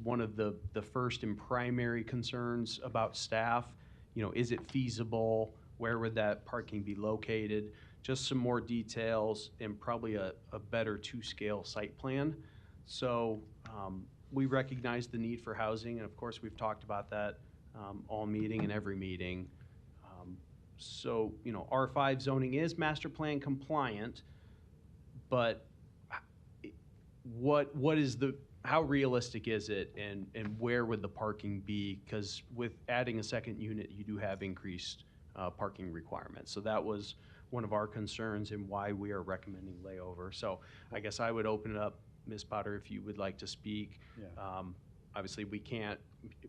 one of the first and primary concerns about staff. You know, is it feasible? Where would that parking be located? Just some more details and probably a better two-scale site plan. So we recognize the need for housing, and of course, we've talked about that all meeting and every meeting. So, you know, R5 zoning is master plan compliant, but how realistic is it, and where would the parking be? Because with adding a second unit, you do have increased parking requirements. So that was one of our concerns and why we are recommending layover. So I guess I would open it up, Ms. Potter, if you would like to speak. Yeah. Obviously, we can't,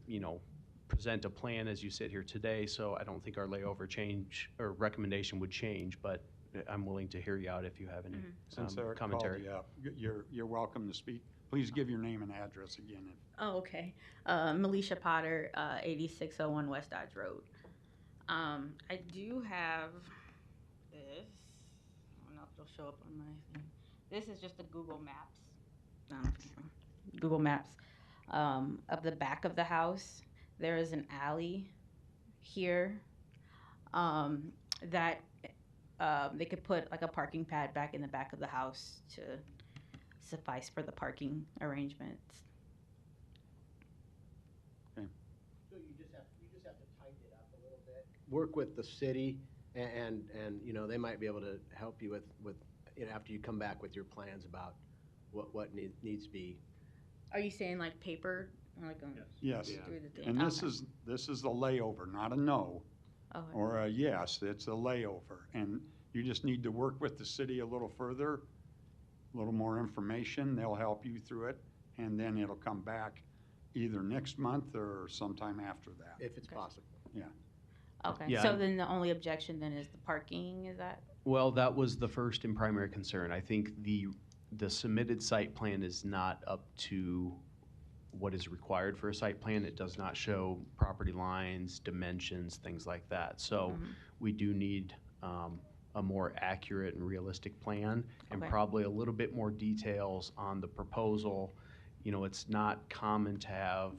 you know, present a plan as you sit here today, so I don't think our layover change or recommendation would change, but I'm willing to hear you out if you have any Since Eric called commentary. you up, you're welcome to speak. Please give your name and address again. Oh, okay. Melisha Potter, 8601 West Dodge Road. I do have this. I don't know if it'll show up on my thing. This is just the Google Maps. Google Maps of the back of the house. There is an alley here that they could put like a parking pad back in the back of the house to suffice for the parking arrangements. Okay. So you just have to tighten it up a little bit. Work with the city, and you know, they might be able to help you with you know, after you come back with your plans about what needs to be. Are you saying like paper? Like Yes. through the thing? And this Okay. is a layover, not a no Okay. or a yes. It's a layover. And you just need to work with the city a little further, a little more information. They'll help you through it. And then it'll come back either next month or sometime after that. If it's possible. Yeah. Okay. Yeah, So and- then the only objection then is the parking, is that? Well, that was the first and primary concern. I think the submitted site plan is not up to what is required for a site plan. It does not show property lines, dimensions, things like that. So we do need a more accurate and realistic plan, and Okay. probably a little bit more details on the proposal. You know, it's not common to have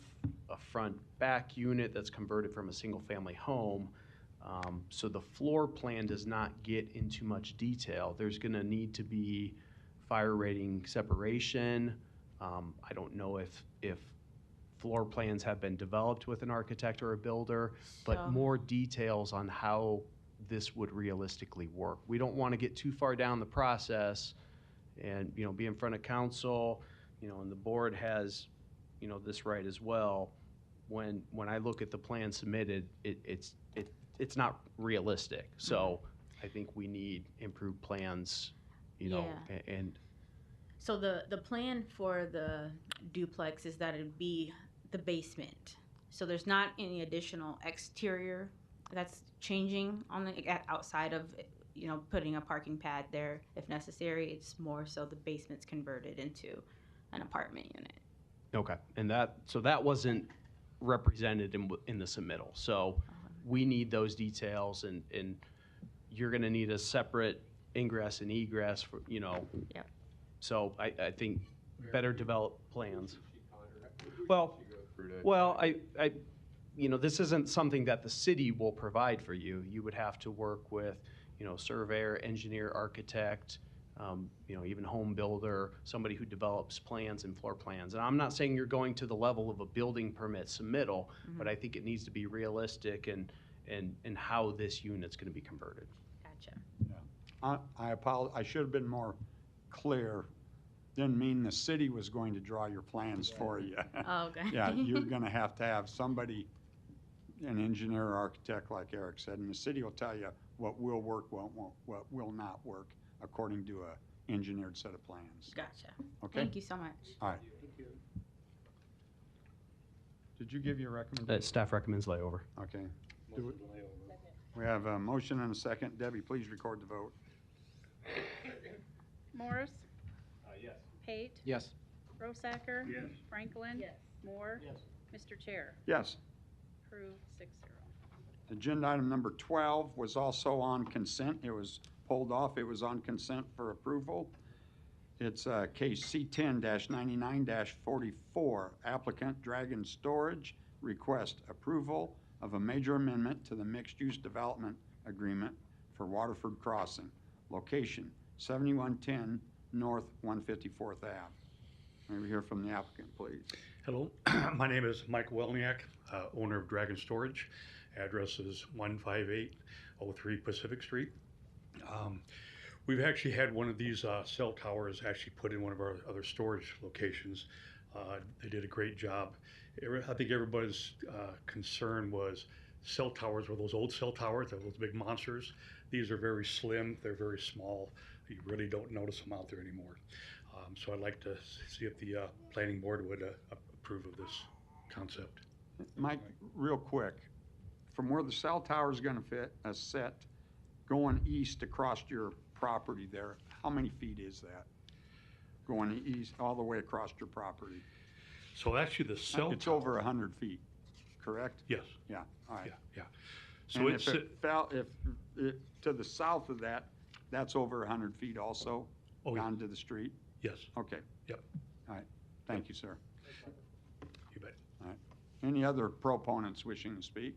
a front back unit that's converted from a single family home. So the floor plan does not get into much detail. There's gonna need to be fire rating separation. I don't know if floor plans have been developed with an architect or a builder, but So- more details on how this would realistically work. We don't want to get too far down the process and, you know, be in front of council, you know, and the board has, you know, this right as well. When I look at the plan submitted, it's not realistic. So I think we need improved plans, you know, Yeah. and So the plan for the duplex is that it'd be the basement. So there's not any additional exterior that's changing on the outside of, you know, putting a parking pad there if necessary. It's more so the basement's converted into an apartment unit. okay, and that wasn't represented in the submittal. So we need those details, and you're gonna need a separate ingress and egress for, you know. Yep. So I think better developed plans. Well, I, you know, this isn't something that the city will provide for you. You would have to work with, you know, surveyor, engineer, architect, you know, even home builder, somebody who develops plans and floor plans. And I'm not saying you're going to the level of a building permit submittal, but I think it needs to be realistic and how this unit's gonna be converted. Gotcha. I apologize. I should have been more clear. Didn't mean the city was going to draw your plans for you. Oh, okay. Yeah, you're gonna have to have somebody, an engineer or architect like Eric said, and the city will tell you what will work, what will not work, according to a engineered set of plans. Gotcha. Okay? Thank you so much. All right. Did you give your recommendation? Staff recommends layover. Okay. We have a motion and a second. Debbie, please record the vote. Morris? Yes. Pate? Yes. Rosacker? Yes. Franklin? Yes. Moore? Yes. Mr. Chair? Yes. Approved 6-0. Agenda item number 12 was also on consent. It was pulled off. It was on consent for approval. It's case C10-99-44. Applicant Dragon Storage request approval of a major amendment to the mixed-use development agreement for Waterford Crossing. Location 7110 North 154th Ave. May we hear from the applicant, please? Hello, my name is Mike Welniak, owner of Dragon Storage. Address is 15803 Pacific Street. We've actually had one of these cell towers actually put in one of our other storage locations. They did a great job. I think everybody's concern was cell towers were those old cell towers, those big monsters. These are very slim, they're very small. You really don't notice them out there anymore. So I'd like to see if the planning board would approve of this concept. Mike, real quick, from where the cell tower is going to fit a set going east across your property there, how many feet is that? Going east all the way across your property? So actually the cell It's over 100 feet, correct? Yes. Yeah, all right. Yeah. So So and it's if it fell, if it, to the south of that, that's over 100 feet also, down to the street? Yes. Okay. Yep. All right. Thank you, sir. You bet. All right. Any other proponents wishing to speak?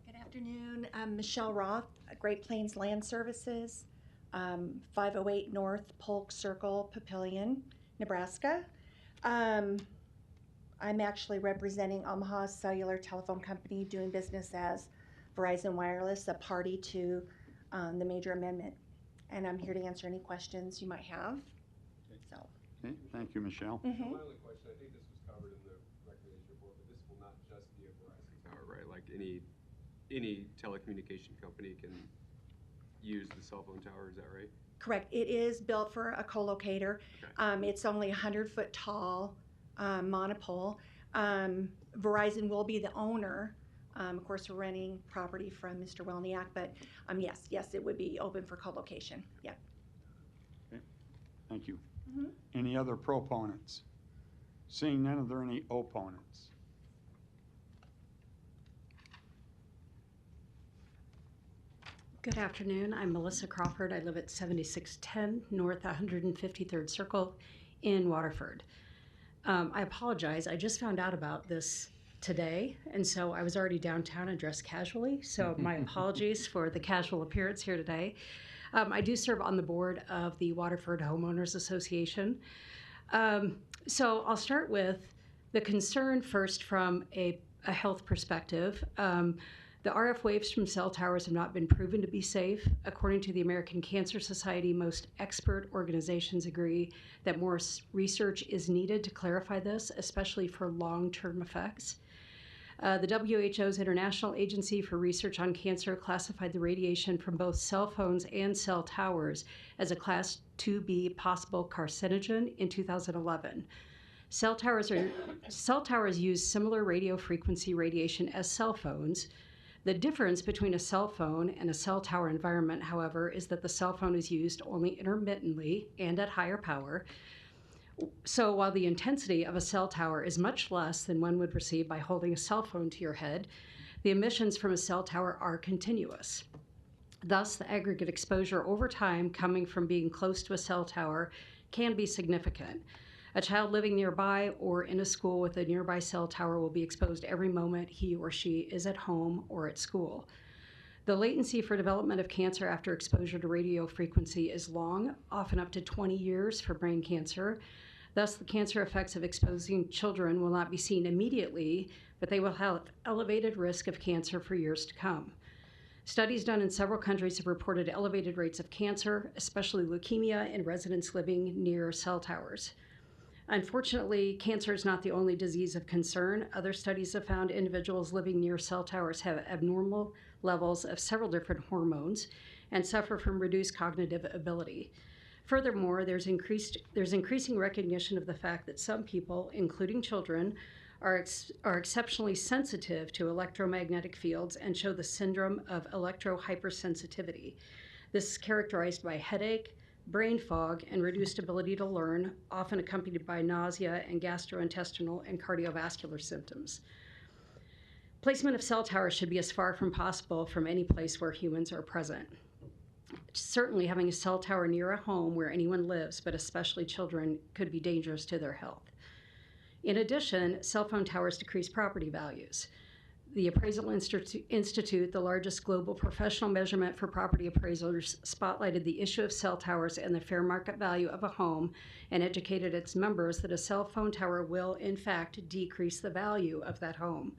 Good afternoon. I'm Michelle Roth, Great Plains Land Services, 508 North Polk Circle, Papillion, Nebraska. I'm actually representing Omaha Cellular Telephone Company, doing business as Verizon Wireless, a party to the major amendment. And I'm here to answer any questions you might have. So. Okay. Thank you, Michelle. My only question, I think this was covered in the recommendation report, but this will not just be a Verizon tower, right? Like any telecommunication company can use the cell phone tower, is that right? Correct. It is built for a co-locator. Okay. It's only 100-foot tall monopole. Verizon will be the owner. Of course, we're renting property from Mr. Welniak, but yes, it would be open for co-location. Yep. Okay. Thank you. Any other proponents? Seeing none, are there any opponents? Good afternoon. I'm Melissa Crawford. I live at 7610 North 153rd Circle in Waterford. I apologize. I just found out about this today, and so I was already downtown and dressed casually, so my apologies for the casual appearance here today. I do serve on the board of the Waterford Homeowners Association. So I'll start with the concern first from a health perspective. The RF waves from cell towers have not been proven to be safe. According to the American Cancer Society, most expert organizations agree that more research is needed to clarify this, especially for long-term effects. The WHO's International Agency for Research on Cancer classified the radiation from both cell phones and cell towers as a Class 2B possible carcinogen in 2011. Cell towers use similar radio frequency radiation as cell phones. The difference between a cell phone and a cell tower environment, however, is that the cell phone is used only intermittently and at higher power. So while the intensity of a cell tower is much less than one would receive by holding a cell phone to your head, the emissions from a cell tower are continuous. Thus, the aggregate exposure over time coming from being close to a cell tower can be significant. A child living nearby or in a school with a nearby cell tower will be exposed every moment he or she is at home or at school. The latency for development of cancer after exposure to radio frequency is long, often up to 20 years for brain cancer. Thus, the cancer effects of exposing children will not be seen immediately, but they will have elevated risk of cancer for years to come. Studies done in several countries have reported elevated rates of cancer, especially leukemia, in residents living near cell towers. Unfortunately, cancer is not the only disease of concern. Other studies have found individuals living near cell towers have abnormal levels of several different hormones and suffer from reduced cognitive ability. Furthermore, there's increasing recognition of the fact that some people, including children, are exceptionally sensitive to electromagnetic fields and show the syndrome of electrohypersensitivity. This is characterized by headache, brain fog, and reduced ability to learn, often accompanied by nausea and gastrointestinal and cardiovascular symptoms. Placement of cell towers should be as far from possible from any place where humans are present. Certainly, having a cell tower near a home where anyone lives, but especially children, could be dangerous to their health. In addition, cell phone towers decrease property values. The Appraisal Institute, the largest global professional measurement for property appraisers, spotlighted the issue of cell towers and the fair market value of a home and educated its members that a cell phone tower will, in fact, decrease the value of that home.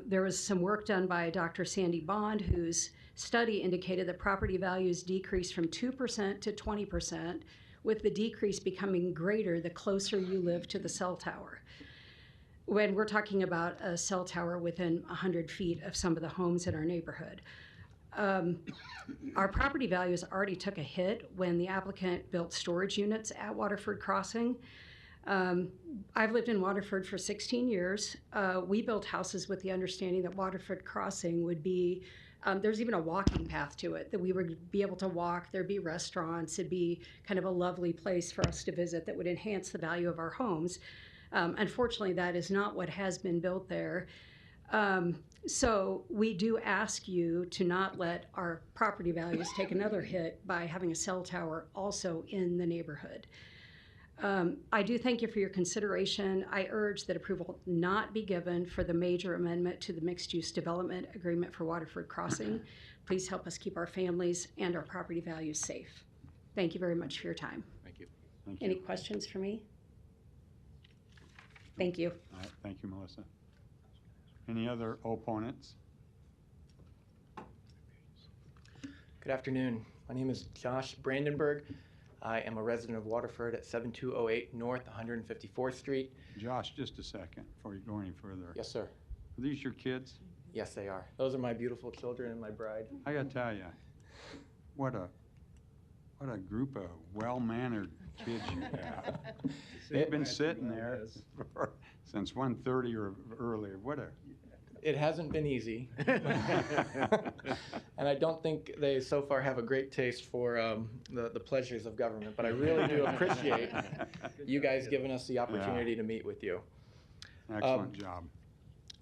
There was some work done by Dr. Sandy Bond, whose study indicated that property values decreased from 2% to 20%, with the decrease becoming greater the closer you live to the cell tower. When we're talking about a cell tower within 100 feet of some of the homes in our neighborhood. Our property values already took a hit when the applicant built storage units at Waterford Crossing. I've lived in Waterford for 16 years. We built houses with the understanding that Waterford Crossing would be, there's even a walking path to it, that we would be able to walk, there'd be restaurants, it'd be kind of a lovely place for us to visit that would enhance the value of our homes. Unfortunately, that is not what has been built there. So we do ask you to not let our property values take another hit by having a cell tower also in the neighborhood. I do thank you for your consideration. I urge that approval not be given for the major amendment to the mixed-use development agreement for Waterford Crossing. Please help us keep our families and our property values safe. Thank you very much for your time. Thank you. Thank you. Any questions for me? Thank you. All right, thank you, Melissa. Any other opponents? Good afternoon. My name is Josh Brandenburg. I am a resident of Waterford at 7208 North 154th Street. Josh, just a second before you go any further. Yes, sir. Are these your kids? Yes, they are. Those are my beautiful children and my bride. I gotta tell you, what a group of well-mannered kids you have. They've been sitting there since 1:30 or earlier. It hasn't been easy. And I don't think they so far have a great taste for the pleasures of government, but I really do appreciate you guys giving us the opportunity to meet with you. Excellent job.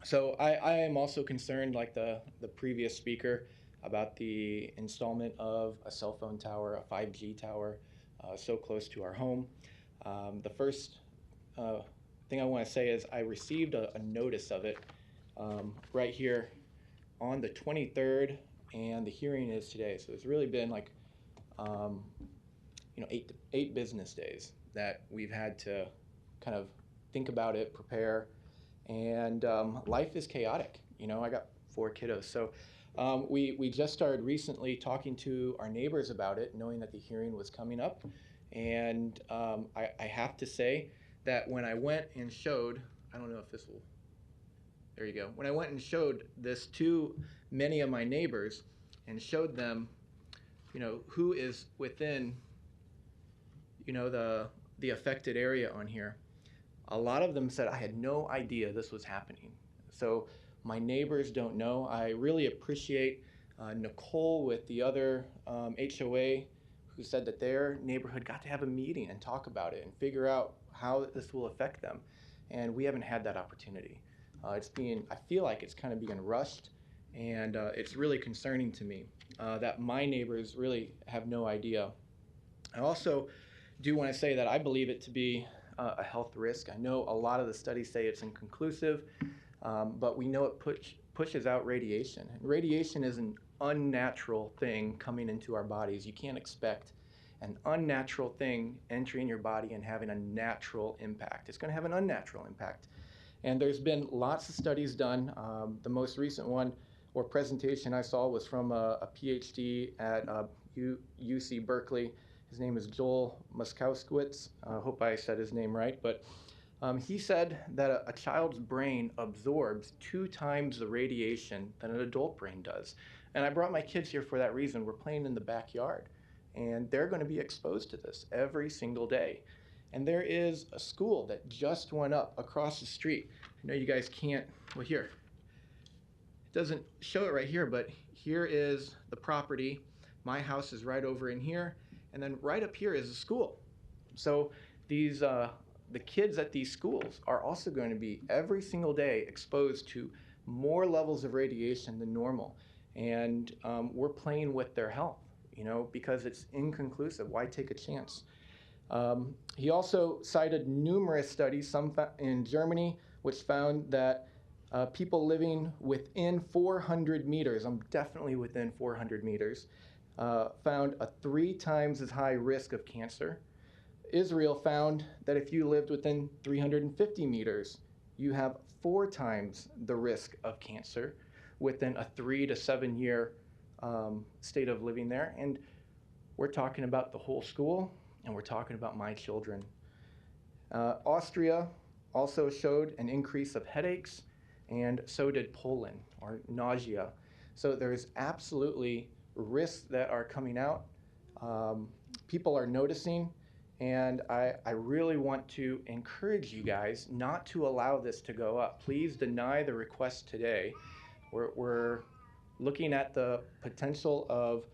So I am also concerned, like the previous speaker, about the installment of a cell phone tower, a 5G tower, so close to our home. The first thing I want to say is I received a notice of it right here on the 23rd, and the hearing is today. So it's really been like, 8 business days that we've had to kind of think about it, prepare, and life is chaotic. I got 4 kiddos, so we just started recently talking to our neighbors about it, knowing that the hearing was coming up, and I have to say that when I went and showed, I don't know if this will. There you go. When I went and showed this to many of my neighbors and showed them, who is within, the affected area on here, a lot of them said, I had no idea this was happening. So my neighbors don't know. I really appreciate Nicole with the other HOA who said that their neighborhood got to have a meeting and talk about it and figure out how this will affect them. And we haven't had that opportunity. I feel like it's kind of being rushed, and it's really concerning to me that my neighbors really have no idea. I also do want to say that I believe it to be a health risk. I know a lot of the studies say it's inconclusive, but we know it pushes out radiation. And radiation is an unnatural thing coming into our bodies. You can't expect an unnatural thing entering your body and having a natural impact. It's going to have an unnatural impact. And there's been lots of studies done. The most recent one or presentation I saw was from a PhD at UC Berkeley, His name is Joel Muskowskiewicz. I hope I said his name right, but he said that a child's brain absorbs 2 times the radiation than an adult brain does. And I brought my kids here for that reason. We're playing in the backyard, and they're going to be exposed to this every single day. And there is a school that just went up across the street. I know you guys can't, well, here. It doesn't show it right here, but here is the property. My house is right over in here, and then right up here is a school. So these the kids at these schools are also going to be every single day exposed to more levels of radiation than normal. And we're playing with their health, you know, because it's inconclusive. Why take a chance? He also cited numerous studies, some in Germany, which found that people living within 400 meters, I'm definitely within 400 meters, found a 3 times as high risk of cancer. Israel found that if you lived within 350 meters, you have 4 times the risk of cancer within a 3 to 7 year state of living there. And we're talking about the whole school, and we're talking about my children. Austria also showed an increase of headaches, and so did Poland, or nausea. So there's absolutely risks that are coming out. People are noticing, and I really want to encourage you guys not to allow this to go up. Please deny the request today. We're looking at the potential of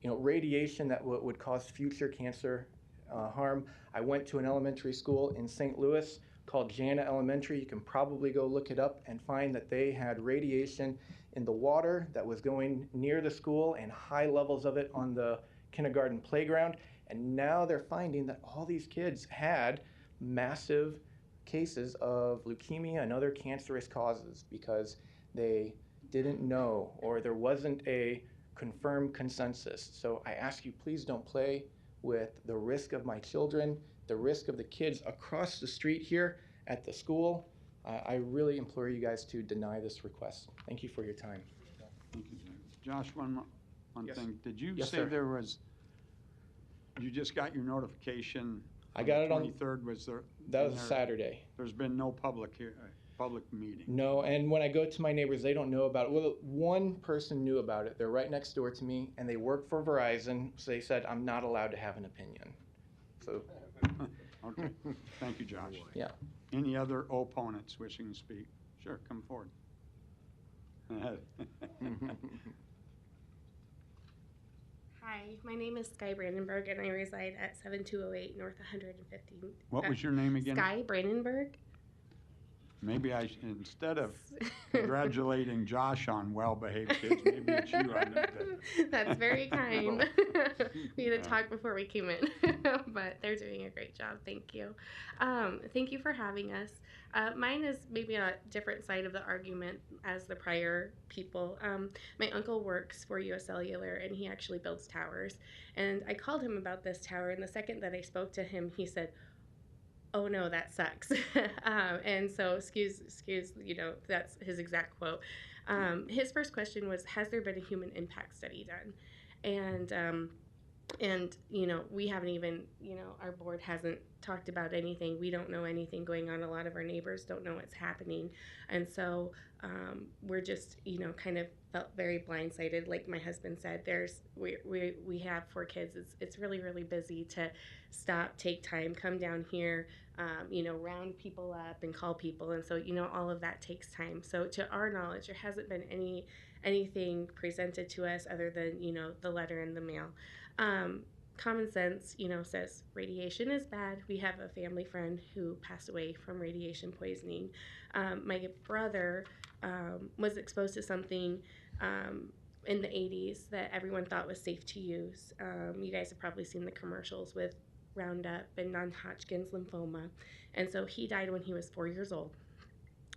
radiation that would cause future cancer harm. I went to an elementary school in St. Louis called Jana Elementary. You can probably go look it up and find that they had radiation in the water that was going near the school and high levels of it on the kindergarten playground. And now they're finding that all these kids had massive cases of leukemia and other cancerous causes because they didn't know, or there wasn't a confirmed consensus. So I ask you, please don't play with the risk of my children, the risk of the kids across the street here at the school. I really implore you guys to deny this request. Thank you for your time. Thank you, Josh. One Yes. thing. Did you Yes, say sir. there was, you just got your notification? I got it on- 23rd, was there? That was and there- Saturday. There's been no public meeting? No, and when I go to my neighbors, they don't know about it. Well, one person knew about it. They're right next door to me, and they work for Verizon, so they said I'm not allowed to have an opinion. So. Okay, thank you, Josh. Yeah. Any other opponents wishing to speak? Sure, come forward. Hi, my name is Sky Brandenburg, and I reside at 7208 North 115. What was your name again? Sky Brandenburg. Maybe instead of congratulating Josh on well-behaved kids, maybe it's you I need to. That's very kind. We had to talk before we came in, but they're doing a great job. Thank you. Thank you for having us. Mine is maybe a different side of the argument as the prior people. My uncle works for US Cellular, and he actually builds towers. And I called him about this tower, and the second that I spoke to him, he said, "Oh no, that sucks." And so, excuse, that's his exact quote. His first question was, has there been a human impact study done? And we haven't even, our board hasn't talked about anything. We don't know anything going on. A lot of our neighbors don't know what's happening. And so we're just, kind of felt very blindsided. Like my husband said, we have 4 kids. It's really, really busy to stop, take time, come down here, round people up and call people. And so, all of that takes time. So to our knowledge, there hasn't been anything presented to us other than, the letter in the mail. Common sense, says radiation is bad. We have a family friend who passed away from radiation poisoning. My brother was exposed to something in the 80s that everyone thought was safe to use. You guys have probably seen the commercials with Roundup and non-Hodgkin's lymphoma. And so he died when he was 4 years old.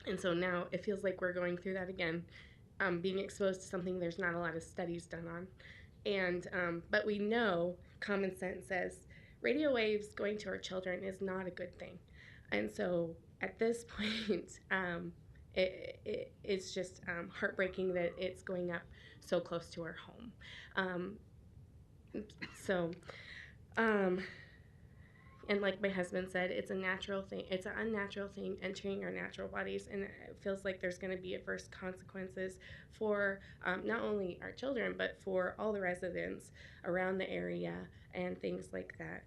And so now it feels like we're going through that again, being exposed to something there's not a lot of studies done on. And but we know common sense says radio waves going to our children is not a good thing. And so at this point, it's just heartbreaking that it's going up so close to our home. So, and like my husband said, it's a natural thing. It's an unnatural thing entering our natural bodies, and it feels like there's going to be adverse consequences for not only our children, but for all the residents around the area and things like that.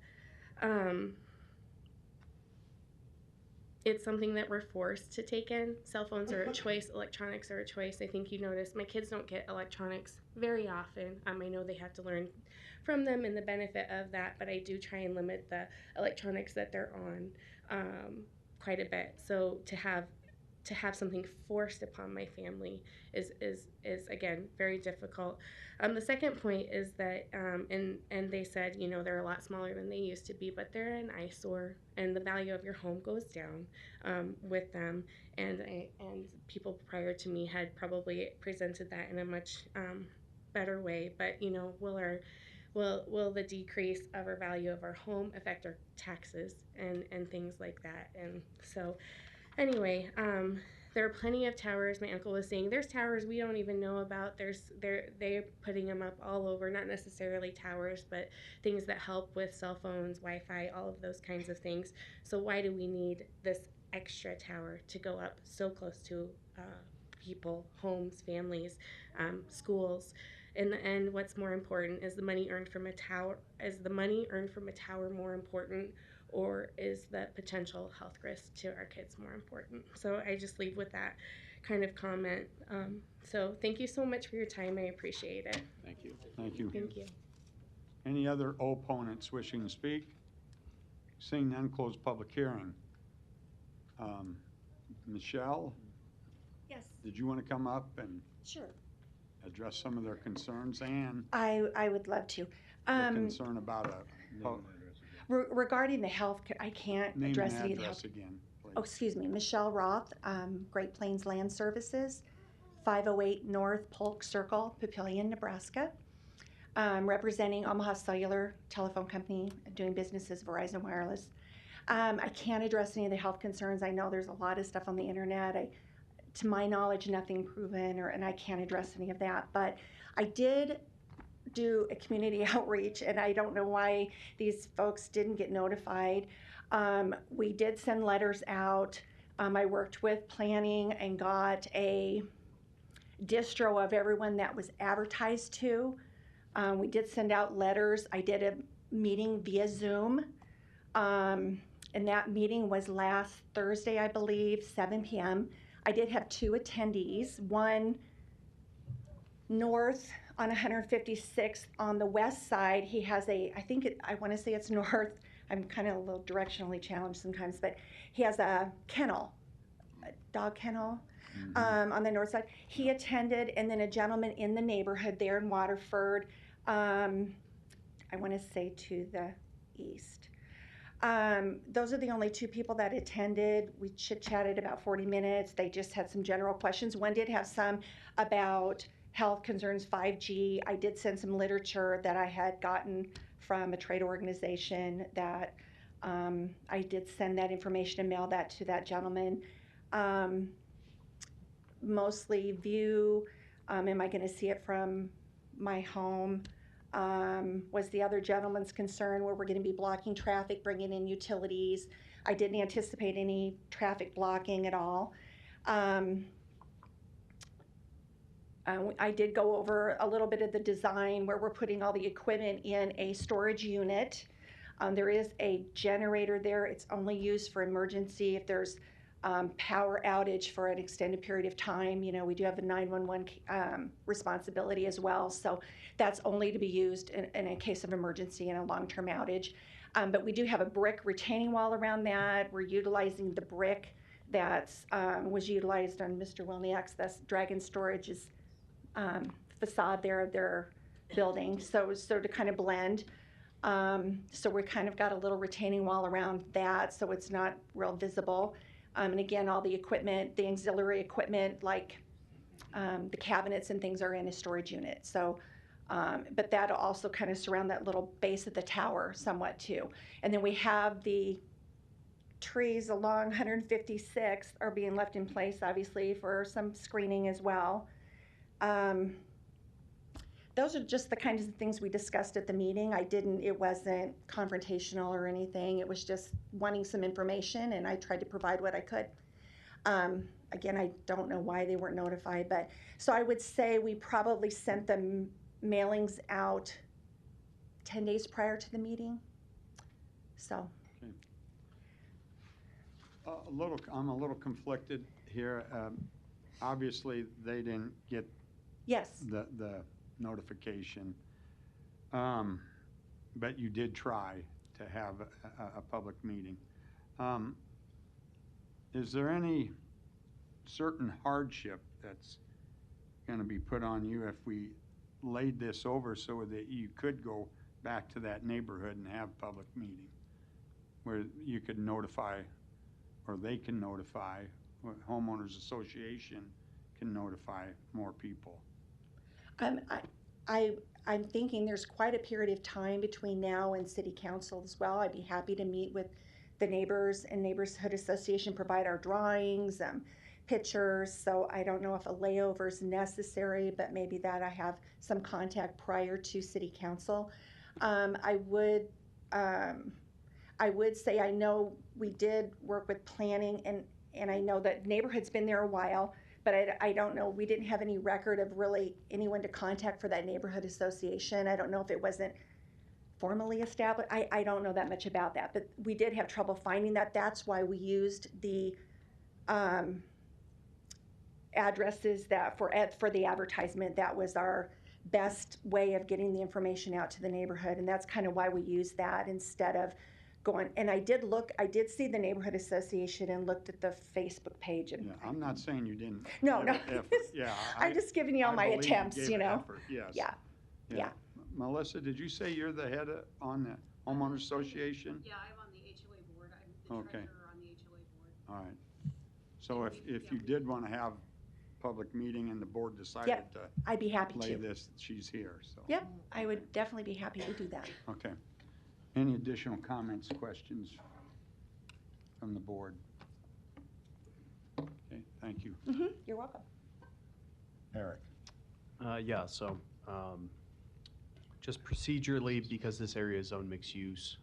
It's something that we're forced to take in. Cell phones are a choice. Electronics are a choice. I think you notice my kids don't get electronics very often. I know they have to learn from them and the benefit of that, but I do try and limit the electronics that they're on quite a bit. So to have something forced upon my family is again very difficult. The second point is that and they said, you know, they're a lot smaller than they used to be, but they're an eyesore, and the value of your home goes down with them. And people prior to me had probably presented that in a much better way. But you know, will the decrease of our value of our home affect our taxes and things like that? And so anyway, there are plenty of towers. My uncle was saying there's towers we don't even know about. They're putting them up all over, not necessarily towers, but things that help with cell phones, Wi-Fi, all of those kinds of things. So why do we need this extra tower to go up so close to people, homes, families, schools? In the end, what's more important? Is the money earned from a tower? Is the money earned from a tower more important, or is the potential health risk to our kids more important? So I just leave with that kind of comment. So thank you so much for your time. I appreciate it. Thank you. Thank you. Thank you. Any other opponents wishing to speak? Seeing none, close public hearing. Michelle, Yes, did you want to come up and sure. address some of their concerns and I would love to. the concern about a Regarding the health, I can't name address and any of the address health. again, please? Oh, excuse me, Michelle Roth, Great Plains Land Services, 508 North Polk Circle, Papillion, Nebraska. Representing Omaha Cellular Telephone Company, doing business as Verizon Wireless. I can't address any of the health concerns. I know there's a lot of stuff on the internet. To my knowledge, nothing proven, and I can't address any of that. But I did do a community outreach, and I don't know why these folks didn't get notified. We did send letters out. I worked with planning and got a distro of everyone that was advertised to. We did send out letters. I did a meeting via Zoom. And that meeting was last Thursday, I believe, 7 p.m. I did have 2 attendees, one north on 156th on the west side. He has I want to say it's north. I'm kind of a little directionally challenged sometimes, but he has a kennel, a dog kennel. On the north side. He attended, and then a gentleman in the neighborhood there in Waterford, I want to say to the east. Those are the only 2 people that attended. We chit-chatted about 40 minutes. They just had some general questions. One did have some about health concerns, 5G. I did send some literature that I had gotten from a trade organization that I did send that information and mail that to that gentleman. Mostly view, am I going to see it from my home? Was the other gentleman's concern where we're going to be blocking traffic, bringing in utilities. I didn't anticipate any traffic blocking at all. I did go over a little bit of the design where we're putting all the equipment in a storage unit. There is a generator there. It's only used for emergency if there's power outage for an extended period of time. You know, we do have a 911 responsibility as well. So that's only to be used in a case of emergency and a long-term outage. But we do have a brick retaining wall around that. We're utilizing the brick that was utilized on Mr. Wilniak's, that's Dragon Storage's facade there of their building. So to kind of blend. So we kind of got a little retaining wall around that, so it's not real visible. And again, all the equipment, the auxiliary equipment, like the cabinets and things are in a storage unit. So, but that'll also kind of surround that little base of the tower somewhat too. And then we have the trees along 156th are being left in place, obviously, for some screening as well. those are just the kinds of things we discussed at the meeting. It wasn't confrontational or anything. It was just wanting some information, and I tried to provide what I could. Again, I don't know why they weren't notified, but so I would say we probably sent the mailings out 10 days prior to the meeting. So. I'm a little conflicted here. Obviously, they didn't get Yes. the notification, but you did try to have a public meeting. Is there any certain hardship that's going to be put on you if we laid this over so that you could go back to that neighborhood and have public meeting, where you could notify, or they can notify, or homeowners association can notify more people? I'm thinking there's quite a period of time between now and city council as well. I'd be happy to meet with the neighbors and neighborhood association, provide our drawings, pictures. So I don't know if a layover is necessary, but maybe that I have some contact prior to city council. I would say I know we did work with planning, and I know that neighborhood's been there a while, but I don't know, we didn't have any record of really anyone to contact for that neighborhood association. I don't know if it wasn't formally established. I don't know that much about that, but we did have trouble finding that. That's why we used the addresses that for the advertisement. That was our best way of getting the information out to the neighborhood, and that's kind of why we used that instead of going. And I did see the neighborhood association and looked at the Facebook page. And yeah, I'm not saying you didn't. No. Yeah, I'm just giving you all my attempts, you gave know. effort, yes. Yeah. Melissa, did you say you're the head on the homeowner association? Yeah, I'm on the HOA board. I'm the Okay. treasurer on the HOA board. All right. So if you did want to have public meeting and the board decided to I'd be happy play to. this, she's here, so. Yep, I would definitely be happy to do that. Okay. Any additional comments, questions from the board? Okay, thank you. You're welcome. Eric. Yeah, so just procedurally, because this area is zoned mixed use,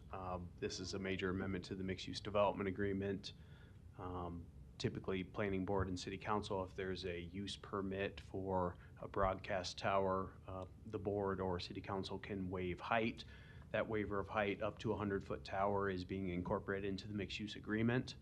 this is a major amendment to the mixed use development agreement. Typically, planning board and city council, if there's a use permit for a broadcast tower, the board or city council can waive height. That waiver of height up to a 100-foot tower is being incorporated into the mixed use agreement.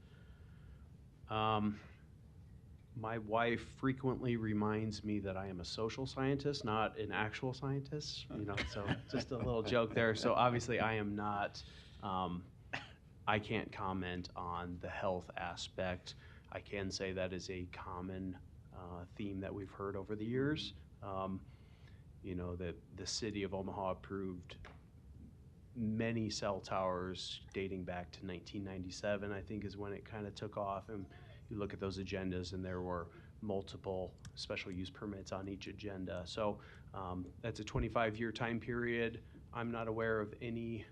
My wife frequently reminds me that I am a social scientist, not an actual scientist, so just a little joke there. So obviously I am not, I can't comment on the health aspect. I can say that is a common theme that we've heard over the years. That the city of Omaha approved many cell towers dating back to 1997, I think is when it kind of took off. And you look at those agendas and there were multiple special use permits on each agenda. So that's a 25-year time period. I'm not aware of any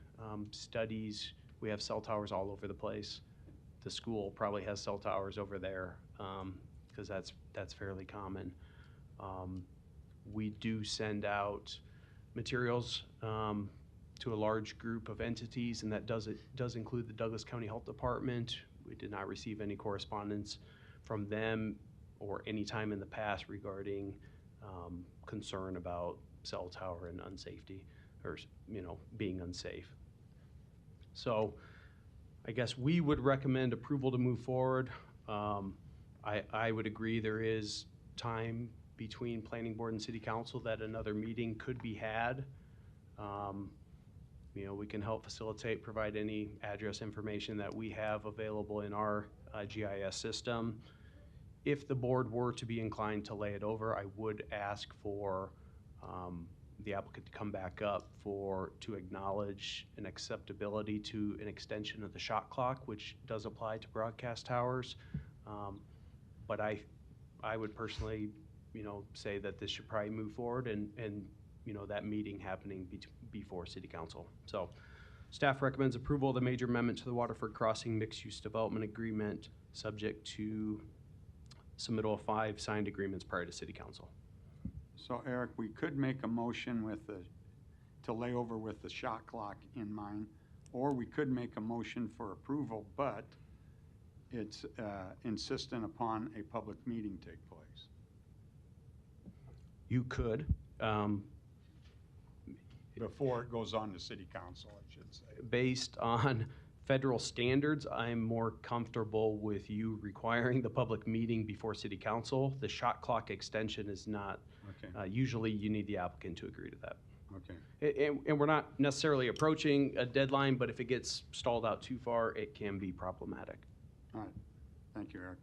studies. We have cell towers all over the place. The school probably has cell towers over there because that's fairly common. We do send out materials to a large group of entities, and that does include the Douglas County Health Department. We did not receive any correspondence from them or any time in the past regarding concern about cell tower and unsafety, or being unsafe. So I guess we would recommend approval to move forward. I would agree there is time between planning board and city council that another meeting could be had. We can help facilitate, provide any address information that we have available in our GIS system. If the board were to be inclined to lay it over, I would ask for the applicant to come back up to acknowledge an acceptability to an extension of the shot clock, which does apply to broadcast towers. But I would personally, say that this should probably move forward and that meeting happening before city council. So staff recommends approval of the major amendment to the Waterford Crossing mixed-use development agreement, subject to submittal of 5 signed agreements prior to city council. So Eric, we could make a motion with to lay over with the shot clock in mind, or we could make a motion for approval, but it's insistent upon a public meeting take place. You could. Before it goes on to city council, I should say. Based on federal standards, I'm more comfortable with you requiring the public meeting before city council. The shot clock extension is not. Okay. Usually you need the applicant to agree to that. Okay. And we're not necessarily approaching a deadline, but if it gets stalled out too far, it can be problematic. All right. Thank you, Eric.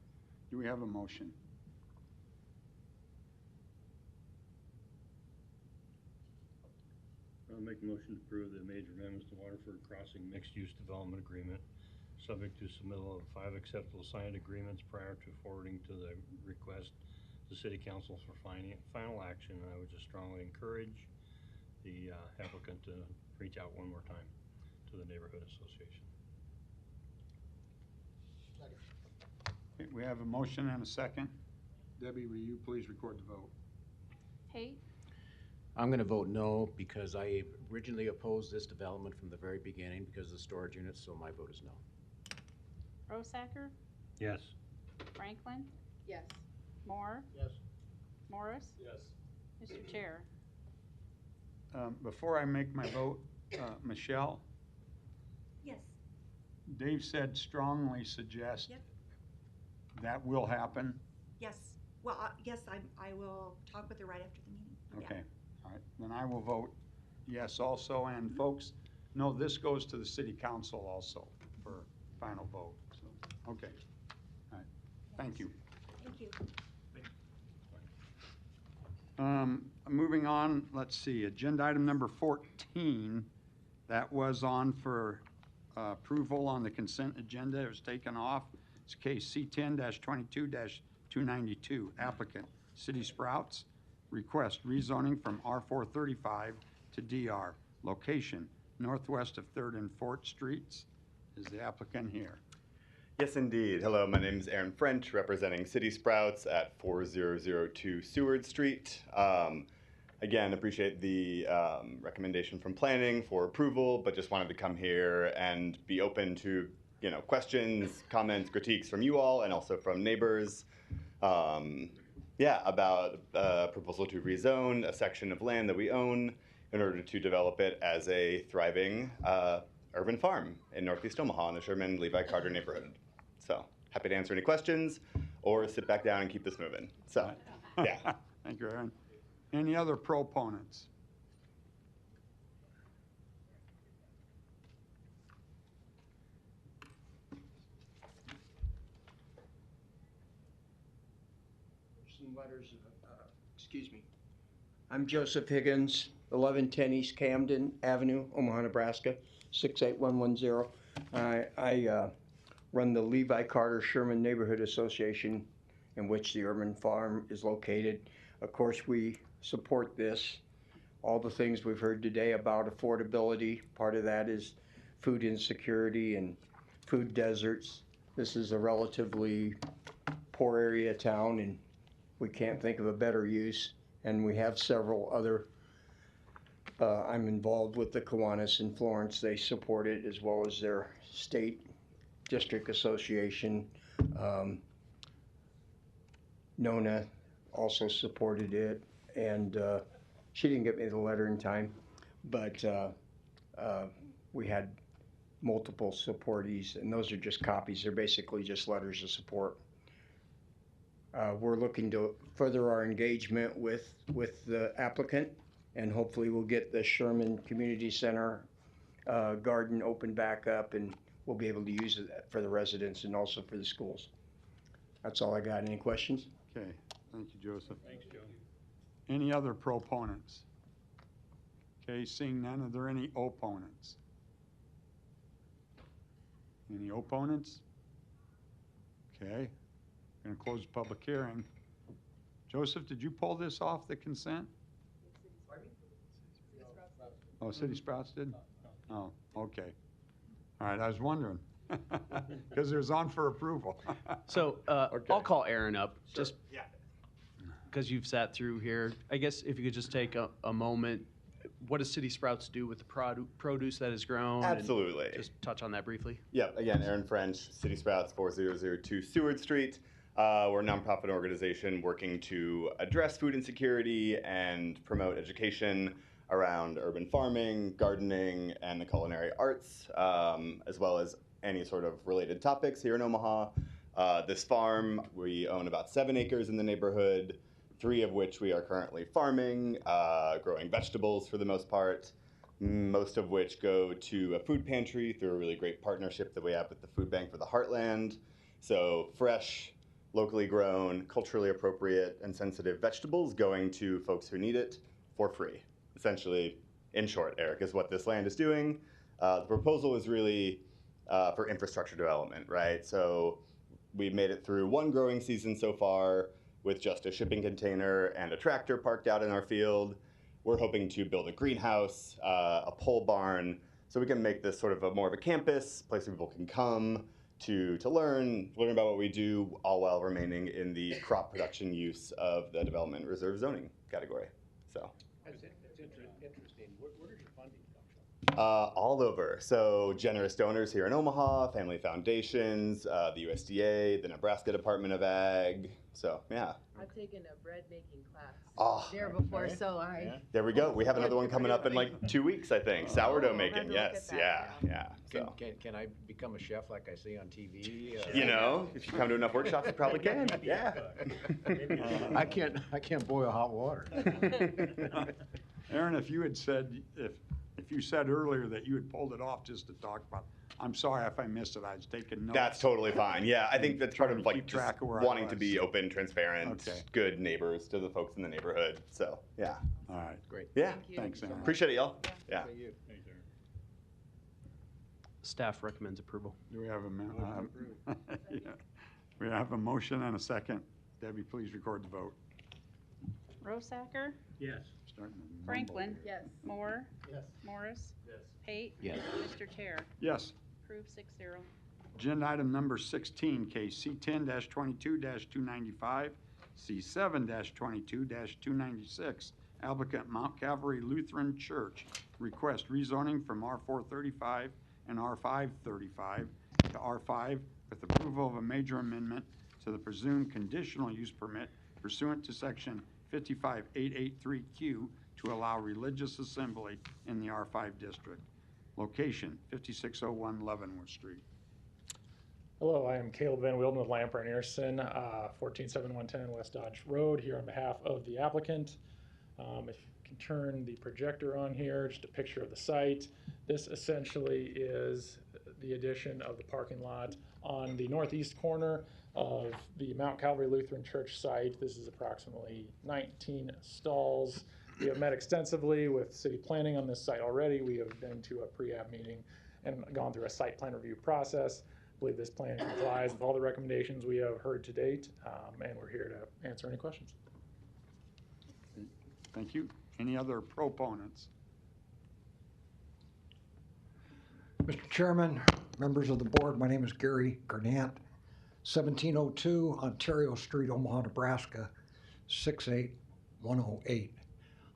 Do we have a motion? I'll make a motion to approve the major amendments to Waterford Crossing Mixed-Use Development Agreement, subject to submittal of 5 acceptable signed agreements prior to forwarding to the request to City Council for final action. And I would just strongly encourage the applicant to reach out one more time to the Neighborhood Association. Okay, we have a motion and a second. Debbie, will you please record the vote? Hay, I'm going to vote no because I originally opposed this development from the very beginning because of the storage units, so my vote is no. Rosacker, Yes. Franklin, Yes. Moore, Yes. Morris, Yes. Mr. Chair. Before I make my vote, Michelle, Yes. Dave said strongly suggest Yep. that will happen. Yes. Well, yes, I will talk with her right after the meeting. Yeah. Okay, all right, then I will vote yes also, and folks, no, this goes to the city council also for final vote, so, okay. All right, thank you. Thank you. Moving on, let's see, agenda item number 14, that was on for approval on the consent agenda, it was taken off. It's case C10-22-292, applicant, City Sprouts, request rezoning from R435 to DR, location, northwest of 3rd and 4th Streets. Is the applicant here? Yes, indeed. Hello, my name is Aaron French, representing City Sprouts at 4002 Seward Street. Again, appreciate the recommendation from planning for approval, but just wanted to come here and be open to, questions, comments, critiques from you all, and also from neighbors. About a proposal to rezone a section of land that we own in order to develop it as a thriving urban farm in Northeast Omaha in the Sherman Levi Carter neighborhood. So happy to answer any questions or sit back down and keep this moving. So, yeah. Thank you, Aaron. Any other proponents? Some letters, excuse me. I'm Joseph Higgins, 1110 East Camden Avenue, Omaha, Nebraska, 68110. I run the Levi Carter Sherman Neighborhood Association, in which the urban farm is located. Of course, we support this. All the things we've heard today about affordability, part of that is food insecurity and food deserts. This is a relatively poor area of town, and we can't think of a better use. And we have several other, I'm involved with the Kiwanis in Florence. They support it, as well as their state district association. Nona also supported it, and she didn't get me the letter in time, but we had multiple supportees, and those are just copies. They're basically just letters of support. We're looking to further our engagement with the applicant, and hopefully we'll get the Sherman Community Center garden opened back up, and we'll be able to use it for the residents and also for the schools. That's all I got. Any questions? Okay, thank you, Joseph. Thanks, Joe. Any other proponents? Okay, seeing none, are there any opponents? Any opponents? Okay, gonna close the public hearing. Joseph, did you pull this off the consent? Oh, City Sprouts did? Oh, okay. All right, I was wondering, because it was on for approval. So I'll call Aaron up. Sure. Just Yeah. because you've sat through here, I guess if you could just take a moment, what does City Sprouts do with the produce that is grown? and Absolutely. Just touch on that briefly. Yep, again, Aaron French, City Sprouts, 4002 Seward Street. We're a nonprofit organization working to address food insecurity and promote education around urban farming, gardening, and the culinary arts, as well as any sort of related topics here in Omaha. This farm, we own about 7 acres in the neighborhood, 3 of which we are currently farming, growing vegetables for the most part, most of which go to a food pantry through a really great partnership that we have with the Food Bank for the Heartland. So fresh, locally grown, culturally appropriate, and sensitive vegetables going to folks who need it for free. Essentially, in short, Eric, is what this land is doing. The proposal is really for infrastructure development, right? So we've made it through 1 growing season so far with just a shipping container and a tractor parked out in our field. We're hoping to build a greenhouse, a pole barn, so we can make this sort of more of a campus, place where people can come to learn about what we do, all while remaining in the crop production use of the development reserve zoning category. So. That's interesting. Where does your funding come from? All over. So generous donors here in Omaha, family foundations, the USDA, the Nebraska Department of Ag. So yeah. I've taken a bread making class Oh, there before, okay. so I. There we go. We have another one coming up in like 2 weeks, I think. Sourdough I'll have making. to look Yes. at Yeah. that Yeah. So. Can I become a chef like I see on TV? You know, if you come to enough workshops, you probably can. Yeah. I can't boil hot water. Aaron, if you had said, if you said earlier that you had pulled it off just to talk about, I'm sorry if I missed it, I was taking notes. That's totally fine. Yeah, I think that's part of like keep just track of where I wanting to was. be open, transparent, Okay. good neighbors to the folks in the neighborhood. So yeah. All right. Great. Yeah. Thanks, Aaron. Appreciate it, y'all. Yeah. Thank you. Staff recommends approval. Do we have yeah. We have a motion and a second. Debbie, please record the vote. Rosacker, Yes. Starting to Franklin. Yes. Moore. Yes. Morris. Yes. Pate. Yes. Mr. Chair, Yes. approved 6-0. Agenda item number 16, case C10-22-295, C7-22-296. Applicant Mount Calvary Lutheran Church request rezoning from R435 and R535 to R5 with approval of a major amendment to the presumed conditional use permit pursuant to section 55883Q to allow religious assembly in the R5 district. Location, 5601 Leavenworth Street. Hello, I am Caleb Van Wilden with Lamper and Earson, 147110 West Dodge Road, here on behalf of the applicant. If you can turn the projector on here, just a picture of the site. This essentially is the addition of the parking lot on the northeast corner of the Mount Calvary Lutheran Church site. This is approximately 19 stalls. We have met extensively with city planning on this site already. We have been to a pre-app meeting and gone through a site plan review process. I believe this plan complies with all the recommendations we have heard to date, and we're here to answer any questions. Thank you. Any other proponents? Mr. Chairman, members of the board, my name is Gary Garnett, 1702 Ontario Street, Omaha, Nebraska, 68108.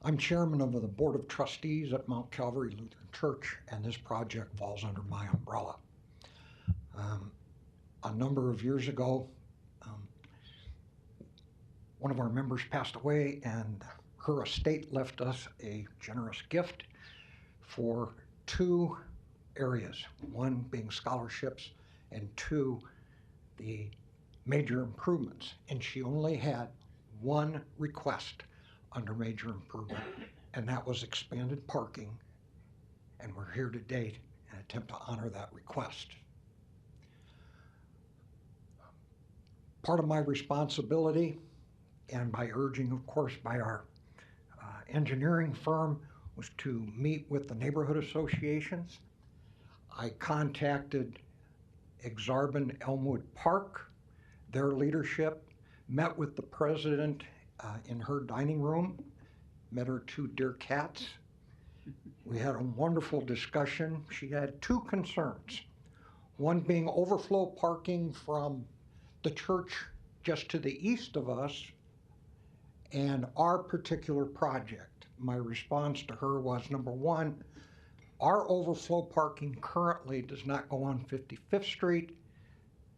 I'm chairman of the Board of Trustees at Mount Calvary Lutheran Church, and this project falls under my umbrella. A number of years ago, one of our members passed away, and her estate left us a generous gift for 2 areas, 1 being scholarships and 2 the major improvements. And she only had 1 request under major improvement, and that was expanded parking, and we're here today in an attempt to honor that request. Part of my responsibility, and by urging, of course, by our engineering firm, was to meet with the neighborhood associations. I contacted Exarban Elmwood Park, their leadership, met with the president in her dining room, met her 2 dear cats. We had a wonderful discussion. She had 2 concerns, one being overflow parking from the church just to the east of us, and our particular project. My response to her was, number one, our overflow parking currently does not go on 55th Street.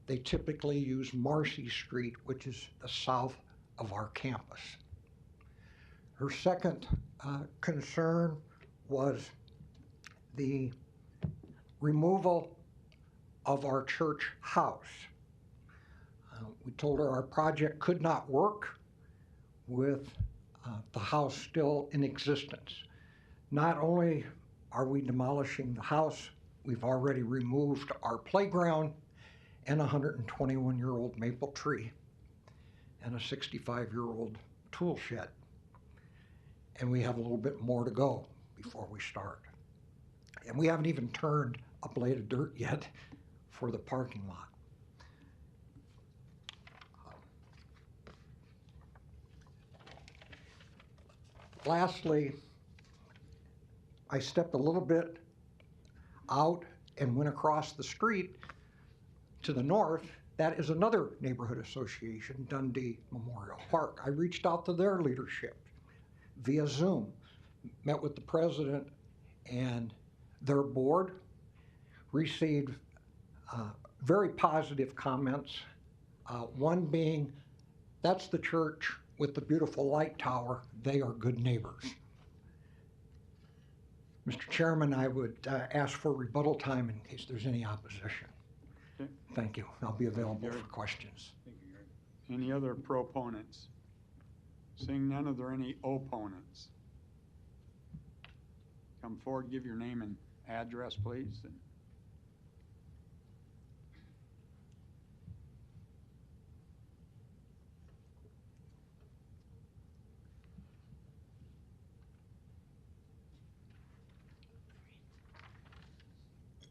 They typically use Marcy Street, which is the south of our campus. Her second concern was the removal of our church house. We told her our project could not work with the house still in existence. Not only are we demolishing the house, we've already removed our playground and a 121-year-old maple tree and a 65-year-old tool shed. And we have a little bit more to go before we start. And we haven't even turned a blade of dirt yet for the parking lot. Lastly, I stepped a little bit out and went across the street to the north. That is another neighborhood association, Dundee Memorial Park. I reached out to their leadership via Zoom, met with the president and their board, received very positive comments. One being, that's the church with the beautiful light tower. They are good neighbors. Mr. Chairman, I would ask for rebuttal time in case there's any opposition. Okay. Thank you. I'll be available for questions. Any other proponents? Seeing none, are there any opponents? Come forward, give your name and address, please.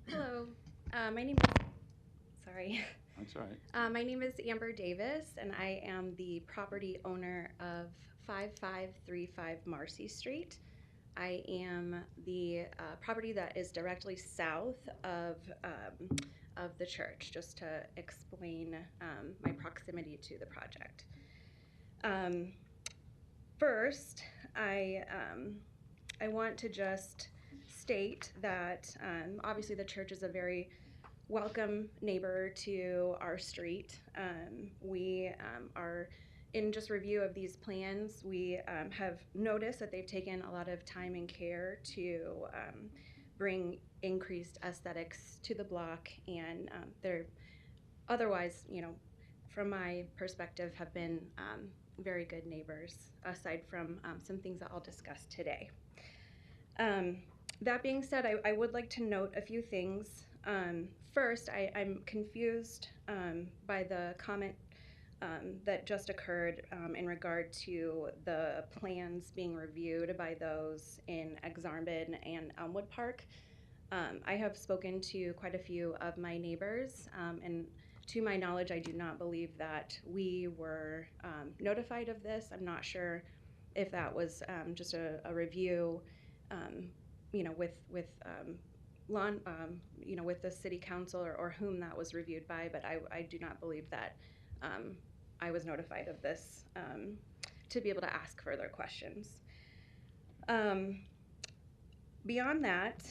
Hello, my name is, sorry. That's all right. My name is Amber Davis, and I am the property owner of 5535 Marcy Street. I am the property that is directly south of the church, just to explain my proximity to the project. First, I want to just state that obviously the church is a very welcome neighbor to our street. We are in just review of these plans. We have noticed that they've taken a lot of time and care to bring increased aesthetics to the block, and they're otherwise, you know, from my perspective, have been very good neighbors, aside from some things that I'll discuss today. That being said, I would like to note a few things. First, I'm confused by the comment that just occurred in regard to the plans being reviewed by those in Exarban and Elmwood Park. I have spoken to quite a few of my neighbors, and to my knowledge, I do not believe that we were notified of this. I'm not sure if that was just a review, you know, with the city council or whom that was reviewed by, but I do not believe that I was notified of this to be able to ask further questions. Beyond that,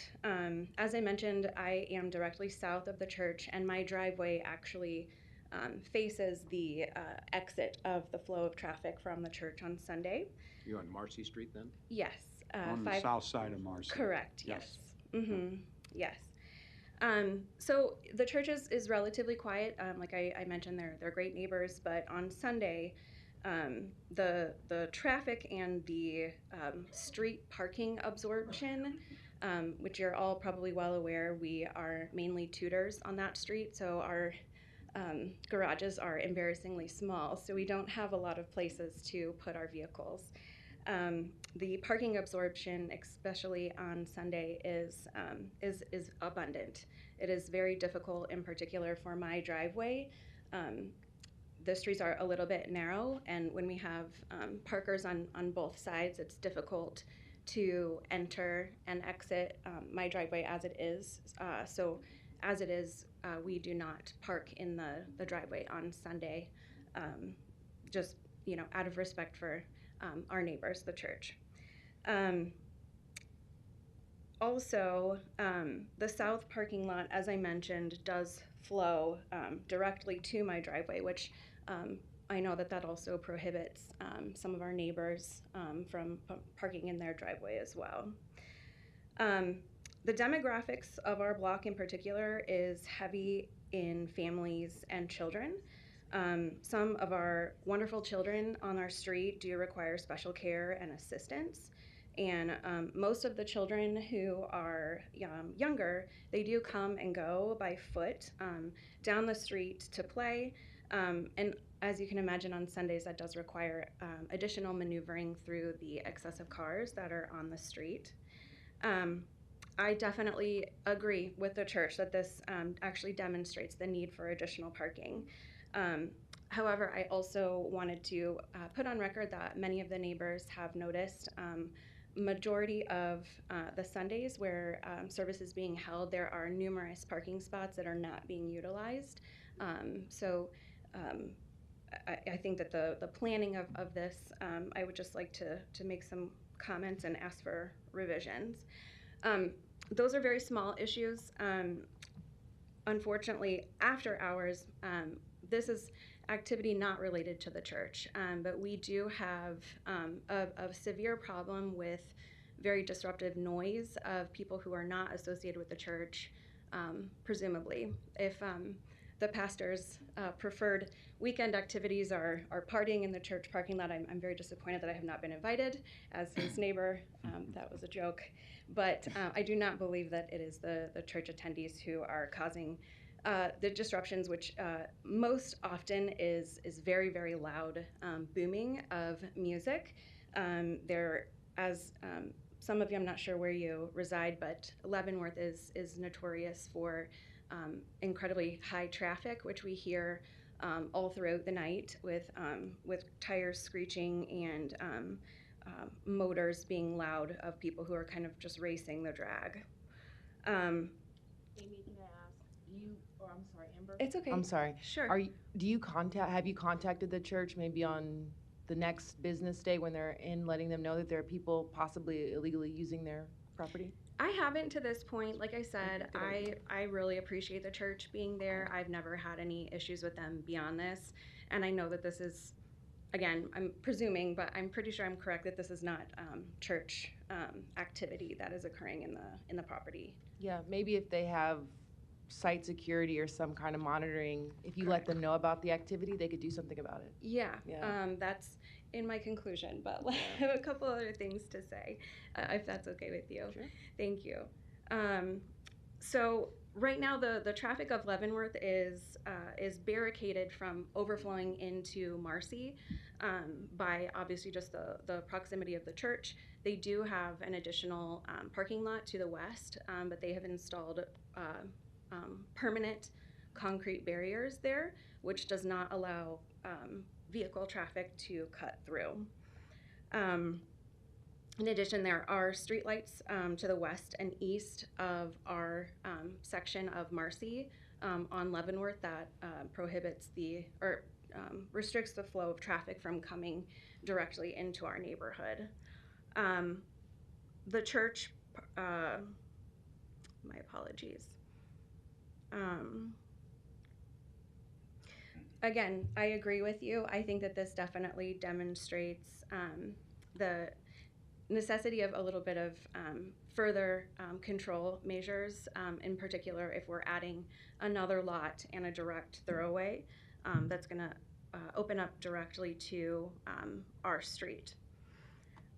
as I mentioned, I am directly south of the church, and my driveway actually faces the exit of the flow of traffic from the church on Sunday. You're on Marcy Street then? Yes. On the south side of Marcy. Correct, yes. Mm-hmm. Yes. So the church is relatively quiet. Like I mentioned, they're great neighbors, but on Sunday, the traffic and the street parking absorption, which you're all probably well aware, we are mainly tutors on that street, so our garages are embarrassingly small, so we don't have a lot of places to put our vehicles. The parking absorption, especially on Sunday, is abundant. It is very difficult, in particular for my driveway. The streets are a little bit narrow, and when we have parkers on both sides, it's difficult to enter and exit my driveway as it is. So as it is, we do not park in the driveway on Sunday, just, you know, out of respect for our neighbors, the church. Also, the south parking lot, as I mentioned, does flow directly to my driveway, which I know that also prohibits some of our neighbors from parking in their driveway as well. The demographics of our block in particular is heavy in families and children. Some of our wonderful children on our street do require special care and assistance. And most of the children who are younger, they do come and go by foot down the street to play. And as you can imagine, on Sundays, that does require additional maneuvering through the excessive cars that are on the street. I definitely agree with the church that this actually demonstrates the need for additional parking. However, I also wanted to put on record that many of the neighbors have noticed majority of the Sundays where service is being held, there are numerous parking spots that are not being utilized. I think that the planning of this, I would just like to make some comments and ask for revisions. Those are very small issues. Unfortunately, after hours, this is activity not related to the church, but we do have a severe problem with very disruptive noise of people who are not associated with the church, presumably. If the pastor's preferred weekend activities are partying in the church parking lot, I'm very disappointed that I have not been invited as his neighbor. That was a joke. But I do not believe that it is the church attendees who are causing the disruptions, which most often is very, very loud booming of music. As some of you, I'm not sure where you reside, but Leavenworth is notorious for incredibly high traffic, which we hear all throughout the night with tires screeching and motors being loud of people who are kind of just racing the drag. Amy, can I ask you, or I'm sorry, Amber? It's okay. I'm sorry. Sure. Have you contacted the church maybe on the next business day when they're in, letting them know that there are people possibly illegally using their property? I haven't to this point. Like I said, I really appreciate the church being there. I've never had any issues with them beyond this. And I know that this is, again, I'm presuming, but I'm pretty sure I'm correct that this is not church activity that is occurring in the property. Yeah, maybe if they have site security or some kind of monitoring, if you let them know about the activity, they could do something about it. Yeah, Yeah. That's in my conclusion, but I have a couple other things to say, if that's okay with you. Sure. Thank you. So right now, the traffic of Leavenworth is barricaded from overflowing into Marcy by obviously just the proximity of the church. They do have an additional parking lot to the west, but they have installed permanent concrete barriers there, which does not allow vehicle traffic to cut through. In addition, there are streetlights to the west and east of our section of Marcy on Leavenworth that prohibits restricts the flow of traffic from coming directly into our neighborhood. The church, my apologies. Again, I agree with you. I think that this definitely demonstrates the necessity of a little bit of further control measures, in particular if we're adding another lot and a direct thoroughway that's going to open up directly to our street.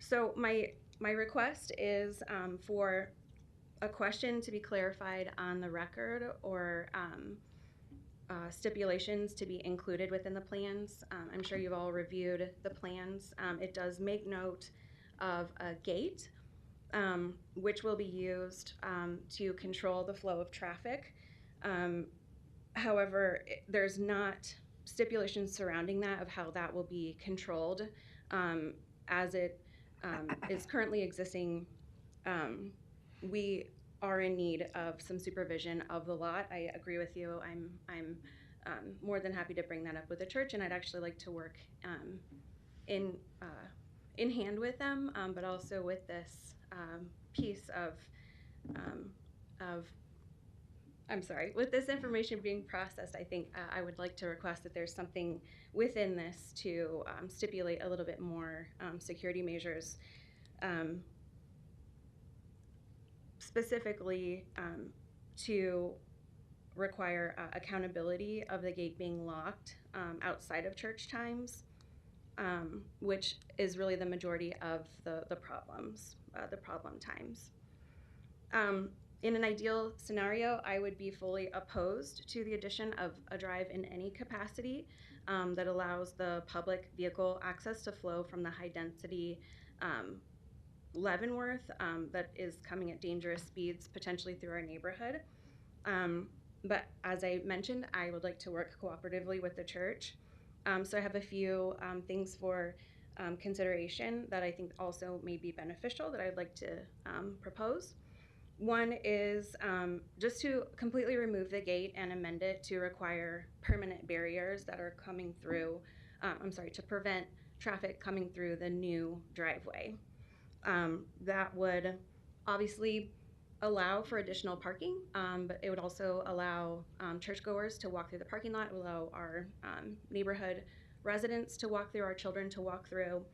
So my request is for a question to be clarified on the record or stipulations to be included within the plans. I'm sure you've all reviewed the plans. It does make note of a gate, which will be used to control the flow of traffic. However, there's not stipulations surrounding that of how that will be controlled. As it is currently existing, we are in need of some supervision of the lot. I agree with you. I'm more than happy to bring that up with the church, and I'd actually like to work in in hand with them, but also with this piece with this information being processed, I think I would like to request that there's something within this to stipulate a little bit more security measures, specifically to require accountability of the gate being locked outside of church times, which is really the majority of the problems, the problem times. In an ideal scenario, I would be fully opposed to the addition of a drive in any capacity that allows the public vehicle access to flow from the high-density Leavenworth that is coming at dangerous speeds potentially through our neighborhood. But as I mentioned, I would like to work cooperatively with the church. So I have a few things for consideration that I think also may be beneficial that I'd like to propose. One is just to completely remove the gate and amend it to require permanent barriers that are coming through, to prevent traffic coming through the new driveway. That would obviously allow for additional parking, but it would also allow churchgoers to walk through the parking lot. It would allow our neighborhood residents to walk through, our children to walk through,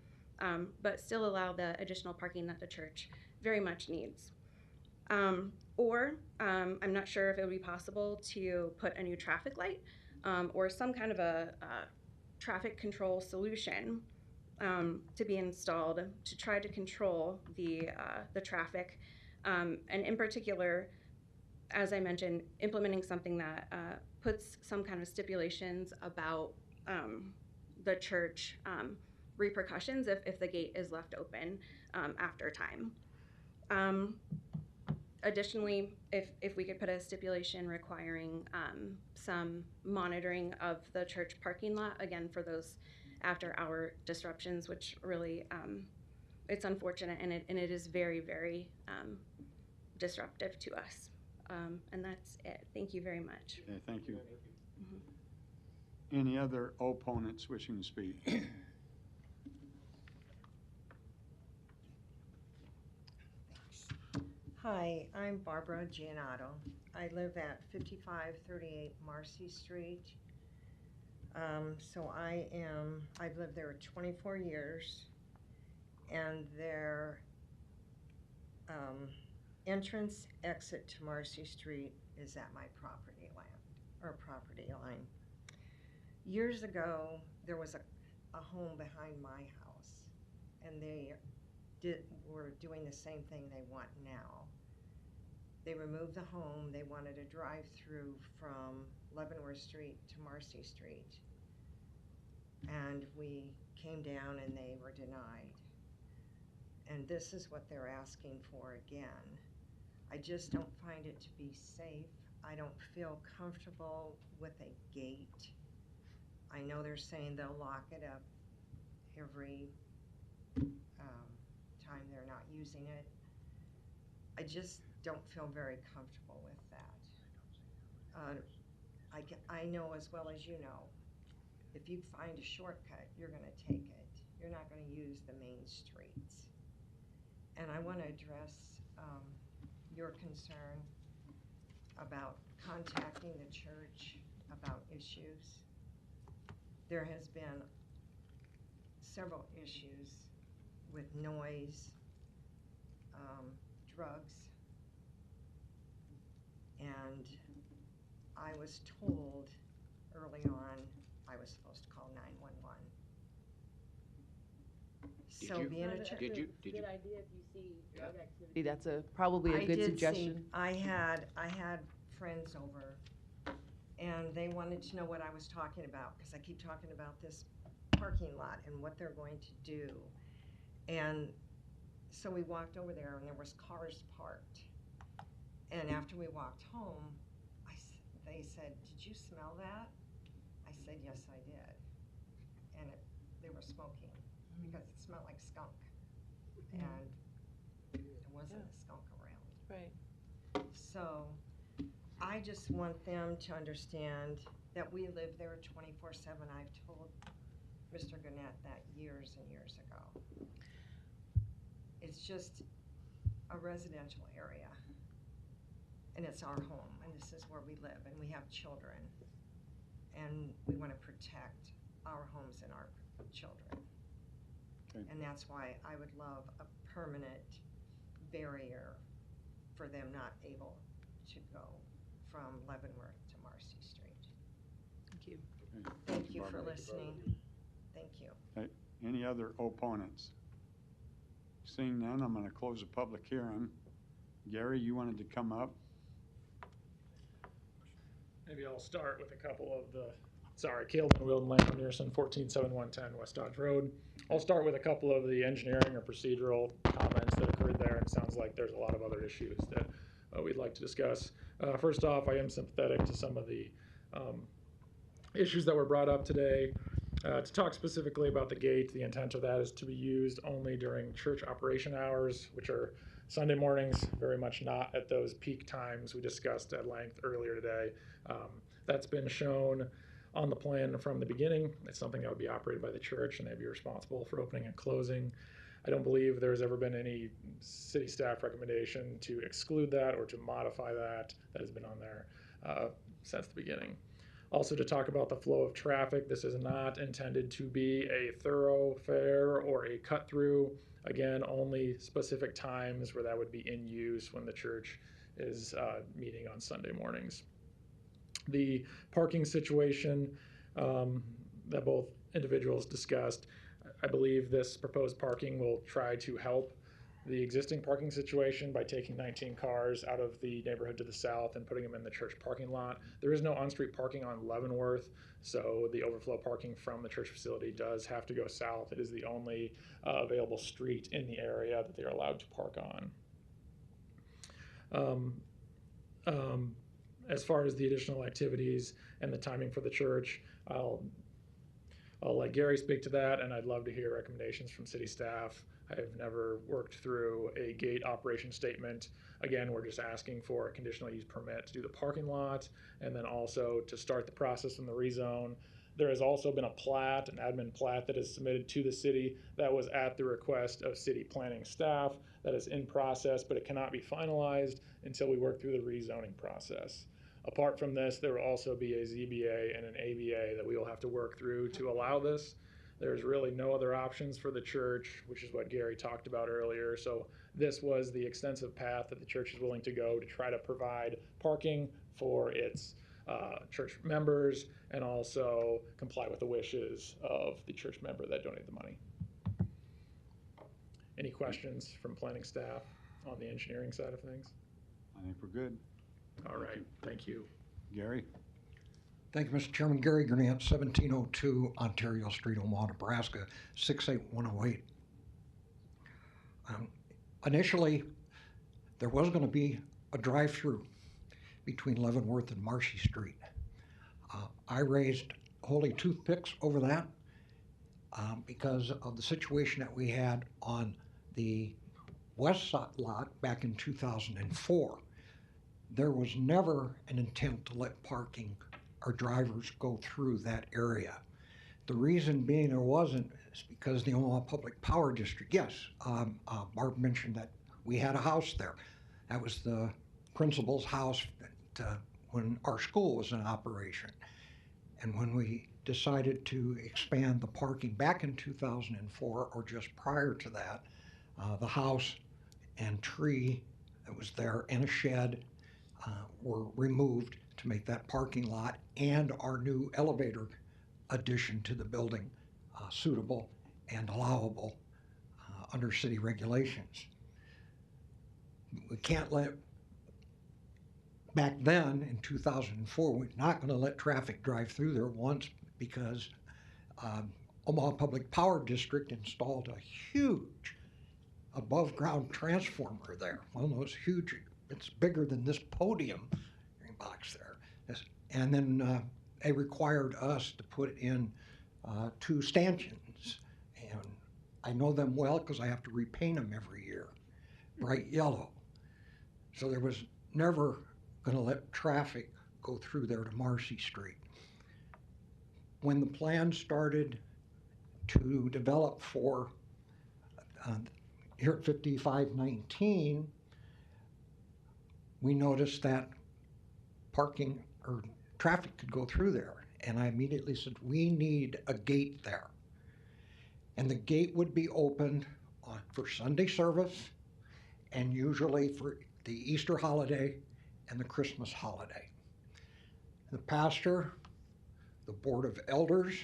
but still allow the additional parking that the church very much needs. Or I'm not sure if it would be possible to put a new traffic light or some kind of a traffic control solution to be installed to try to control the traffic, and in particular, as I mentioned, implementing something that puts some kind of stipulations about the church repercussions if the gate is left open after time. Additionally, if we could put a stipulation requiring some monitoring of the church parking lot, again, for those after-hour disruptions, which really, it's unfortunate, and it is very, very disruptive to us. And that's it. Thank you very much. Okay, thank you. Any other opponents wishing to speak? Hi, I'm Barbara Giannato. I live at 5538 Marcy Street. I've lived there 24 years, and their entrance exit to Marcy Street is at my property line. Years ago, there was a home behind my house, and they were doing the same thing they want now. They removed the home. They wanted a drive-through from Leavenworth Street to Marcy Street. And we came down and they were denied. And this is what they're asking for again. I just don't find it to be safe. I don't feel comfortable with a gate. I know they're saying they'll lock it up every time they're not using it. I just don't feel very comfortable with that. I know as well as you know, if you find a shortcut, you're going to take it. You're not going to use the main streets. And I want to address your concern about contacting the church about issues. There has been several issues with noise, drugs, and I was told early on I was supposed to call 911. Did you? Good idea if you see drug activity. That's probably a good suggestion. I had friends over, and they wanted to know what I was talking about because I keep talking about this parking lot and what they're going to do. And so we walked over there, and there was cars parked. And after we walked home, they said, "Did you smell that?" I said, "Yes, I did." And they were smoking because it smelled like skunk. And there wasn't a skunk around. Right. So I just want them to understand that we live there 24/7. I've told Mr. Gannett that years and years ago. it's just a residential area. And it's our home, and this is where we live, and we have children. And we want to protect our homes and our children. Okay. And that's why I would love a permanent barrier for them not able to go from Leavenworth to Marcy Street. Thank you. Okay. Thank you for Barbara. listening. Thank you. Okay. Any other opponents? Seeing none, I'm going to close the public hearing. Gary, you wanted to come up? Maybe I'll start with a couple of the, Caleb Van Wilden, Lamp Nearson, 147110 West Dodge Road. I'll start with a couple of the engineering or procedural comments that occurred there. It sounds like there's a lot of other issues that we'd like to discuss. First off, I am sympathetic to some of the issues that were brought up today. To talk specifically about the gate, the intent of that is to be used only during church operation hours, which are Sunday mornings, very much not at those peak times we discussed at length earlier today. That's been shown on the plan from the beginning. It's something that would be operated by the church, and they'd be responsible for opening and closing. I don't believe there's ever been any city staff recommendation to exclude that or to modify that. That has been on there since the beginning. Also, to talk about the flow of traffic, this is not intended to be a thoroughfare or a cut through. Again, only specific times where that would be in use when the church is meeting on Sunday mornings. The parking situation that both individuals discussed, I believe this proposed parking will try to help the existing parking situation by taking 19 cars out of the neighborhood to the south and putting them in the church parking lot. There is no on-street parking on Leavenworth, so the overflow parking from the church facility does have to go south. It is the only available street in the area that they are allowed to park on. As far as the additional activities and the timing for the church, I'll let Gary speak to that, and I'd love to hear recommendations from city staff. I have never worked through a gate operation statement. Again, we're just asking for a conditional use permit to do the parking lot, and then also to start the process in the rezone. There has also been a plat, an admin plat that is submitted to the city that was at the request of city planning staff. That is in process, but it cannot be finalized until we work through the rezoning process. Apart from this, there will also be a ZBA and an ABA that we will have to work through to allow this. There's really no other options for the church, which is what Gary talked about earlier. So this was the extensive path that the church is willing to go to try to provide parking for its church members and also comply with the wishes of the church member that donated the money. Any questions from planning staff on the engineering side of things? I think we're good. All right, thank you. Gary? Thank you, Mr. Chairman. Gary Gurnett, 1702 Ontario Street, Omaha, Nebraska, 68108. Initially, there was going to be a drive-through between Leavenworth and Marcy Street. I raised holy toothpicks over that because of the situation that we had on the west side lot back in 2004. There was never an intent to let parking or drivers go through that area. The reason being there wasn't is because the Omaha Public Power District, yes, Barb mentioned that we had a house there. That was the principal's house that, when our school was in operation. And when we decided to expand the parking back in 2004 or just prior to that, the house and tree that was there and a shed were removed to make that parking lot and our new elevator addition to the building suitable and allowable under city regulations. We can't let, back then in 2004, we're not going to let traffic drive through there once because Omaha Public Power District installed a huge above ground transformer there. One of those huge, it's bigger than this podium box there. And then they required us to put in 2 stanchions. And I know them well because I have to repaint them every year, bright yellow. So there was never going to let traffic go through there to Marcy Street. When the plan started to develop for here at 5519, we noticed that parking or traffic could go through there. And I immediately said, we need a gate there. And the gate would be opened for Sunday service and usually for the Easter holiday and the Christmas holiday. The pastor, the board of elders,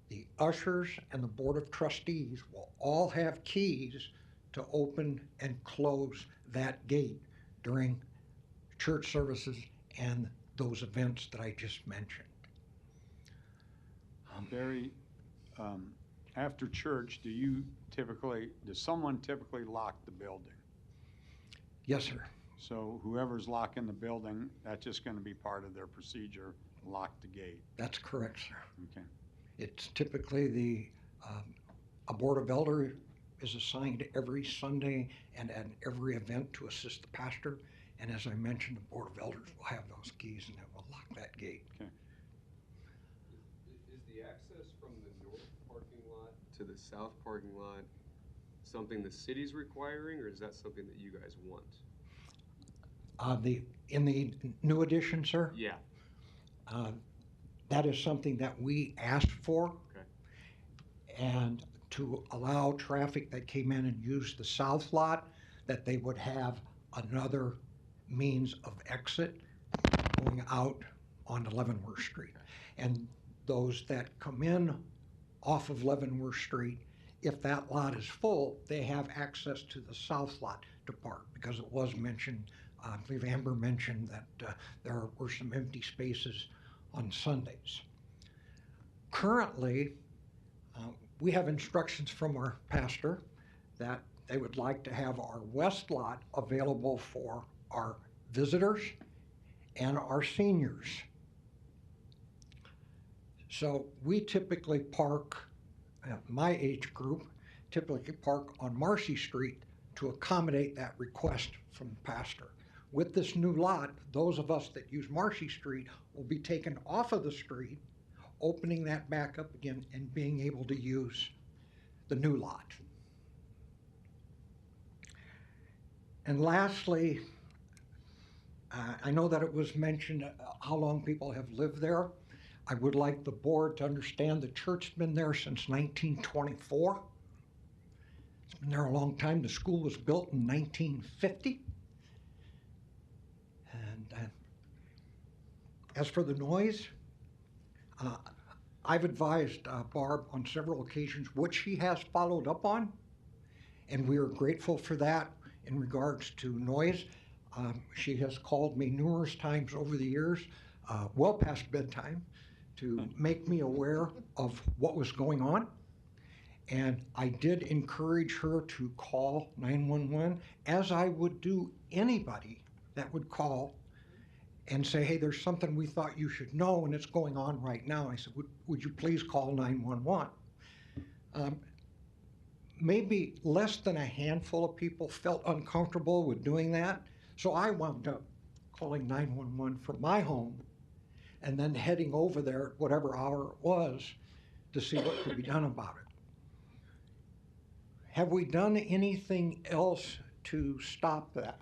the ushers, and the board of trustees will all have keys to open and close that gate during church services and those events that I just mentioned. Barry, after church, does someone typically lock the building? Yes, sir. So whoever's locking the building, that's just going to be part of their procedure, lock the gate. That's correct, sir. Okay. It's typically a board of elder is assigned every Sunday and at every event to assist the pastor. And as I mentioned, the board of elders will have those keys and it will lock that gate. Okay. Is the access from the north parking lot to the south parking lot something the city's requiring, or is that something that you guys want? In the new addition, sir? Yeah. That is something that we asked for. Okay. And to allow traffic that came in and used the south lot, that they would have another means of exit going out on Leavenworth Street. And those that come in off of Leavenworth Street, if that lot is full, they have access to the south lot to park, because it was mentioned, I believe Amber mentioned that there were some empty spaces on Sundays. Currently, we have instructions from our pastor that they would like to have our west lot available for our visitors and our seniors. So we typically park, my age group, typically park on Marcy Street to accommodate that request from the pastor. With this new lot, those of us that use Marcy Street will be taken off of the street, opening that back up again and being able to use the new lot. And lastly, I know that it was mentioned how long people have lived there. I would like the board to understand the church's been there since 1924. It's been there a long time. The school was built in 1950. And as for the noise, I've advised Barb on several occasions what she has followed up on, and we are grateful for that in regards to noise. She has called me numerous times over the years, well past bedtime, to make me aware of what was going on. And I did encourage her to call 911, as I would do anybody that would call and say, hey, there's something we thought you should know and it's going on right now. I said, would you please call 911? Maybe less than a handful of people felt uncomfortable with doing that. So I wound up calling 911 from my home and then heading over there at whatever hour it was to see what could be done about it. Have we done anything else to stop that?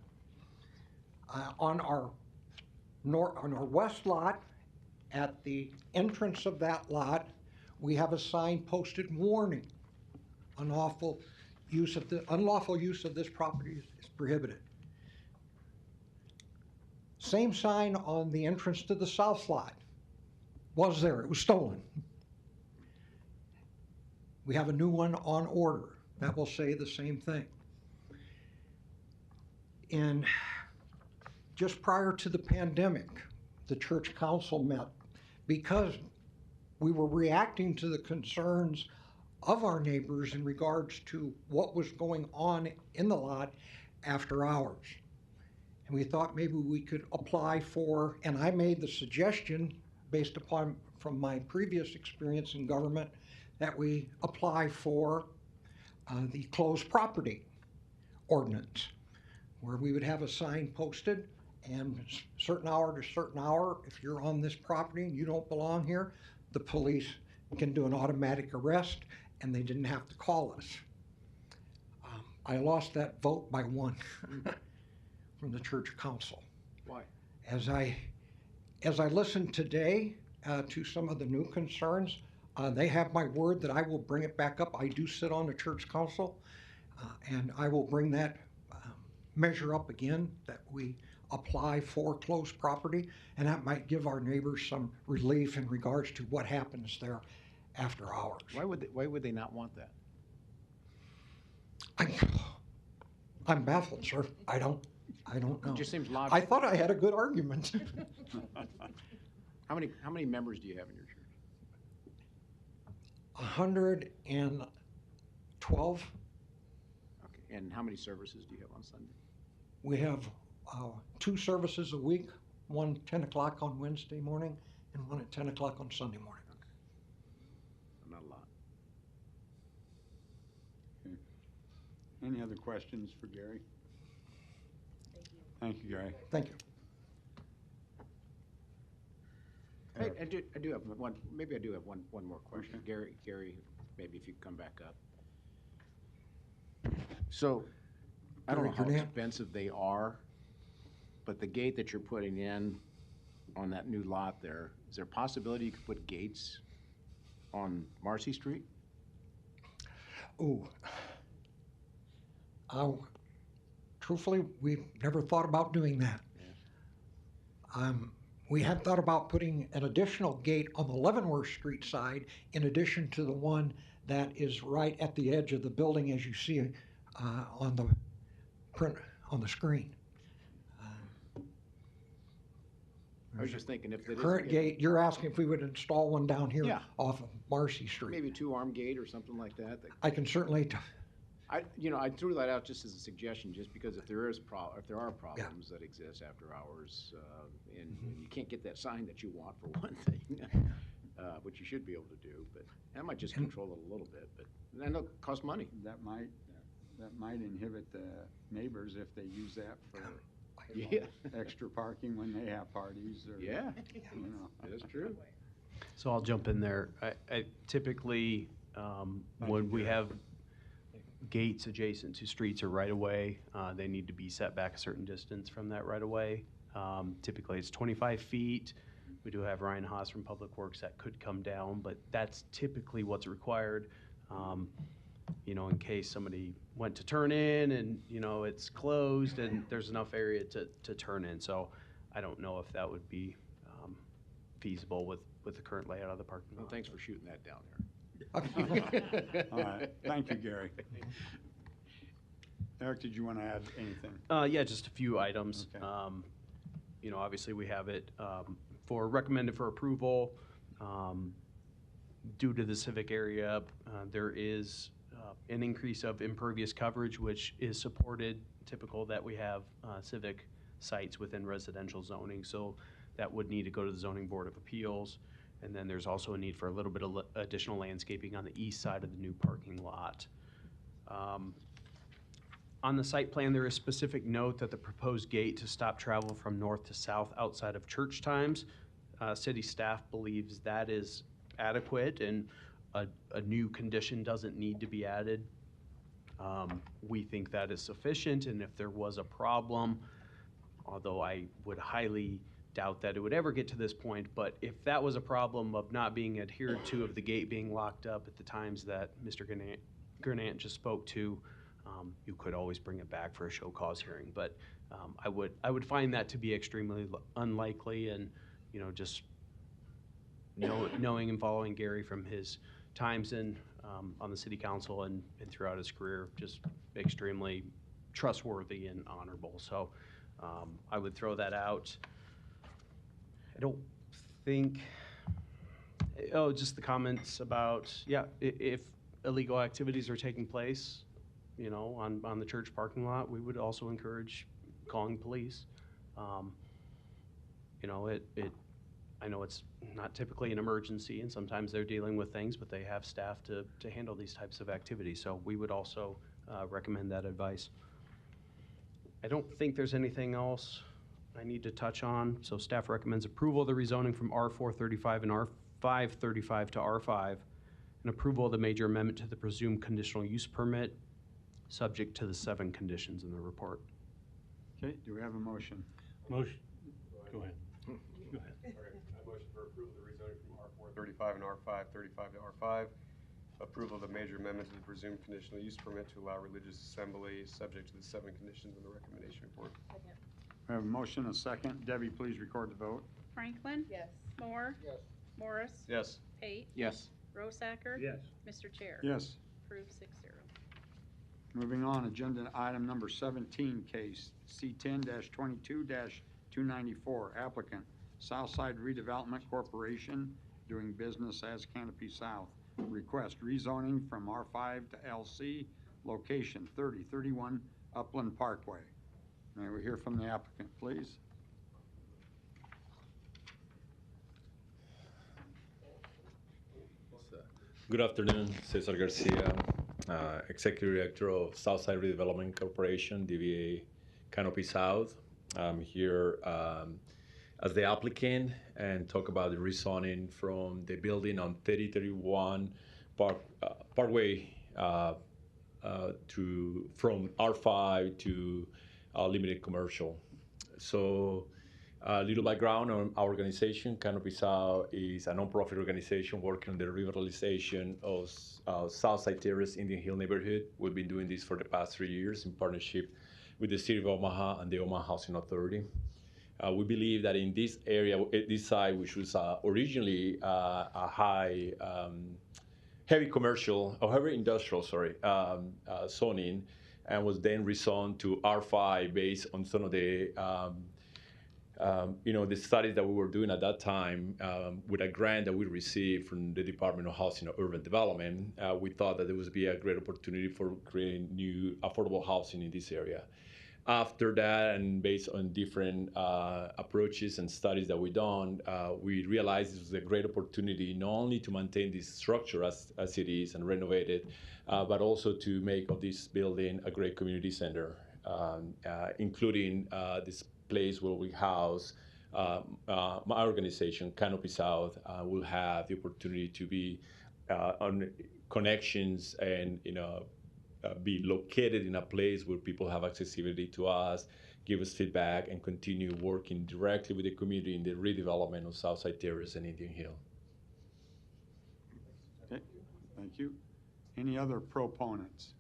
On our west lot, at the entrance of that lot, we have a sign posted warning: unlawful use of this property is prohibited. Same sign on the entrance to the south lot was there. It was stolen. We have a new one on order that will say the same thing. And just prior to the pandemic, the church council met because we were reacting to the concerns of our neighbors in regards to what was going on in the lot after hours. And we thought maybe we could apply for, and I made the suggestion based upon from my previous experience in government, that we apply for the closed property ordinance, where we would have a sign posted, and certain hour to certain hour, if you're on this property and you don't belong here, the police can do an automatic arrest, and they didn't have to call us. I lost that vote by one from the church council. Why? As I listened today to some of the new concerns, they have my word that I will bring it back up. I do sit on the church council, and I will bring that measure up again, that we apply for closed property, and that might give our neighbors some relief in regards to what happens there after hours. Why would they not want that? I'm baffled, sir. I don't know. It just seems logical. I thought I had a good argument. How many members do you have in your church? 112. Okay. And how many services do you have on Sunday? We have 2 services a week, one 10 o'clock on Wednesday morning and one at 10 o'clock on Sunday morning. Not a lot. Okay. Any other questions for Gary? Thank you, Gary. Thank you. I do have one. Maybe I do have one more question. Okay. Gary, maybe if you could come back up. So, I don't know how expensive they are, but the gate that you're putting in on that new lot there, is there a possibility you could put gates on Marcy Street? Ooh. Truthfully, we've never thought about doing that. Yeah. We had thought about putting an additional gate on the Leavenworth Street side in addition to the one that is right at the edge of the building as you see on the print on the screen. I was just thinking if the current gate, you're asking if we would install one down here off of Marcy Street. Maybe a 2-arm gate or something like that. I can certainly. I threw that out just as a suggestion, just because if there are problems that exist after hours, and you can't get that sign that you want for one thing, which you should be able to do, but that might just control it a little bit. But then it'll cost money. That might inhibit the neighbors if they use that for extra parking when they have parties. Or, yeah, you know. That's true. So I'll jump in there. I typically, when we have gates adjacent to streets or right-of-way, they need to be set back a certain distance from that right-of-way. Typically, it's 25 feet. We do have Ryan Haas from Public Works that could come down, but that's typically what's required. In case somebody went to turn in and, it's closed and there's enough area to turn in. So I don't know if that would be feasible with the current layout of the parking lot. Well, thanks for shooting that down there. All right. Thank you, Gary. Eric, did you want to add anything? Yeah, just a few items. Okay. Obviously we have it recommended for approval. Due to the civic area, there is an increase of impervious coverage, which is supported, typical that we have civic sites within residential zoning. So that would need to go to the Zoning Board of Appeals. And then there's also a need for a little bit of additional landscaping on the east side of the new parking lot. On the site plan, there is specific note that the proposed gate to stop travel from north to south outside of church times. City staff believes that is adequate and a new condition doesn't need to be added. We think that is sufficient, and if there was a problem, although I would highly doubt that it would ever get to this point, but if that was a problem of not being adhered to, of the gate being locked up at the times that Mr. Gurnant just spoke to, you could always bring it back for a show cause hearing. But I would find that to be extremely unlikely, and just knowing and following Gary from his times on the city council and throughout his career, just extremely trustworthy and honorable. So I would throw that out. I don't think, just the comments about, if illegal activities are taking place, on the church parking lot, we would also encourage calling police. I know it's not typically an emergency, and sometimes they're dealing with things, but they have staff to handle these types of activities. So we would also recommend that advice. I don't think there's anything else I need to touch on. So staff recommends approval of the rezoning from R435 and R535 to R5, and approval of the major amendment to the presumed conditional use permit. subject to the 7 conditions in the report. Okay, do we have a motion? Motion, go ahead. Go ahead. Okay, I motion for approval of the rezoning from R4 35 and R5 35 to R5. Approval of the major amendment to the presumed conditional use permit to allow religious assembly, subject to the 7 conditions in the recommendation report. We have a motion, a second. Debbie, please record the vote. Franklin. Yes. Moore. Yes. Morris. Yes. Pate. Yes. Rosacker. Yes. Mr. Chair. Yes. Approved 6-0. Moving on, agenda item number 17, case C10-22-294, applicant Southside Redevelopment Corporation, doing business as Canopy South. Request rezoning from R5 to LC, location 3031 Upland Parkway. May we hear from the applicant, please? Good afternoon, Cesar Garcia, Executive Director of Southside Redevelopment Corporation, DBA Canopy South. I'm here as the applicant and talk about the rezoning from the building on 3031 Parkway from R5 to limited commercial. So a little background on our organization. Canopy South is a nonprofit organization working on the revitalization of Southside Terrace Indian Hill neighborhood. We've been doing this for the past 3 years in partnership with the City of Omaha and the Omaha Housing Authority. We believe that in this area, this site, which was originally a high, heavy commercial, or heavy industrial, zoning, and was then rezoned to R5 based on some of the the studies that we were doing at that time with a grant that we received from the Department of Housing and Urban Development. We thought that there would be a great opportunity for creating new affordable housing in this area. After that, and based on different approaches and studies that we've done, we realized this was a great opportunity not only to maintain this structure as it is and renovate it, but also to make of this building a great community center, including this place where we house my organization, Canopy South, will have the opportunity to be on connections and be located in a place where people have accessibility to us, give us feedback, and continue working directly with the community in the redevelopment of Southside Terrace and Indian Hill. Okay, thank you. Any other proponents?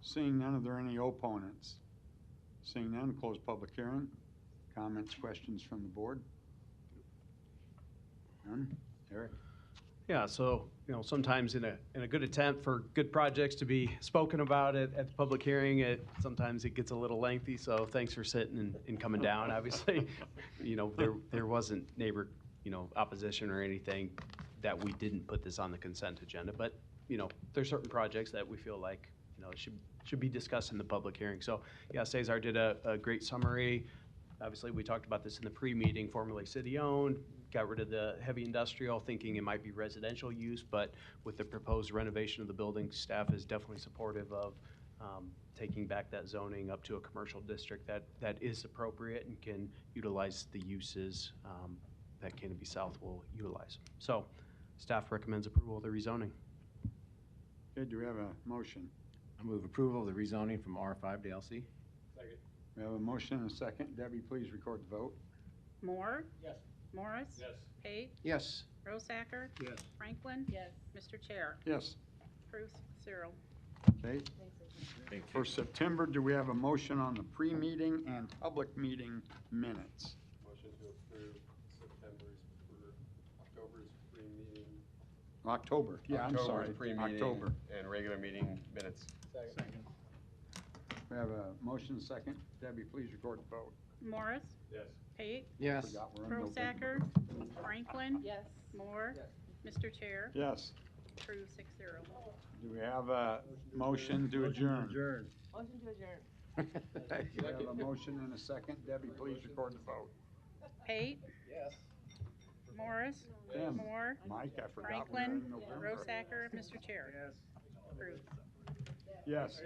Seeing none, are there any opponents? Seeing none, close public hearing. Comments, questions from the board? None? Eric? Yeah, so sometimes in a good attempt for good projects to be spoken about at the public hearing, sometimes it gets a little lengthy. So thanks for sitting and coming down. Obviously, there wasn't neighbor opposition or anything that we didn't put this on the consent agenda. But there's certain projects that we feel like should be discussed in the public hearing. So yeah, Cesar did a great summary. Obviously, we talked about this in the pre-meeting, formerly city-owned, got rid of the heavy industrial, thinking it might be residential use, but with the proposed renovation of the building, staff is definitely supportive of taking back that zoning up to a commercial district that is appropriate and can utilize the uses that Canopy South will utilize. So staff recommends approval of the rezoning. Okay, do we have a motion? I move approval of the rezoning from R5 to LC. Second. We have a motion and a second. Debbie, please record the vote. Moore. Yes. Morris. Yes. Pate. Yes. Rosacker. Yes. Franklin. Yes. Mr. Chair. Yes. Approved 6-0. Okay. Thank you. For September, do we have a motion on the pre-meeting and public meeting minutes? Motion to approve September's October's pre-meeting. October, yeah, I'm sorry. October's pre-meeting October. and regular meeting minutes. Second. We have a motion second. Debbie, please record the vote. Morris. Yes. Pate. Yes. Forgot we're in November. Rosacker. Franklin. Yes. Moore. Mr. Chair. Yes. Approved 6-0. Do we have a motion to adjourn? Motion to adjourn. We have a motion and a second. Debbie, please record the vote. Pate. Yes. Morris. Tim. Moore. Mike, I forgot we're Franklin. in November. Rosacker. Mr. Chair. Yes. Approved. Yes.